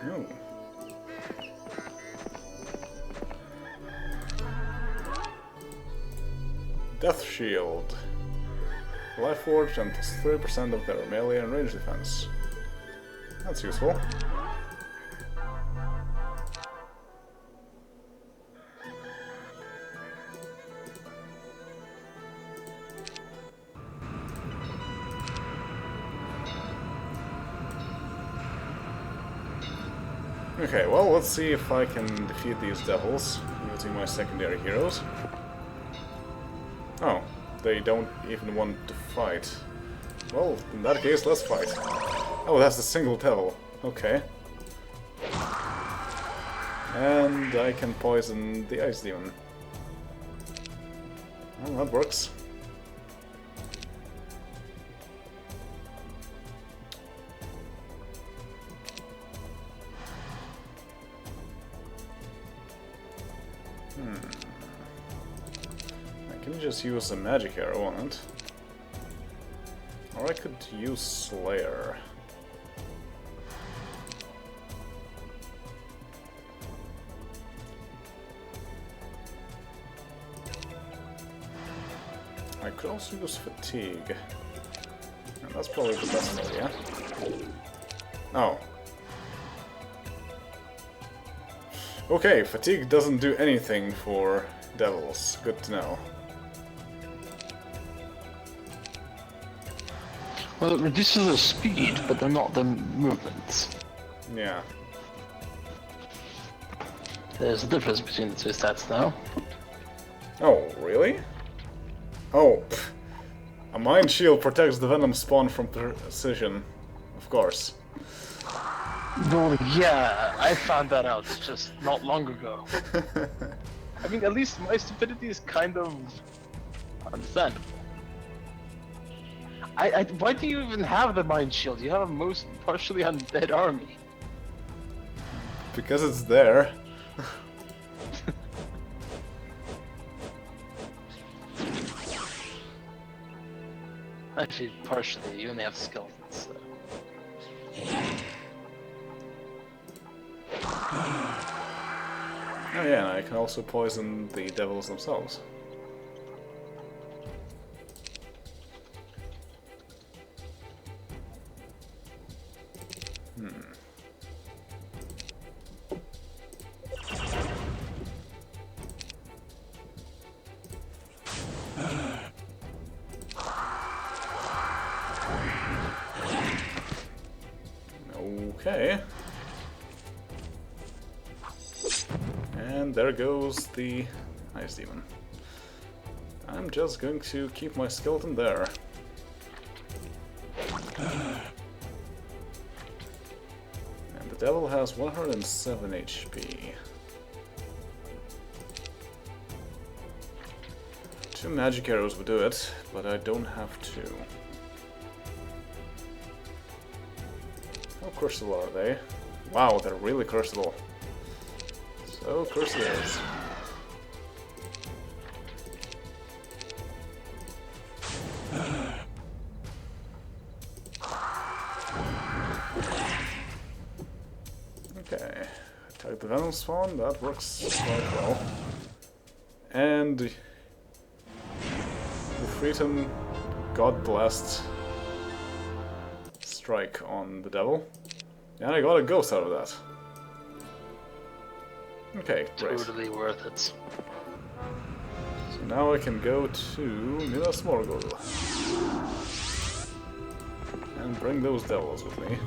Oh. Death Shield. Life Forge and plus 3% of their melee and range defense. That's useful. Okay, well, let's see if I can defeat these devils using my secondary heroes. Oh, they don't even want to fight. Well, in that case, let's fight. Oh, that's a single devil. Okay. And I can poison the Ice Demon. Well, that works. I can just use a magic arrow on it. Or I could use Slayer. I could also use Fatigue. And that's probably the best idea. Oh. Okay, Fatigue doesn't do anything for devils. Good to know.
Well, it reduces the speed, but they're not the movements.
Yeah.
There's a difference between the two stats now.
Oh, really? Oh, pff. A Mind Shield protects the Venom spawn from precision. Of course.
Well, yeah, I found that out just not long ago. I mean, at least my stupidity is kind of understandable. Why do you even have the Mind Shield? You have a most partially undead army.
Because it's there.
Actually, partially. You only have skeletons. So.
Oh yeah, and I can also poison the devils themselves. Okay. And there goes the Ice Demon. I'm just going to keep my skeleton there. And the devil has 107 HP. 2 magic arrows would do it, but I don't have 2. How crushable are they? Wow, they're really crushable. So cursed it is. Okay, attack the Venom spawn, that works quite well. And the Freedom God Blast strike on the devil. And I got a ghost out of that. Okay, great.
Totally worth it.
So now I can go to Minas Morgul and bring those devils with me.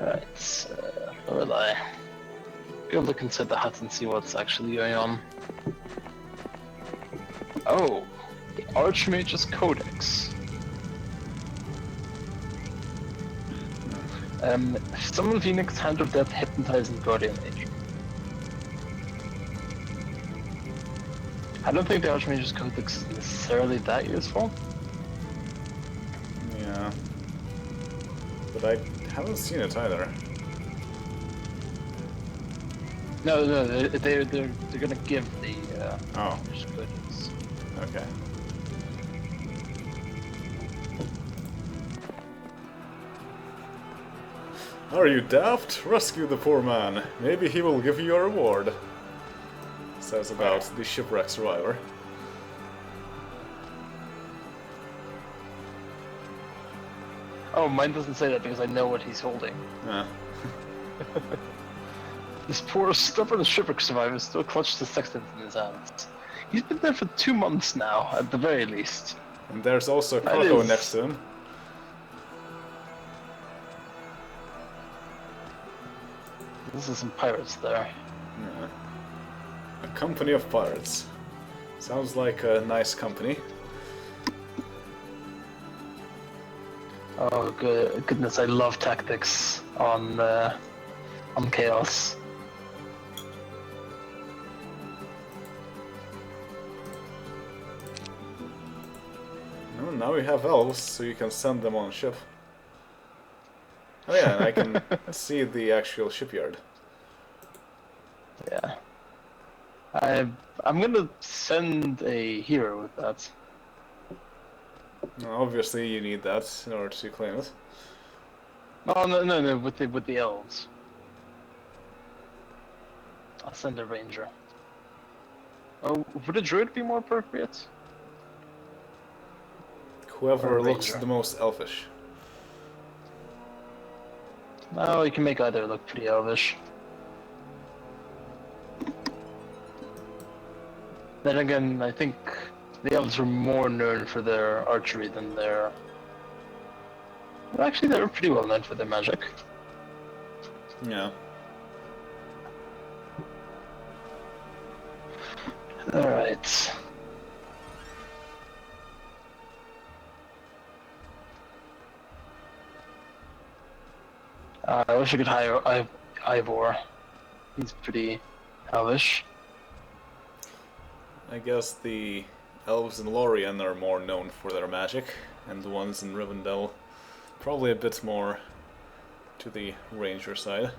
Alright, where will I? Go look inside the hut and see what's actually going on. Oh, the Archmage's Codex. Summon Phoenix, Hand of Death, Hypnotize, and Guardian Age. I don't think the Archmage's Codex is necessarily that useful.
Yeah. But I haven't seen it either.
No, they're gonna give the
Oh,
Archmage's Codex.
okay. Are you daft? Rescue the poor man. Maybe he will give you a reward. Says about the shipwreck survivor.
Oh, mine doesn't say that because I know what he's holding.
Ah.
This poor, stubborn shipwreck survivor still clutched the sextant in his hands. He's been there for 2 months now, at the very least.
And there's also a
That
cargo
is-
next to him.
This is some pirates there.
Yeah. A company of pirates. Sounds like a nice company.
Oh goodness, I love tactics on Chaos.
Well, now we have elves, so you can send them on a ship. Oh yeah, and I can see the actual shipyard.
Yeah. I'm gonna send a hero with that.
Now, obviously you need that in order to claim it.
Oh no, with the elves. I'll send a ranger. Oh, would a druid be more appropriate?
Whoever
Or a
looks
ranger.
the most elfish.
No, you can make either look pretty elvish. Then again, I think the elves are more known for their archery than their... Well, actually, they're pretty well known for their magic.
Yeah.
Alright. I wish I could hire Ivor. He's pretty elvish.
I guess the elves in Lorien are more known for their magic, and the ones in Rivendell probably a bit more to the ranger side.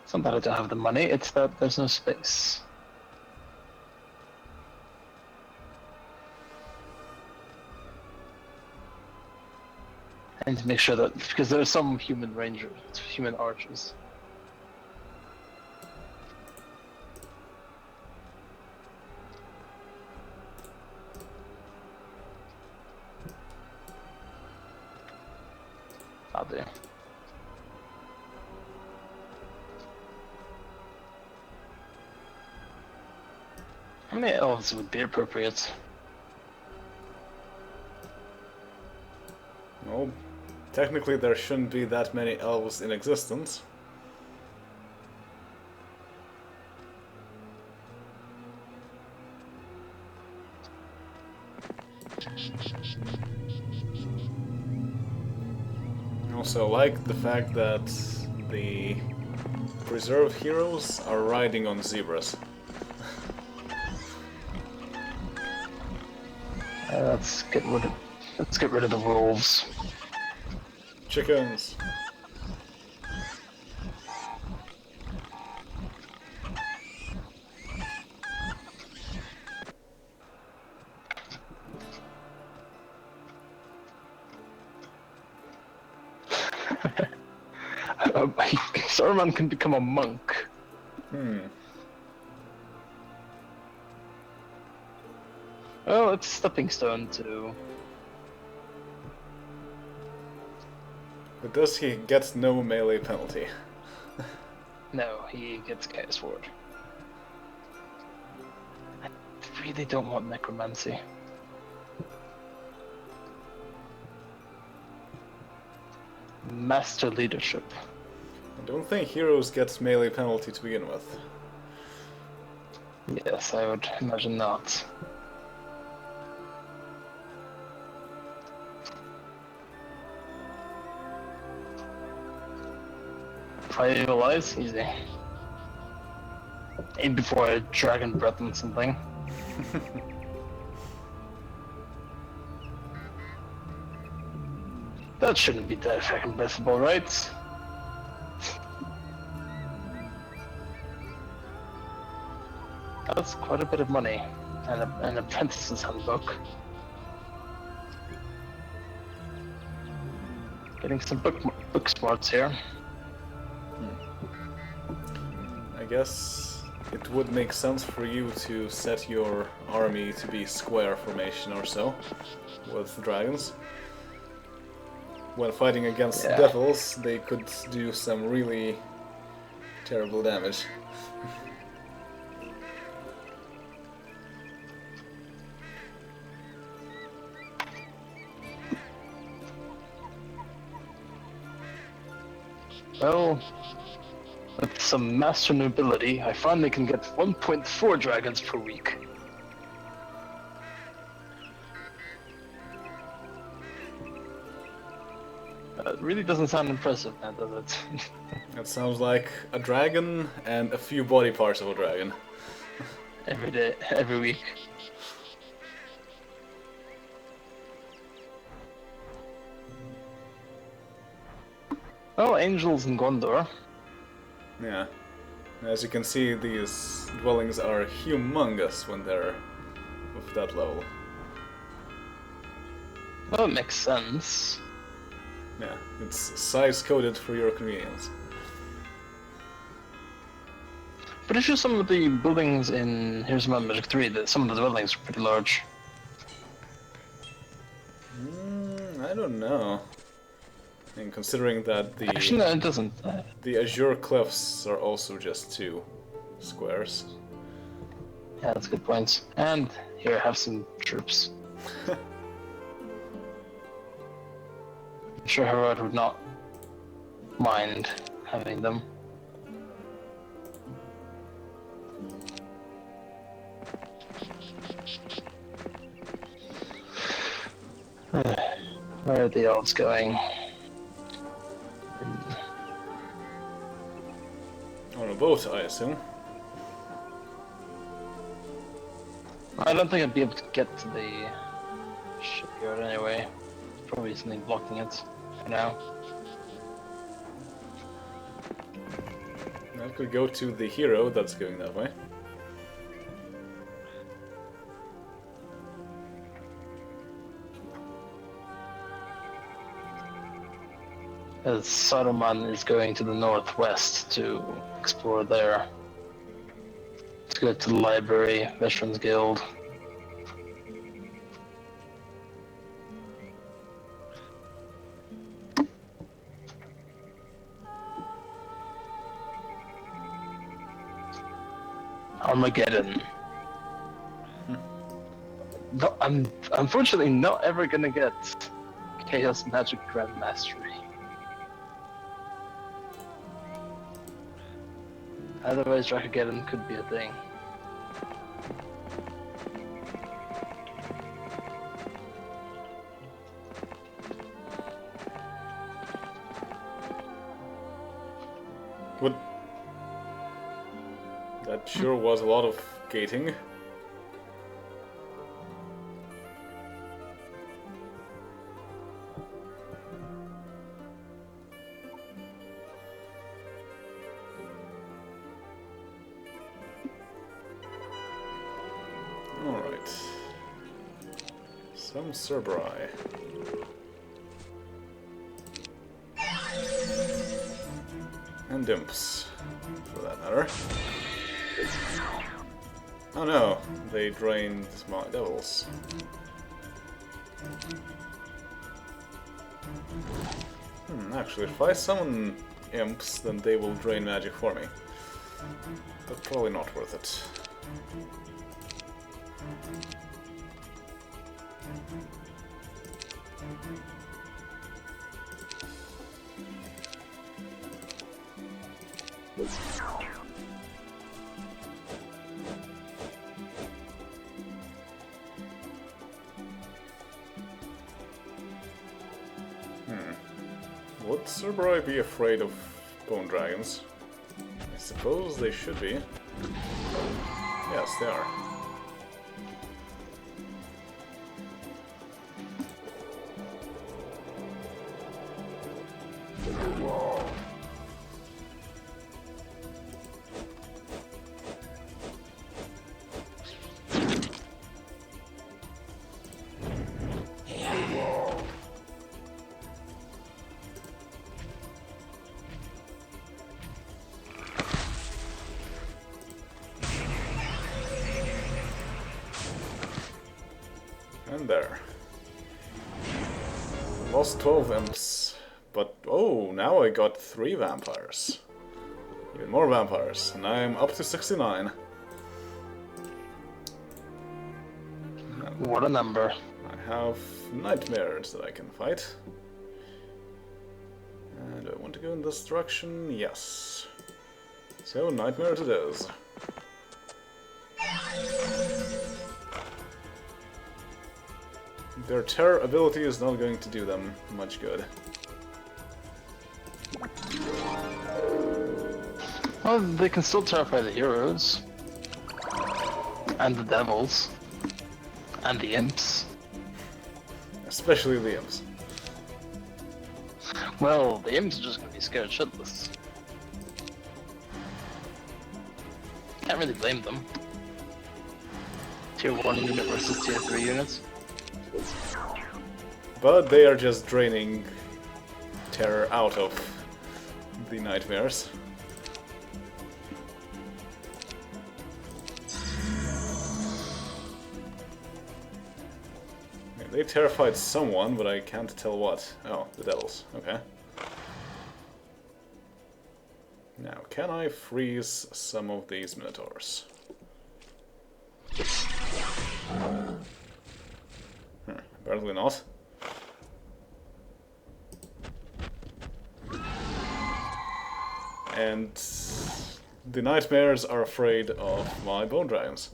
It's not that I don't have the money, it's that there's no space. I need to make sure that, because there are some human rangers, human archers. I'll do. How many elves would be appropriate?
Well, technically there shouldn't be that many elves in existence. I also like the fact that the preserved heroes are riding on zebras.
Let's get rid of the wolves.
Chickens!
Saruman can become a monk. Oh, it's a stepping stone to...
But does he get no melee penalty?
No, he gets Chaos Ward. I really don't want necromancy. Master leadership.
I don't think heroes get melee penalty to begin with.
Yes, I would imagine not. 5 lives, easy. Aim before I dragon breath on something. That shouldn't be that fucking breathable, right? That's quite a bit of money. And an apprentice's handbook. Getting some book smarts here.
I guess it would make sense for you to set your army to be square formation or so, with dragons. When fighting against devils, they could do some really terrible damage.
Well, with some master nobility, I finally can get 1.4 dragons per week. It really doesn't sound impressive now, does it?
That sounds like a dragon and a few body parts of a dragon.
Every day, every week. Oh, angels in Gondor.
Yeah. As you can see, these dwellings are humongous when they're of that level.
Well, it makes sense.
Yeah, it's size-coded for your convenience.
Pretty sure some of the buildings in Here's My Magic 3, that some of the dwellings are pretty large.
I don't know. And considering that the...
Actually, no, it doesn't.
The Azure Cliffs are also just 2 squares.
Yeah, that's a good point. And here, have some troops. I'm sure Herod would not mind having them. Where are the elves going?
On a boat, I assume.
I don't think I'd be able to get to the shipyard anyway. Probably something blocking it for now.
I could go to the hero that's going that way.
As Saruman is going to the northwest to explore there. To go to the library, Veterans Guild. Armageddon. No, I'm unfortunately not ever gonna get Chaos Magic Grand Mastery. Otherwise, Armageddon could be a thing.
What? That sure was a lot of gating. Alright. Some Cerberus. And Dimps, for that matter. Oh no, they drained my devils. Actually, if I summon imps, then they will drain magic for me. But probably not worth it. Would Cerberoi be afraid of bone dragons? I suppose they should be. Yes, they are. And there. Lost 12 imps, but oh, now I got 3 vampires. Even more vampires, and I'm up to 69.
What a number.
I have nightmares that I can fight. And do I want to go in this direction? Yes. So, nightmares it is. Their terror ability is not going to do them much good.
Well, they can still terrify the heroes. And the devils. And the imps.
Especially the imps.
Well, the imps are just gonna be scared shitless. Can't really blame them. Tier 1 unit versus Tier 3 units.
But they are just draining terror out of the nightmares. Okay, they terrified someone, but I can't tell what. Oh, the devils. Okay. Now, can I freeze some of these minotaurs? Apparently not. And the nightmares are afraid of my bone dragons.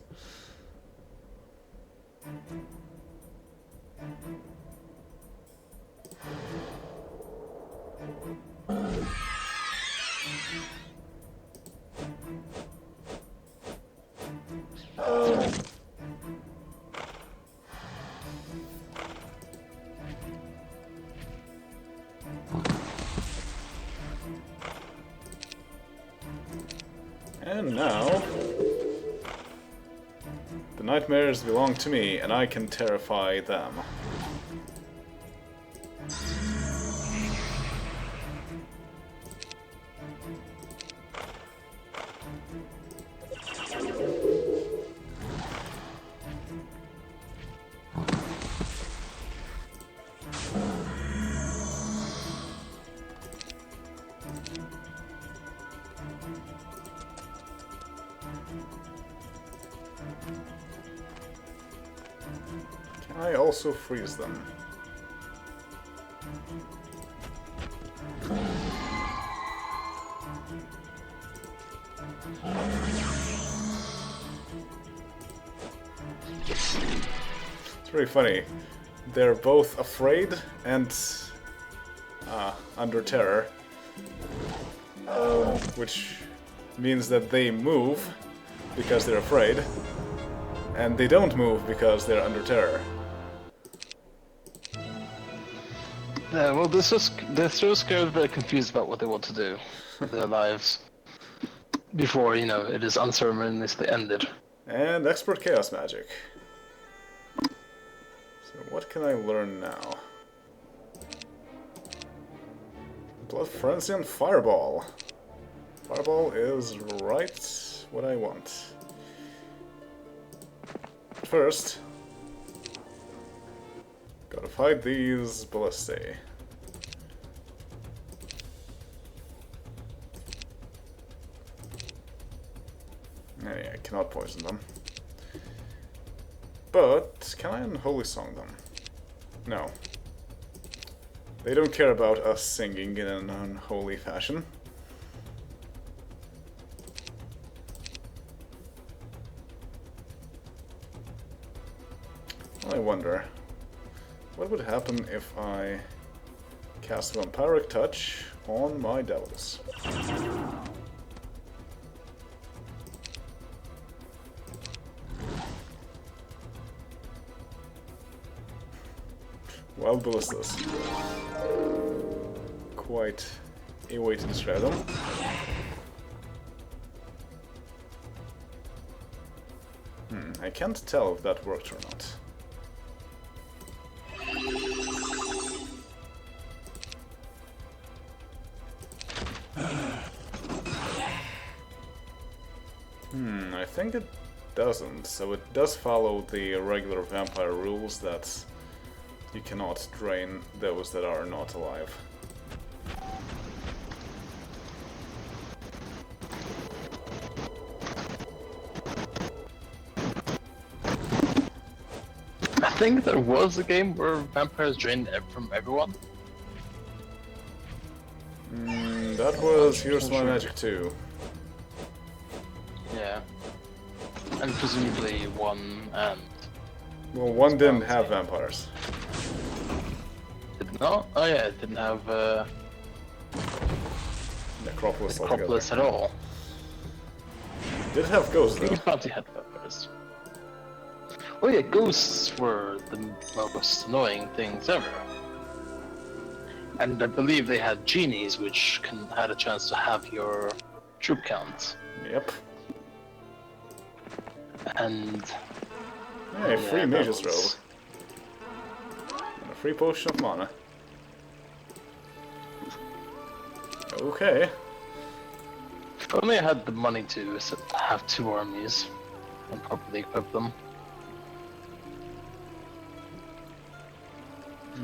And now, the nightmares belong to me, and I can terrify them. Can I also freeze them? It's very funny. They're both afraid and under terror, which means that they move because they're afraid, and they don't move because they're under terror.
Yeah, well, they're so scared, very confused about what they want to do with their lives before, you know, it is unceremoniously ended.
And expert chaos magic. So what can I learn now? Blood Frenzy and Fireball. Fireball is right what I want. First, gotta fight these ballistae. Yeah, I cannot poison them. But, can I unholy song them? No. They don't care about us singing in an unholy fashion. I wonder, what would happen if I cast Vampiric Touch on my devils? Wild Ballistas. Quite a way to describe them. I can't tell if that worked or not. I think it doesn't, so it does follow the regular vampire rules that you cannot drain those that are not alive.
I think there was a game where vampires drained from everyone.
That was Here's My Magic 2.
Yeah. And presumably one and...
Well, one didn't have vampires.
Did not? Oh yeah, it didn't have
Necropolis
Necropolis at all.
Did have ghosts
I
though.
think Bounty had vampires. Oh yeah, ghosts were the most annoying things ever. And I believe they had genies, which had a chance to have your troop count.
Yep.
And...
Hey, free
yeah,
Mage's
that was-
Robe. And a free potion of mana. Okay.
If only I had the money to have 2 armies and properly equip them.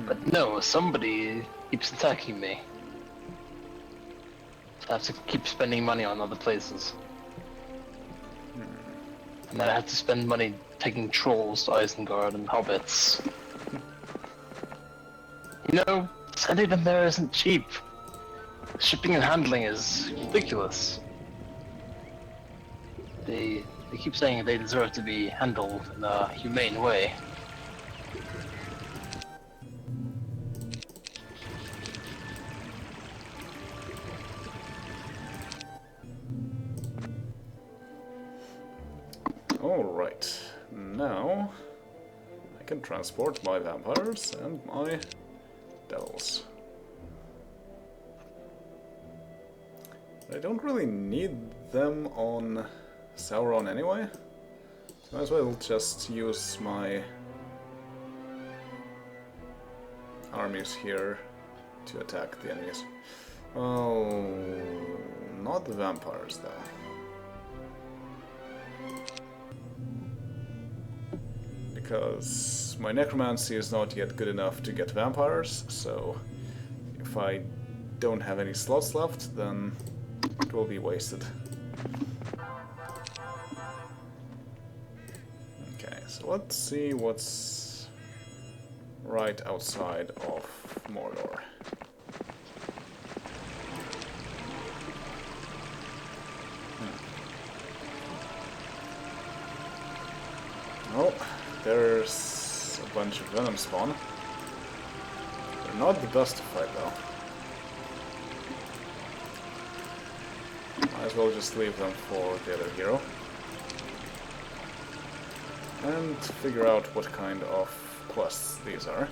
But no, somebody keeps attacking me. So I have to keep spending money on other places. And then I have to spend money taking trolls to Isengard and hobbits. You know, sending them there isn't cheap. Shipping and handling is ridiculous. They keep saying they deserve to be handled in a humane way.
Alright. Now I can transport my vampires and my devils. I don't really need them on Sauron anyway. So might as well just use my armies here to attack the enemies. Well, not the vampires though. Because my necromancy is not yet good enough to get vampires, so if I don't have any slots left, then it will be wasted. Okay, so let's see what's right outside of Mordor. Oh, there's a bunch of venom spawn. They're not the best to fight though. Might as well just leave them for the other hero. And figure out what kind of quests these are.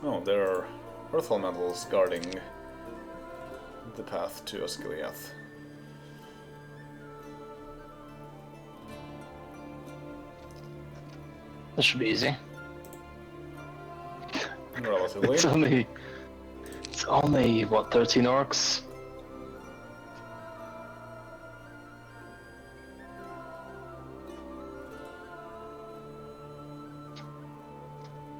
Oh, there are earth elementals guarding the path to Osgiliath.
This should be easy.
Relatively.
It's only what, 13 orcs?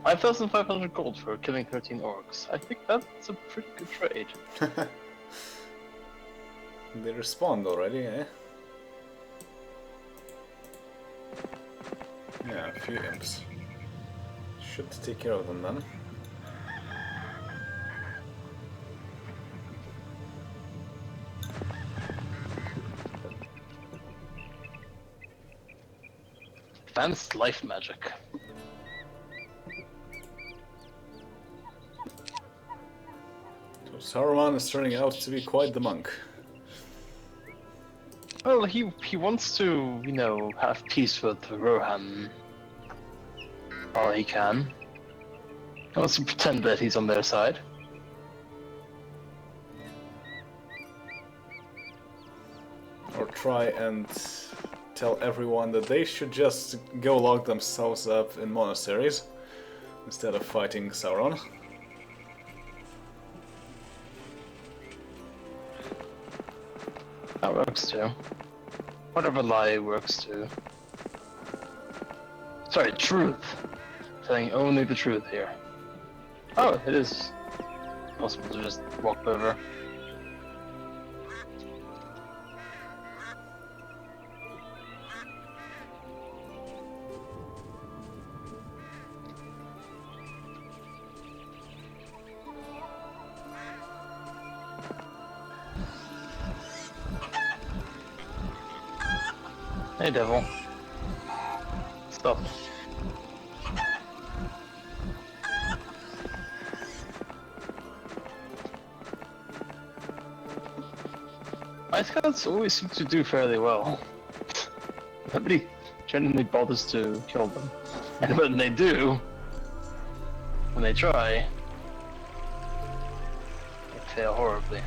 $5,500 gold for killing 13 orcs. I think that's a pretty good trade.
They respawned already, eh? Yeah, a few imps. Should take care of them then.
advanced life magic.
So Saruman is turning out to be quite the monk.
Well, he wants to, you know, have peace with Rohan all he can. He wants to pretend that he's on their side.
Or try and tell everyone that they should just go lock themselves up in monasteries instead of fighting Sauron.
That works too. Whatever lie works too. Sorry, truth. Saying only the truth here. Oh, it is possible to just walk over. Hey, devil. Stop. Ice Scouts always seem to do fairly well. Nobody genuinely bothers to kill them. And when they do, when they try, they fail horribly.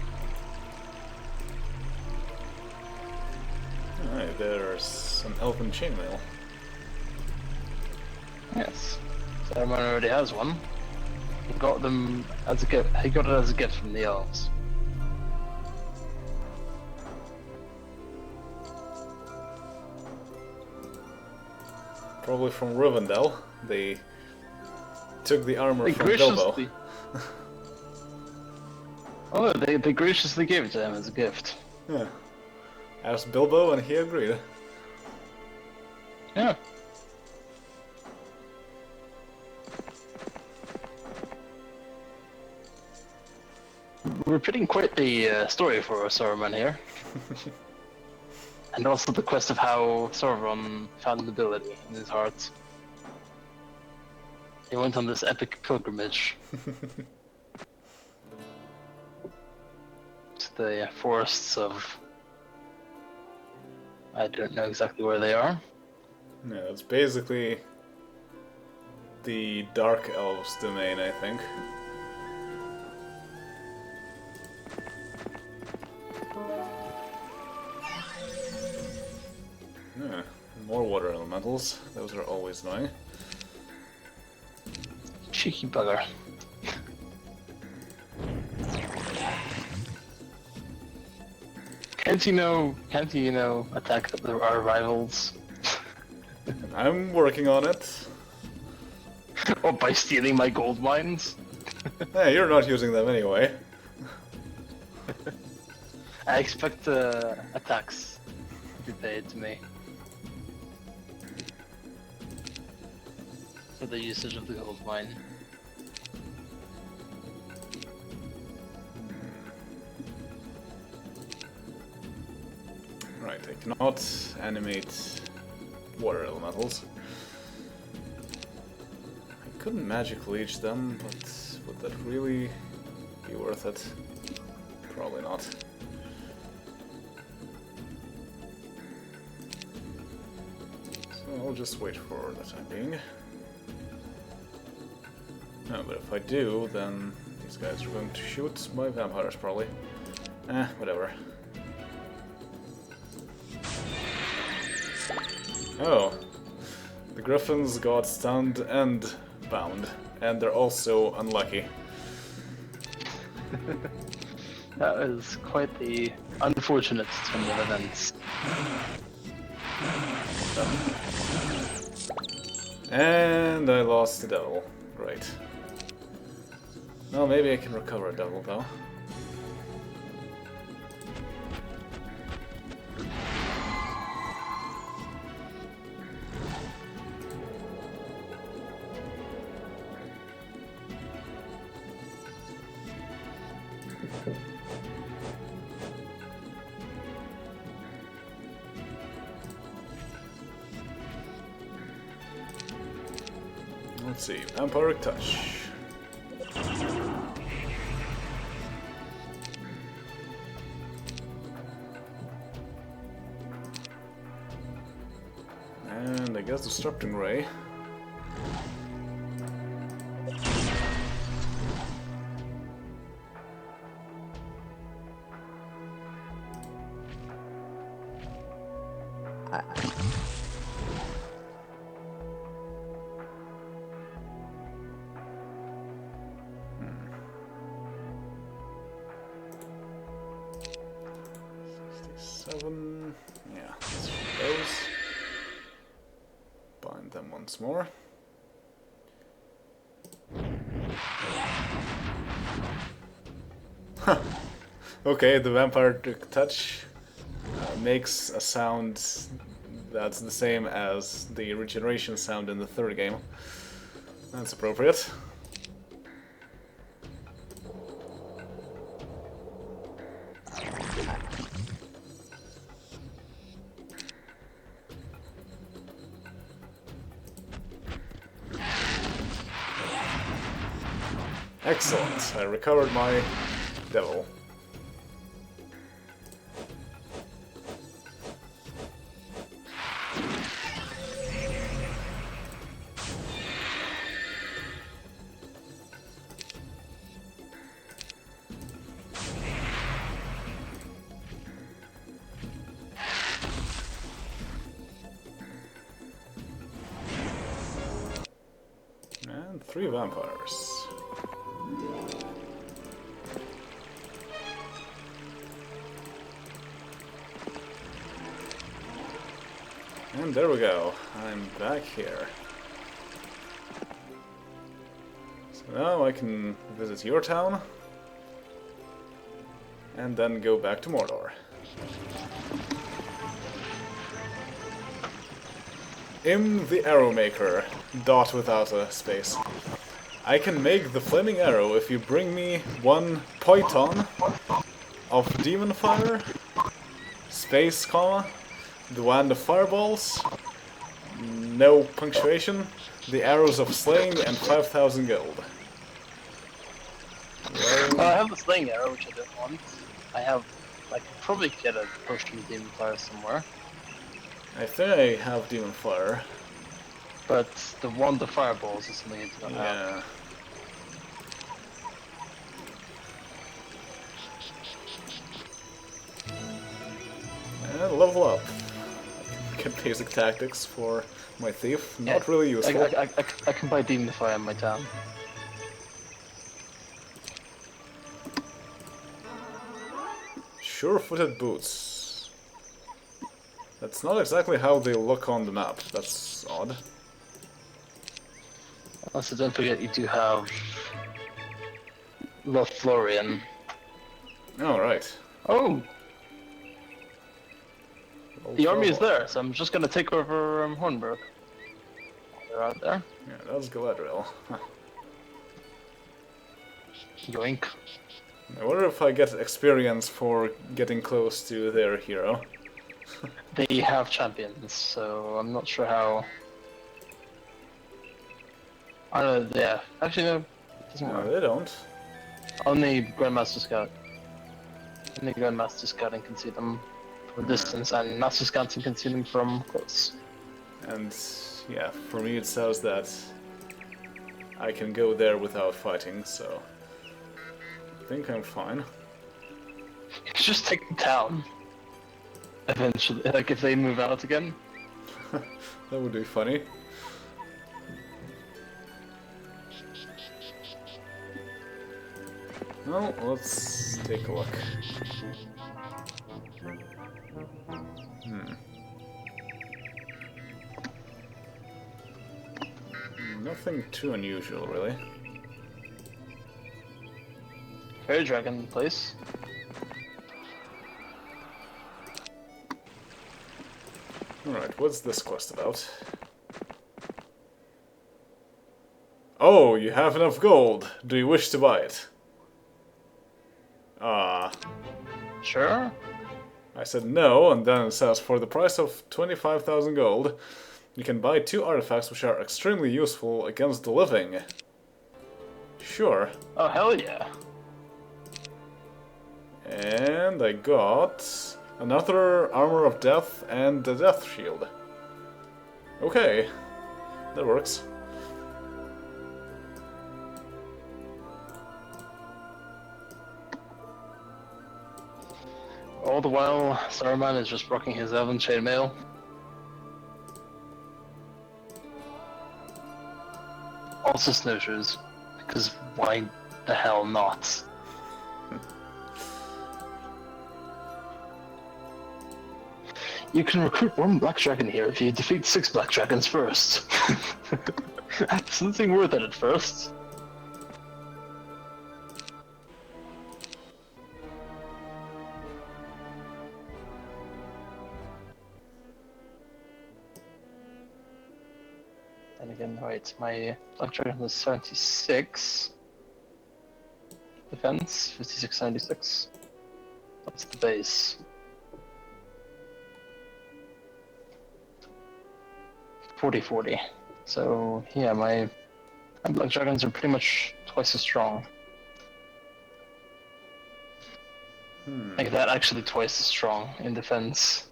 Alright, there's some elven chainmail.
Yes. Saruman already has one. He got them as a gift. He got it as a gift from the elves.
Probably from Rivendell. They took the armor
They
from Bilbo.
graciously. Oh, they graciously gave it to him as a gift.
Yeah. Asked Bilbo and he agreed.
Yeah. We're repeating quite the story for Saruman here. And also the quest of how Sauron found nobility in his heart. He went on this epic pilgrimage to the forests of... I don't know exactly where they are.
Yeah, it's basically the Dark Elves' domain, I think. Yeah, more water elementals. Those are always nice.
Cheeky bugger. Can't he, you know, attack our rivals?
I'm working on it.
Or by stealing my gold mines?
Hey, you're not using them anyway.
I expect attacks to be paid to me. For the usage of the gold mine.
Right, I cannot animate water elementals. I couldn't magic leech them, but would that really be worth it? Probably not. So I'll just wait for the time being. No, but if I do, then these guys are going to shoot my vampires, probably. Whatever. Oh. The griffins got stunned and bound, and they're also unlucky.
That is quite the unfortunate turn of events.
And I lost the devil. Great. Well, maybe I can recover a devil, though. Let's see, Vampiric Touch. And I guess Disrupting Ray. Yeah, let's do those. Bind them once more. Okay, the Vampire Touch makes a sound that's the same as the regeneration sound in the third game. That's appropriate. Excellent, I recovered my devil. And 3 vampires. And there we go, I'm back here. So now I can visit your town, and then go back to Mordor. The Arrow Maker, dot without a space. I can make the flaming arrow if you bring me 1 Python of Demon Fire, space, comma, the Wand of Fireballs, no punctuation, the Arrows of Slaying, and 5,000 gold.
Well, I have a slaying arrow, which I don't want. I could probably get a potion of demon fire somewhere.
I think I have Demon Fire.
But the wand of fireballs is something I don't have.
And level up. Get basic tactics for my thief. Not really useful.
I can buy demon fire in my town.
Sure-footed boots. That's not exactly how they look on the map. That's odd.
Also, don't forget you do have Lothlorien.
Oh, right.
Oh! The army is there, so I'm just gonna take over Hornburg. They're out there.
Yeah, that's Galadriel. Huh.
Yoink.
I wonder if I get experience for getting close to their hero.
They have champions, so I'm not sure how... I don't know, yeah. Actually, no. It doesn't
No,
work.
they don't.
Only Grandmaster Scout. Only Grandmaster Scouting can see them from a distance, and Master Scouting can see them from close.
And yeah, for me it says that I can go there without fighting, so I think I'm fine.
You could just take the town. Eventually, like if they move out again.
That would be funny. Well, let's take a look. Nothing too unusual, really.
Fairy Dragon place.
Alright, what's this quest about? Oh, you have enough gold. Do you wish to buy it?
Sure.
I said no, and then it says for the price of 25,000 gold, You can buy 2 artifacts which are extremely useful against the living. Sure.
Oh, hell yeah.
And I got another Armor of Death and the Death Shield. Okay, that works.
All the while, Saruman is just rocking his elven chainmail. Also snowshoes, because why the hell not? You can recruit 1 black dragon here if you defeat 6 black dragons first. That's nothing worth it at first. And again, right, my black dragon was 76 defense, 56, 96. That's the base. 40-40. So yeah, my black dragons are pretty much twice as strong. Like that, actually twice as strong in defense.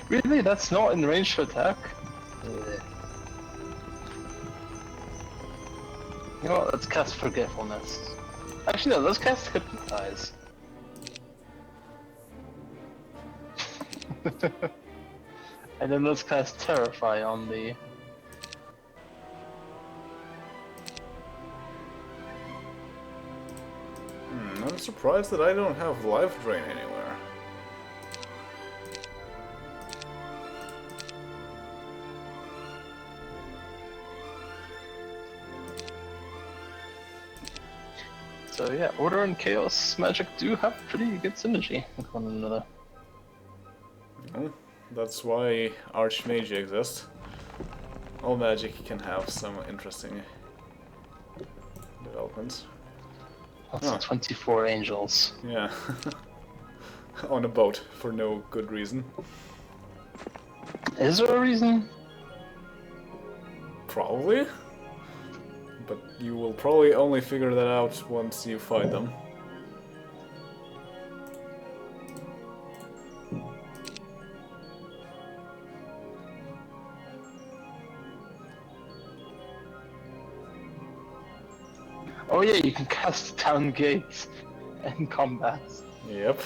Really? That's not in range to attack? You know what, let's cast Forgetfulness. Actually no, let's cast Hypnotize. And then let's cast Terrify on the...
I'm surprised that I don't have Life Drain anywhere.
So yeah, Order and Chaos magic do have pretty good synergy with one another.
Well, that's why Archmage exists. All magic can have some interesting developments.
Also 24 angels.
Yeah. On a boat, for no good reason.
Is there a reason?
Probably. But you will probably only figure that out once you find them.
Oh yeah, you can cast Town Gates in combat.
Yep.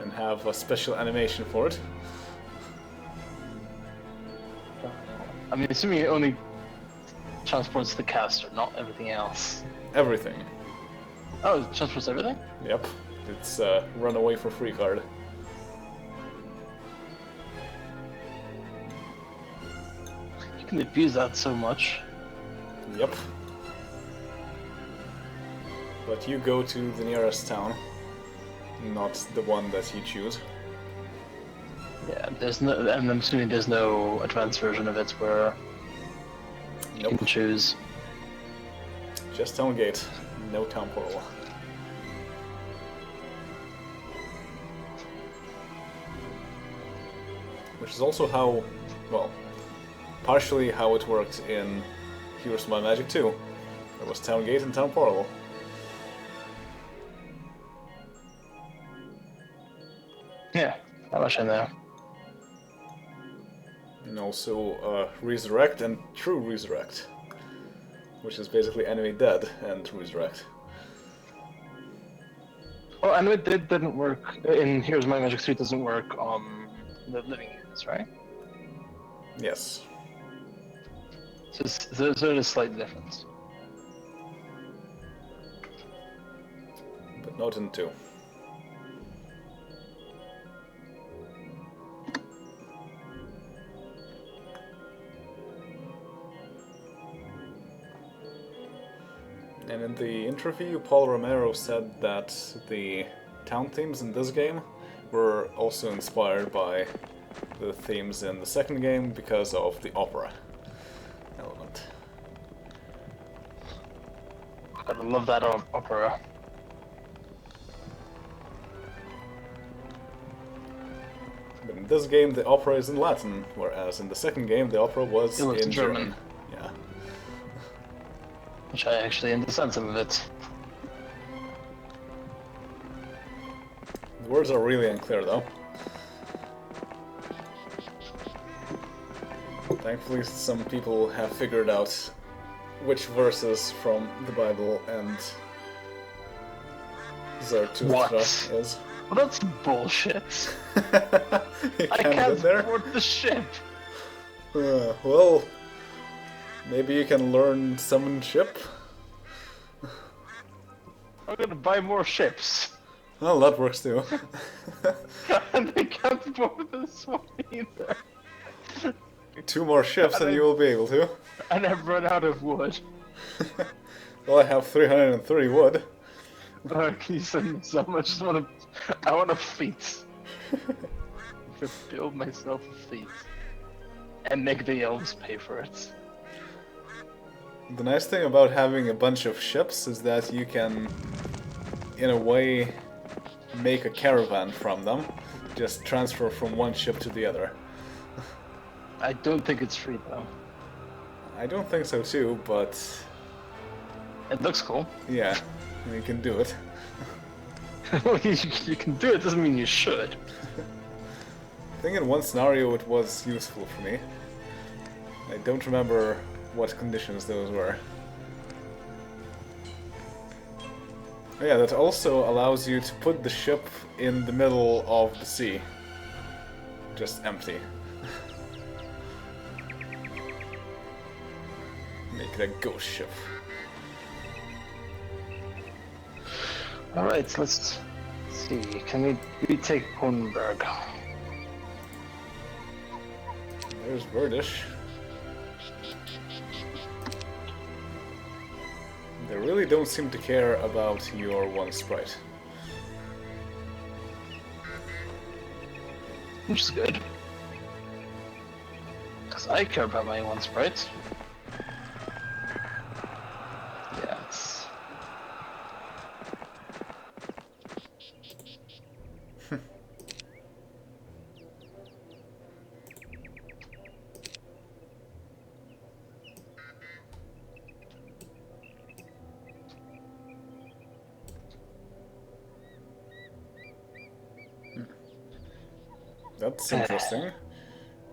And have a special animation for it.
I mean, assuming it only transports the caster, not everything else.
Everything.
Oh, it transports everything?
Yep. It's run away for free card.
You can abuse that so much.
Yep. But you go to the nearest town, not the one that you choose.
Yeah, there's no, and I'm assuming there's no advanced version of it where you can choose.
Just town gate, no town portal. Which is also how, well, partially how it worked in Heroes of Might and Magic 2. There was town gate and town portal.
Yeah, that much I know.
And also resurrect and true resurrect, which is basically enemy dead and resurrect.
Well, and it didn't work in Heroes of Might and Magic 3. Doesn't work on the living units, right?
Yes.
So there's a slight difference.
But not in 2. And in the interview, Paul Romero said that the town themes in this game were also inspired by the themes in the second game because of the opera.
Gotta love that opera.
But in this game, the opera is in Latin, whereas in the second game, the opera was in German. Yeah.
Which I actually understand some of it.
The words are really unclear, though. Thankfully, some people have figured out which verses from the Bible and Zarathustra is.
Well, that's bullshit.
I
can't afford the ship.
Well, maybe you can learn summon ship?
I'm gonna buy more ships.
Well, that works too.
And I can't afford this one either.
2 more ships and you will be able to.
And I've run out of wood.
Well, I have 330 wood.
Can you send me some? I want a fleet. To build myself a fleet. And make the elves pay for it.
The nice thing about having a bunch of ships is that you can, in a way, make a caravan from them. Just transfer from one ship to the other.
I don't think it's free though.
I don't think so too, but...
It looks cool.
Yeah, you can do it.
Well, you can do it, doesn't mean you should.
I think in one scenario it was useful for me. I don't remember what conditions those were. Oh yeah, that also allows you to put the ship in the middle of the sea. Just empty. Make it a ghost ship.
Alright, let's see. Can we take Hohenberg?
There's Verdish. They really don't seem to care about your one sprite.
Which is good. Because I care about my one sprite. Yes.
That's interesting.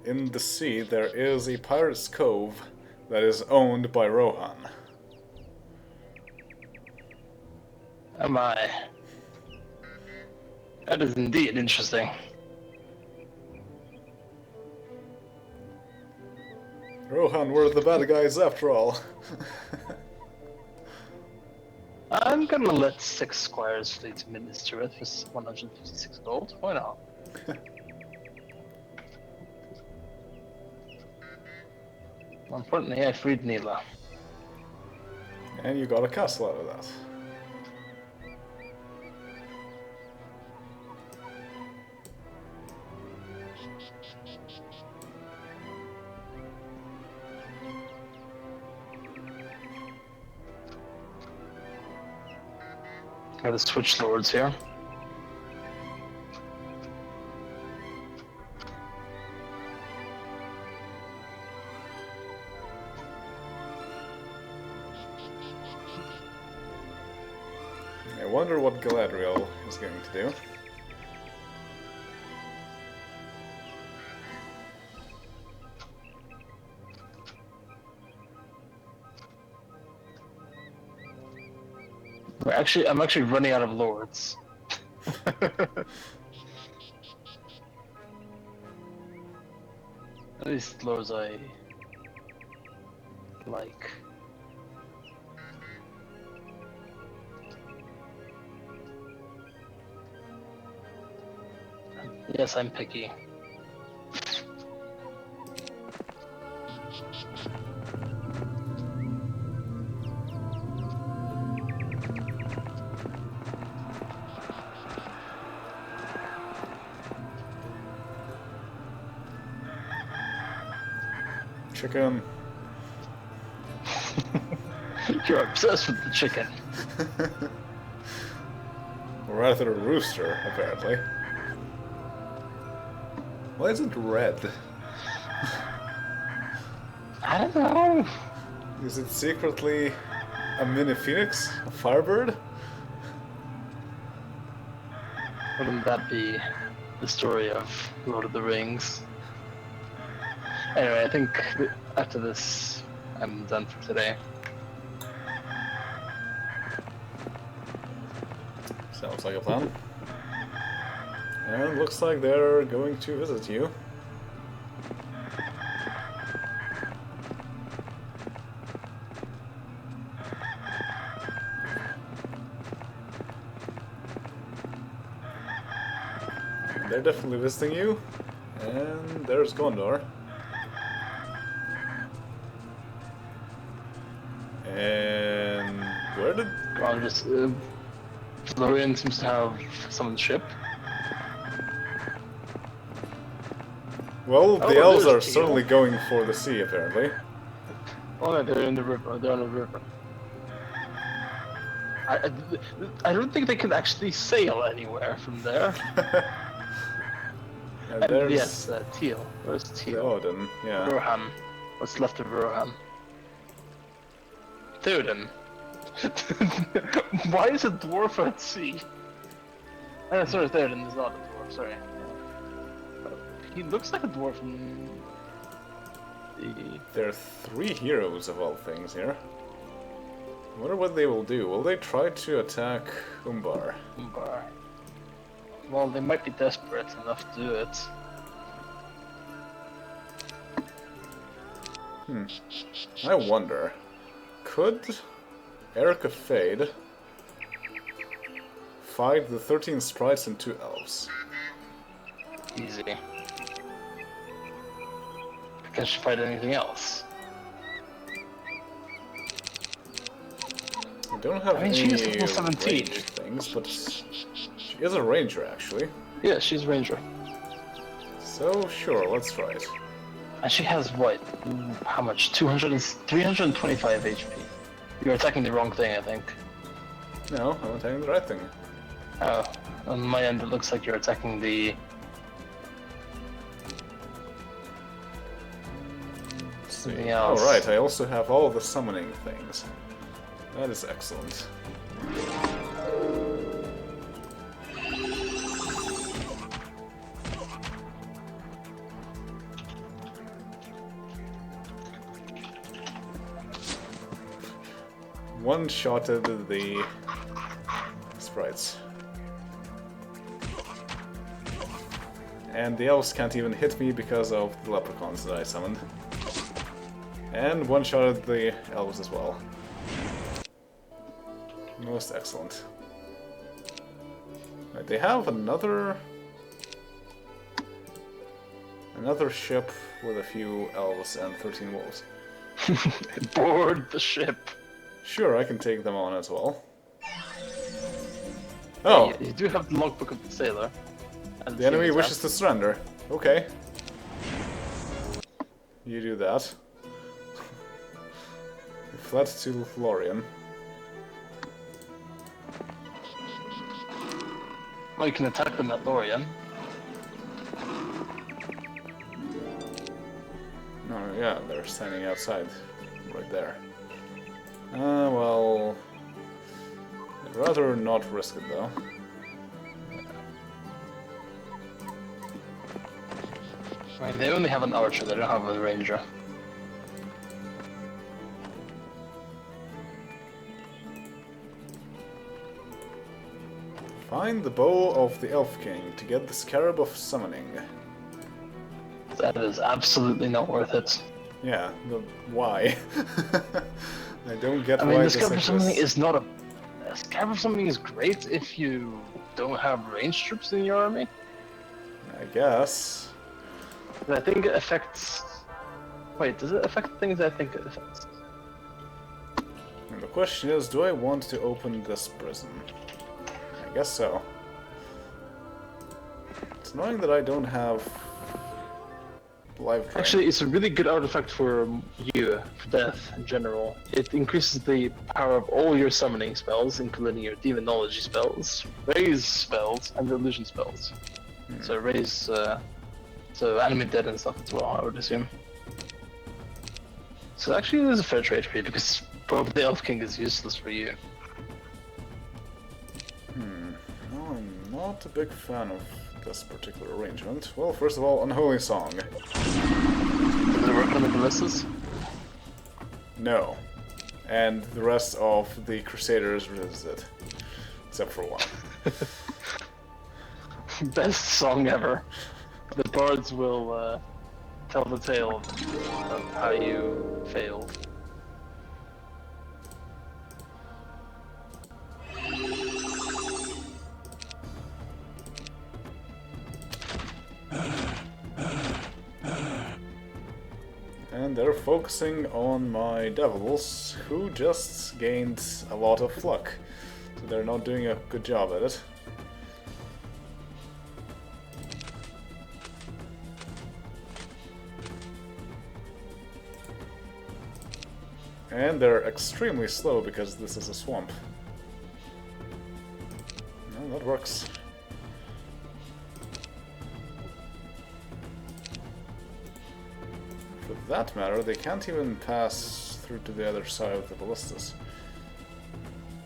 In the sea, there is a pirate's cove that is owned by Rohan.
Am I? That is indeed interesting.
Rohan were the bad guys after all.
I'm gonna let 6 squires fleet administer it for 156 gold. Why not? More importantly, I freed Nila.
And you got a castle out of that.
Gotta switch lords here.
I wonder what Galadriel is going to do.
I'm actually running out of lords. At least lords I like. Yes, I'm picky.
Chicken.
You're obsessed with the chicken.
Or rather, a rooster, apparently. Why is it red?
I don't know.
Is it secretly a mini phoenix? A firebird?
Wouldn't that be the story of Lord of the Rings? Anyway, I think after this, I'm done for today.
Sounds like a plan. And looks like they're going to visit you. They're definitely visiting you. And there's Gondor. And where did...
Well, just Florian seems to have someone's ship.
Well, the
Oh,
elves
there's
are
Teal.
certainly going for the sea, apparently.
Oh no, they're in the river. They're on the river. I don't think they can actually sail anywhere from there.
And
And
there's
yes, Teal. Where's
the
Teal?
Odin, yeah.
Rohan. What's left of Rohan? Theoden. Why is a dwarf at sea? Sorry, Theoden is not a dwarf, sorry. He looks like a dwarf from the...
There are 3 heroes of all things here. I wonder what they will do. Will they try to attack Umbar?
Umbar. Well, they might be desperate enough to do it.
I wonder, could Erica Fade fight the 13 sprites and 2 elves?
Easy. Can she fight anything else?
I don't have
I mean,
any
she's level 17.
range things, but she is a ranger, actually.
Yeah, she's ranger.
So, sure, let's try it.
And she has what? How much? 325 HP. You're attacking the wrong thing, I think.
No, I'm attacking the right thing.
Oh, on my end it looks like you're attacking the...
Let's see.
Something
Oh,
else.
right, I also have all the summoning things. That is excellent. One-shotted the sprites. And the elves can't even hit me because of the leprechauns that I summoned. And one-shotted the elves as well. Most excellent. Right, they have another ship with a few elves and 13 wolves.
Board the ship.
Sure, I can take them on as well. Oh,
You do have the logbook of the sailor. And
the enemy
Phoenix
wishes to surrender. Okay. You do that. You fled to Lorien.
Well, you can attack them at Lorien.
Oh yeah, they're standing outside. Right there. Well... I'd rather not risk it though.
I mean, they only have an archer, they don't have a ranger.
Find the bow of the Elf King to get the Scarab of Summoning.
That is absolutely not worth it.
Yeah, but why? I don't get
I
why
mean, the
this
Scarab of Summoning
exists.
is not a... Scarab of Summoning is great if you don't have ranged troops in your army.
I guess.
But I think it affects... Wait, does it affect things I think it affects?
And the question is, do I want to open this prison? I guess so. It's annoying that I don't have life drain.
Actually, it's a really good artifact for you, for death in general. It increases the power of all your summoning spells, including your demonology spells, raise spells, and illusion spells. So raise, so animate dead and stuff as well, I would assume. So actually, there's a fair trade for you because probably the Elf King is useless for you.
No, I'm not a big fan of this particular arrangement. Well, first of all, Unholy Song.
Does it work on the ballistas?
No. And the rest of the Crusaders resist it. Except for one.
Best song ever. The bards will tell the tale of how you failed.
And they're focusing on my devils, who just gained a lot of luck. So they're not doing a good job at it. And they're extremely slow because this is a swamp. Well, that works. For that matter, they can't even pass through to the other side of the ballistas.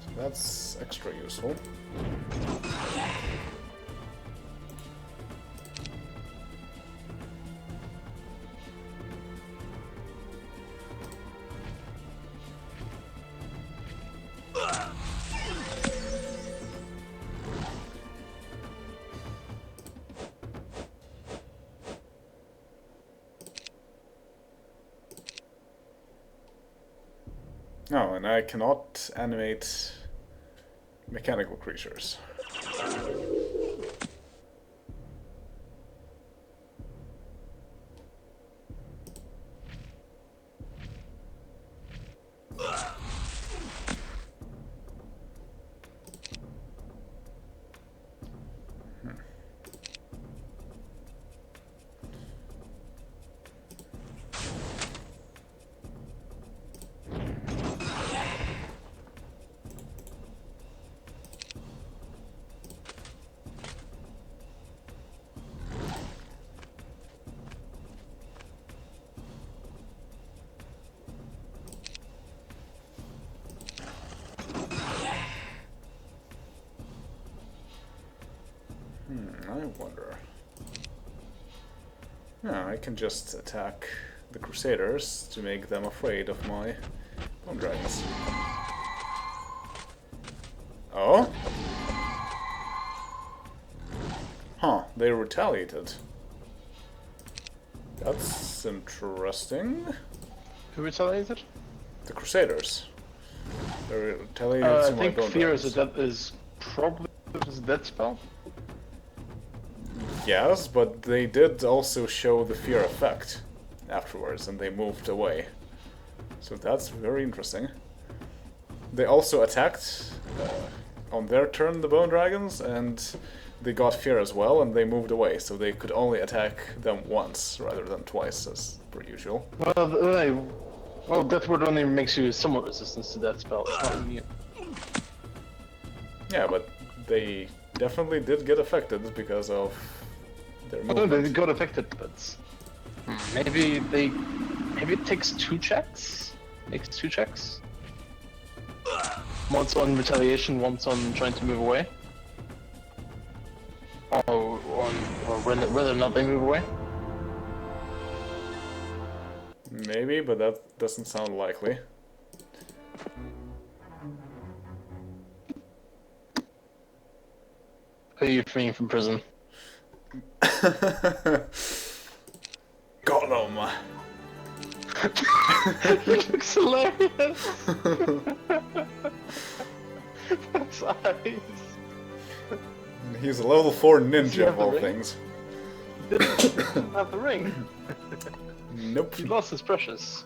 So that's extra useful. Oh, and I cannot animate mechanical creatures. I wonder. Yeah, I can just attack the Crusaders to make them afraid of my bone dragons. Oh? Huh, they retaliated. That's interesting.
Who retaliated?
The Crusaders. They retaliated
I
to my
think
bone
fear
dragons.
is probably a death spell.
Yes, but they did also show the fear effect afterwards, and they moved away. So that's very interesting. They also attacked on their turn the bone dragons, and they got fear as well, and they moved away. So they could only attack them once rather than twice, as per usual.
Well, Death Ward only makes you somewhat resistant to that spell. It's not immune.
Yeah, but they definitely did get affected because of their
No,
movement.
they got affected, but maybe it takes 2 checks. Makes 2 checks. Once on retaliation, once on trying to move away. Or whether or not they move away.
Maybe, but that doesn't sound likely.
Who are you freeing from prison?
Got 'em!
It looks hilarious! That's eyes.
He's a level 4
Does he
ninja
have
of
the
all
ring?
things.
Didn't have the ring.
Nope.
He lost his precious.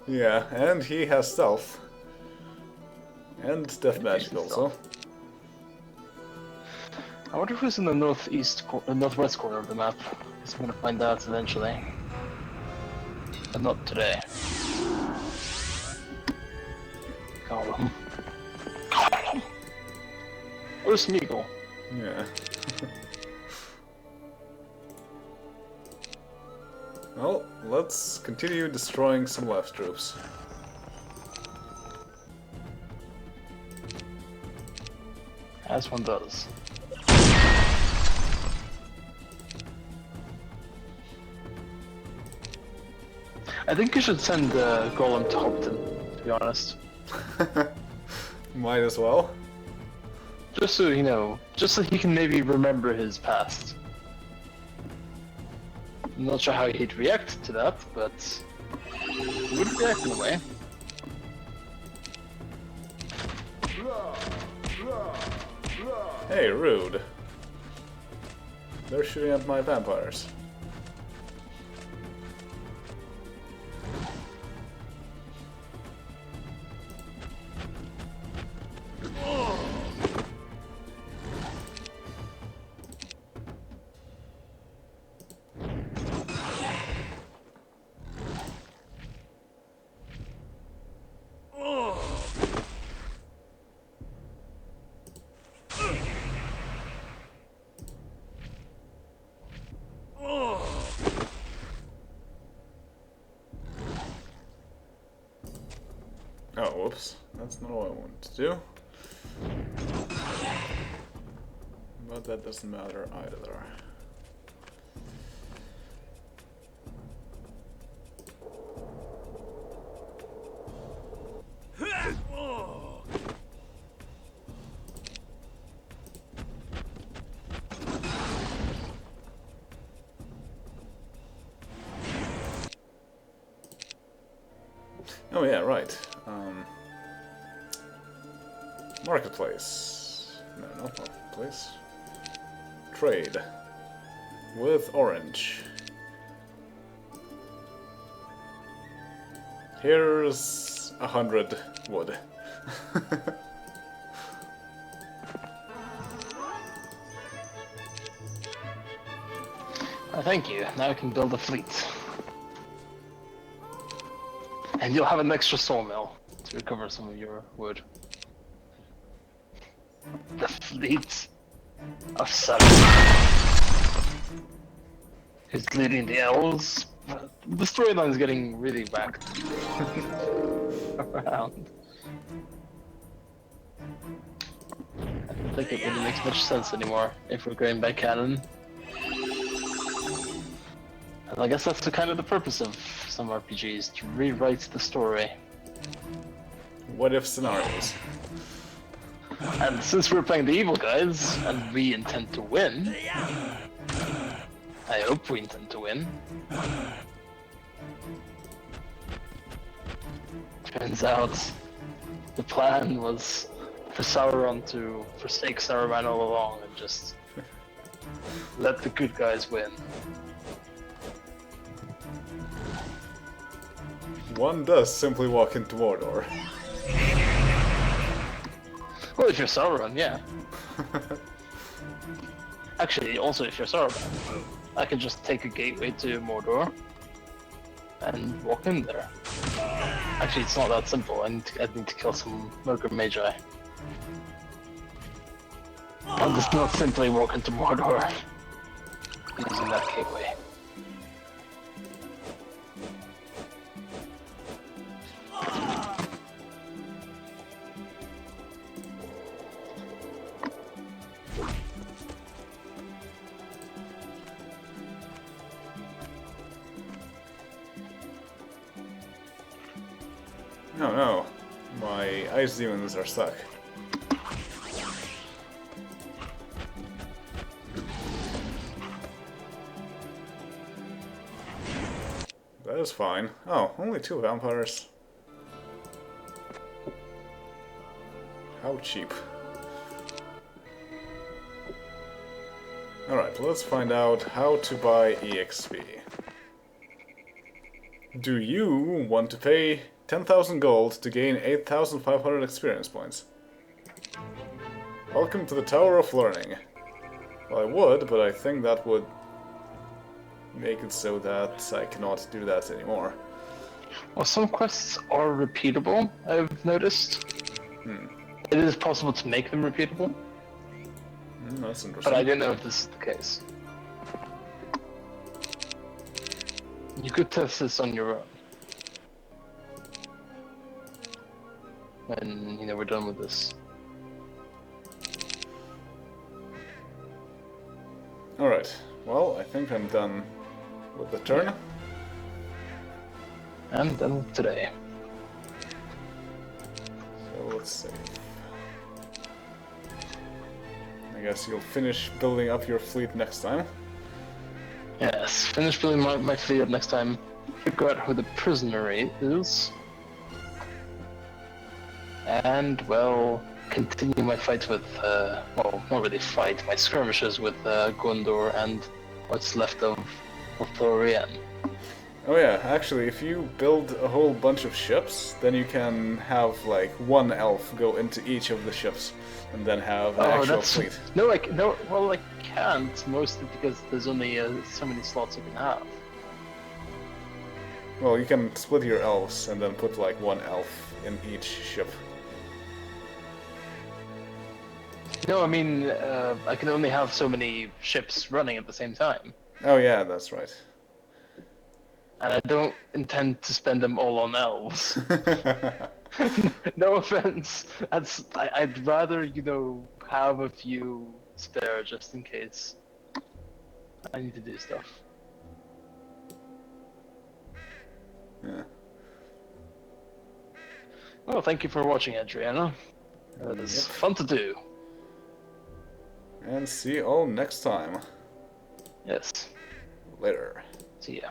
Yeah, and he has stealth. And death magic also.
I wonder who's in the northwest corner of the map. I'm gonna find out eventually. But not today. Gollum. Gollum! Or Smeagol.
Yeah. Well, let's continue destroying some left troops.
As one does. I think you should send Golem to Hopton, to be honest.
Might as well.
Just so, you know, just so he can maybe remember his past. I'm not sure how he'd react to that, but he would react in a way.
Hey, rude. They're shooting at my vampires. Oh, whoops. That's not what I wanted to do. But that doesn't matter either. Oh yeah, right. Marketplace. No, not marketplace. Trade. With orange. Here's 100 wood.
Thank you. Now I can build a fleet. And you'll have an extra sawmill to recover some of your wood. The fleet of Saruman, who's leading the elves. The storyline is getting really whacked around. I don't think it really makes much sense anymore if we're going by canon. And I guess that's the kind of the purpose of some RPGs, to rewrite the story.
What if scenarios?
And since we're playing the evil guys, and we intend to win, I hope we intend to win. Turns out, the plan was for Sauron to forsake Saruman all along and just let the good guys win.
One does simply walk into Mordor.
Well, if you're Sauron, yeah. Actually, also if you're Saruman, I can just take a gateway to Mordor and walk in there. Actually, it's not that simple. I need to kill some Murder Magi. I'll just not simply walk into Mordor using that gateway.
Oh no, my ice demons are stuck. That is fine. Oh, only 2 vampires. How cheap. Alright, let's find out how to buy EXP. Do you want to pay 10,000 gold to gain 8,500 experience points? Welcome to the Tower of Learning. Well, I would, but I think that would make it so that I cannot do that anymore.
Well, some quests are repeatable, I've noticed. It is possible to make them repeatable,
That's
but
interesting.
I don't know if this is the case. You could test this on your own. When, you know, we're done with this.
Alright, well, I think I'm done with the turn.
And done with today.
So let's see. I guess you'll finish building up your fleet next time.
Yes, finish building my fleet up next time. Figure out who the prisoner is. And, well, continue my fight with, well, not really fight, my skirmishes with Gondor and what's left of Lothlorien.
Oh yeah, actually, if you build a whole bunch of ships, then you can have, like, one elf go into each of the ships, and then have an actual fleet.
No, well, I can't, mostly because there's only so many slots you can have.
Well, you can split your elves, and then put, like, one elf in each ship.
No, I mean, I can only have so many ships running at the same time.
Oh yeah, that's right.
And I don't intend to spend them all on elves. No offense. I'd rather, you know, have a few spare just in case I need to do stuff.
Yeah.
Well, thank you for watching, Adriana. That was fun to do.
And see you all next time.
Yes.
Later.
See ya.